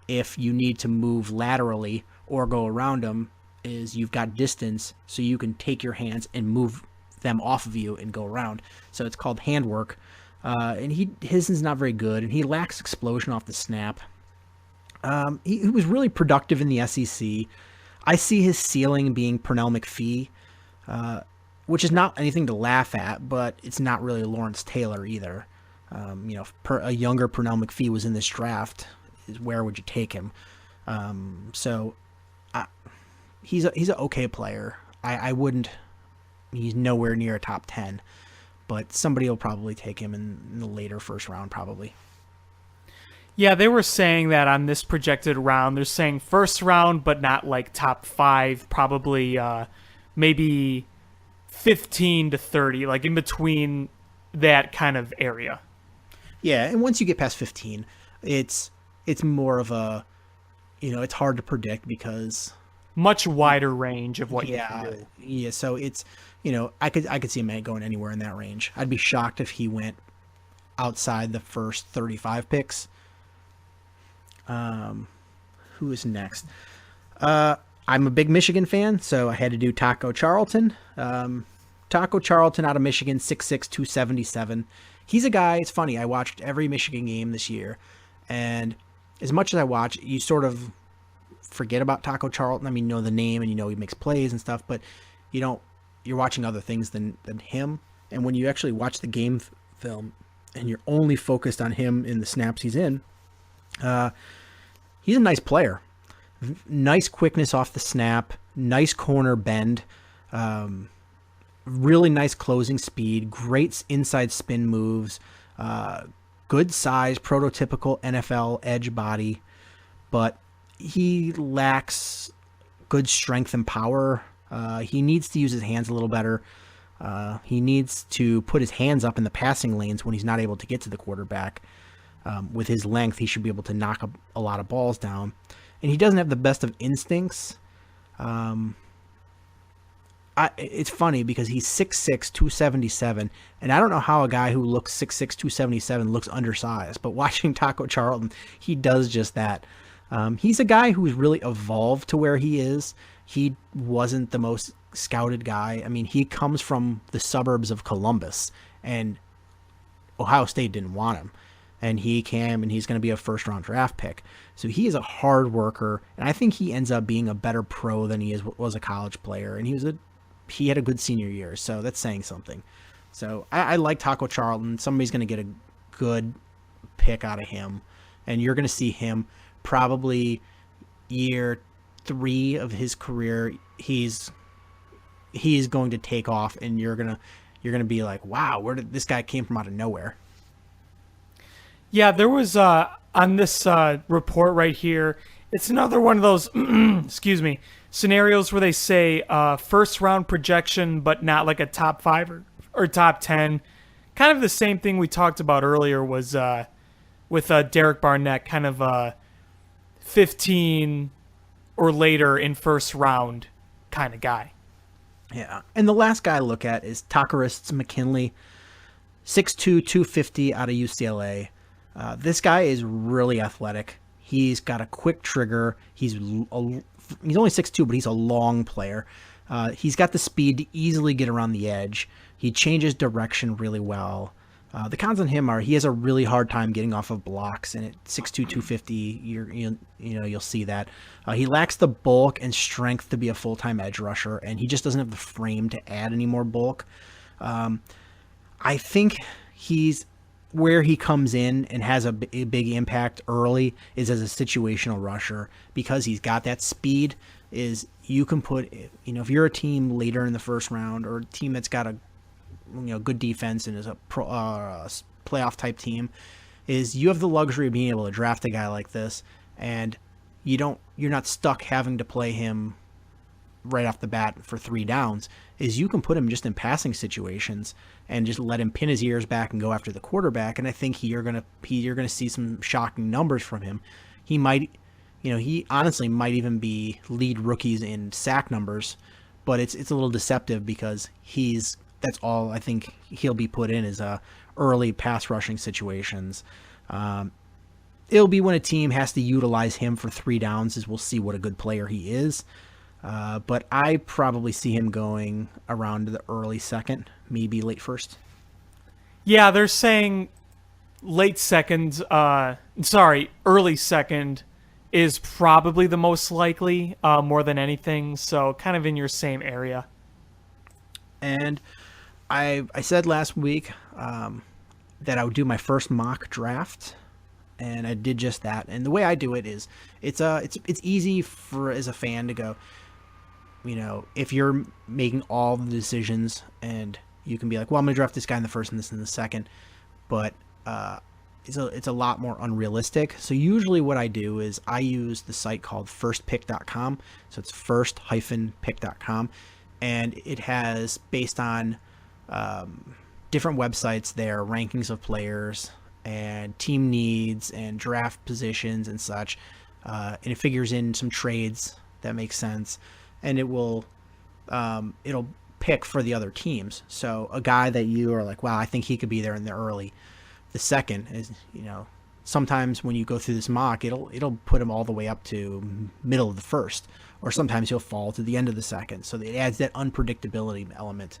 if you need to move laterally or go around them, you've got distance so you can take your hands and move them off of you and go around. So it's called handwork. And his is not very good, and he lacks explosion off the snap. He was really productive in the SEC. I see his ceiling being Pernell McPhee, which is not anything to laugh at, but it's not really Lawrence Taylor either. If a younger Pernell McPhee was in this draft, where would you take him? He's an okay player. I wouldn't he's nowhere near a top 10, but somebody will probably take him in the later first round probably. Yeah, they were saying that on this projected round. They're saying first round, but not like top 5, probably maybe 15 to 30, like in between that kind of area. Yeah, and once you get past 15, it's more of a, it's hard to predict because Much wider range of what you can do. yeah. So it's, I could see him going anywhere in that range. I'd be shocked if he went outside the first 35 picks. Who is next? I'm a big Michigan fan, so I had to do Taco Charlton. Taco Charlton out of Michigan, 6'6", 277. He's a guy, it's funny, I watched every Michigan game this year, and as much as I watch, you sort of forget about Taco Charlton. I mean, you know the name and he makes plays and stuff, but you're watching other things than him. And when you actually watch the game film and you're only focused on him in the snaps he's in, he's a nice player. Nice quickness off the snap, nice corner bend, really nice closing speed, great inside spin moves, good size, prototypical NFL edge body, but he lacks good strength and power. He needs to use his hands a little better. He needs to put his hands up in the passing lanes when he's not able to get to the quarterback. With his length, he should be able to knock a lot of balls down. And he doesn't have the best of instincts. It's funny because he's 6'6", 277, and I don't know how a guy who looks 6'6", 277 looks undersized, but watching Taco Charlton, he does just that. He's a guy who's really evolved to where he is. He wasn't the most scouted guy. I mean, he comes from the suburbs of Columbus, and Ohio State didn't want him. And he came, and he's going to be a first-round draft pick. So he is a hard worker, and I think he ends up being a better pro than he was a college player. And he had a good senior year, so that's saying something. So I like Taco Charlton. Somebody's going to get a good pick out of him, and you're going to see him probably year 3 of his career. He's going to take off, and you're gonna be like, wow, where did this guy came from out of nowhere? Yeah, there was on this report right here. It's another one of those excuse me, scenarios where they say first round projection, but not like a top 5 or top 10. Kind of the same thing we talked about earlier was with Derek Barnett, kind of 15 or later in first round kind of guy. Yeah, and the last guy I look at is Takarists McKinley, 6'2", 250 out of UCLA. This guy is really athletic. He's got a quick trigger. He's only 6'2", but he's a long player. He's got the speed to easily get around the edge. He changes direction really well. The cons on him are he has a really hard time getting off of blocks, and at 6'2", 250, you'll see that. He lacks the bulk and strength to be a full-time edge rusher, and he just doesn't have the frame to add any more bulk. I think where he comes in and has a big impact early is as a situational rusher, because he's got that speed. Is you can put, if you're a team later in the first round or a team that's got a good defense and is a playoff type team, is you have the luxury of being able to draft a guy like this, and you're not stuck having to play him right off the bat for 3 downs. Is you can put him just in passing situations and just let him pin his ears back and go after the quarterback. And I think you're gonna see some shocking numbers from him. He might, he honestly might even be lead rookies in sack numbers, but it's a little deceptive because that's all I think he'll be put in is early pass rushing situations. It'll be when a team has to utilize him for 3 downs as we'll see what a good player he is. But I probably see him going around the early second, maybe late first. Yeah, they're saying early second is probably the most likely, more than anything. So kind of in your same area. And I said last week that I would do my first mock draft, and I did just that. And the way I do it is it's easy as a fan to go, if you're making all the decisions, and you can be like, well, I'm going to draft this guy in the first and this in the second, but it's a lot more unrealistic. So usually what I do is I use the site called firstpick.com. So it's first-pick.com, and it has, based on different websites there, rankings of players and team needs and draft positions and such, and it figures in some trades that make sense, and it'll pick for the other teams. So a guy that you are like, wow, I think he could be there in the early. The second is, sometimes when you go through this mock, it'll put him all the way up to middle of the first, or sometimes he'll fall to the end of the second. So it adds that unpredictability element.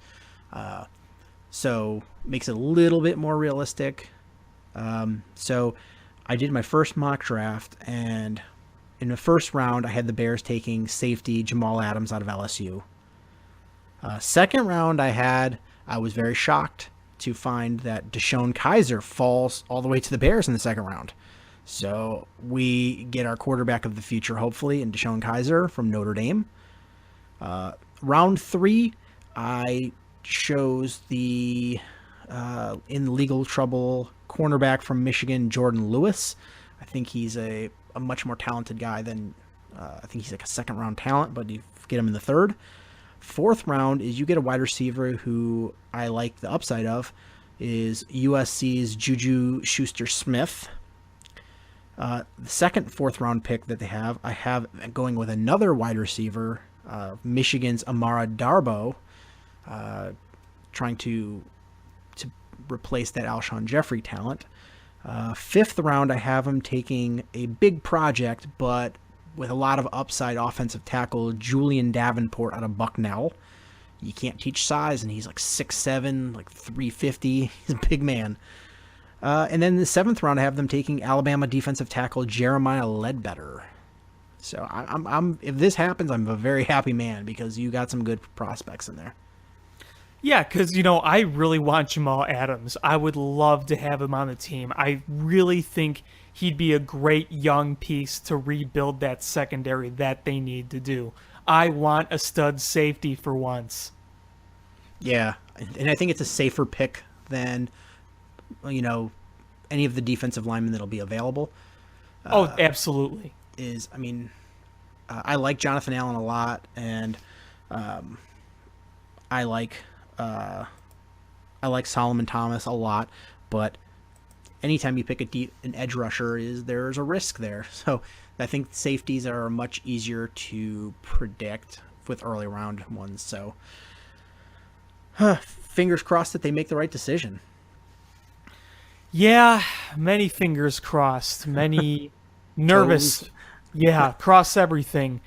So makes it a little bit more realistic. So I did my first mock draft, and in the first round, I had the Bears taking safety Jamal Adams out of LSU. Second round, I was very shocked to find that Deshaun Kaiser falls all the way to the Bears in the second round. So we get our quarterback of the future, hopefully, in Deshaun Kaiser from Notre Dame. Round 3, I chose the in legal trouble cornerback from Michigan, Jordan Lewis. I think he's a much more talented guy than I think he's like a second round talent, but you get him in the third. Fourth round is you get a wide receiver who I like the upside of, is USC's Juju Schuster-Smith. The second fourth round pick that they have, I have going with another wide receiver, Michigan's Amara Darboh, trying to replace that Alshon Jeffrey talent. Fifth round, I have him taking a big project, but with a lot of upside, offensive tackle Julian Davenport out of Bucknell. You can't teach size, and he's like 6'7", like 350. He's a big man. And then the seventh round, I have them taking Alabama defensive tackle Jeremiah Ledbetter. So I'm if this happens, I'm a very happy man, because you got some good prospects in there. Yeah, because, I really want Jamal Adams. I would love to have him on the team. I really think he'd be a great young piece to rebuild that secondary that they need to do. I want a stud safety for once. Yeah, and I think it's a safer pick than, any of the defensive linemen that'll be available. Absolutely. I like Jonathan Allen a lot, and I like Solomon Thomas a lot, but anytime you pick an edge rusher, there's a risk there. So I think safeties are much easier to predict with early round ones. So fingers crossed that they make the right decision. Yeah, many fingers crossed, many nervous. Yeah, cross everything.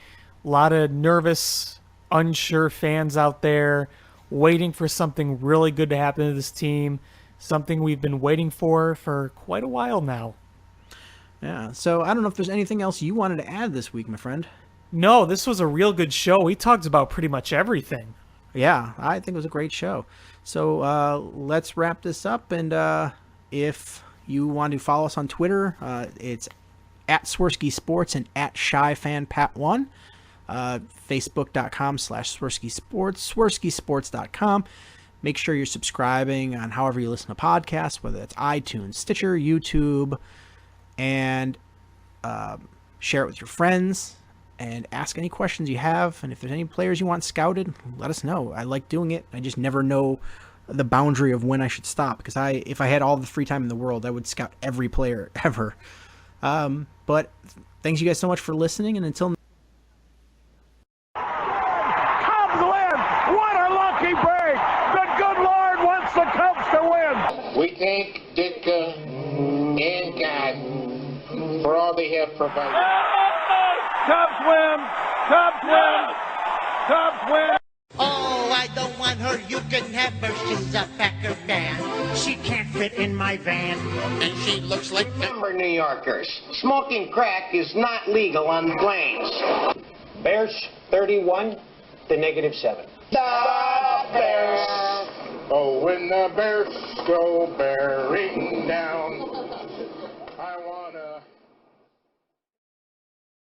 A lot of nervous, unsure fans out there waiting for something really good to happen to this team, something we've been waiting for quite a while now. Yeah, so I don't know if there's anything else you wanted to add this week, my friend. No, this was a real good show. We talked about pretty much everything. Yeah, I think it was a great show. So let's wrap this up, and if you want to follow us on Twitter, it's at Swerski Sports and at ShyFanPat1. Facebook.com/Swerski Sports, SwerskiSports.com. Make sure you're subscribing on however you listen to podcasts, whether it's iTunes, Stitcher, YouTube, and share it with your friends, and ask any questions you have. And if there's any players you want scouted, let us know. I like doing it. I just never know the boundary of when I should stop, because if I had all the free time in the world, I would scout every player ever. But thanks you guys so much for listening, and until We thank Ditka and God for all they have provided. Cubs win! Cubs win! Cubs win! Oh, I don't want her. You can have her. She's a Packer fan. She can't fit in my van. And she looks like Denver New Yorkers. Smoking crack is not legal on the plains. Bears 31 to -7. The Bears! Oh, when the Bears go bearing down.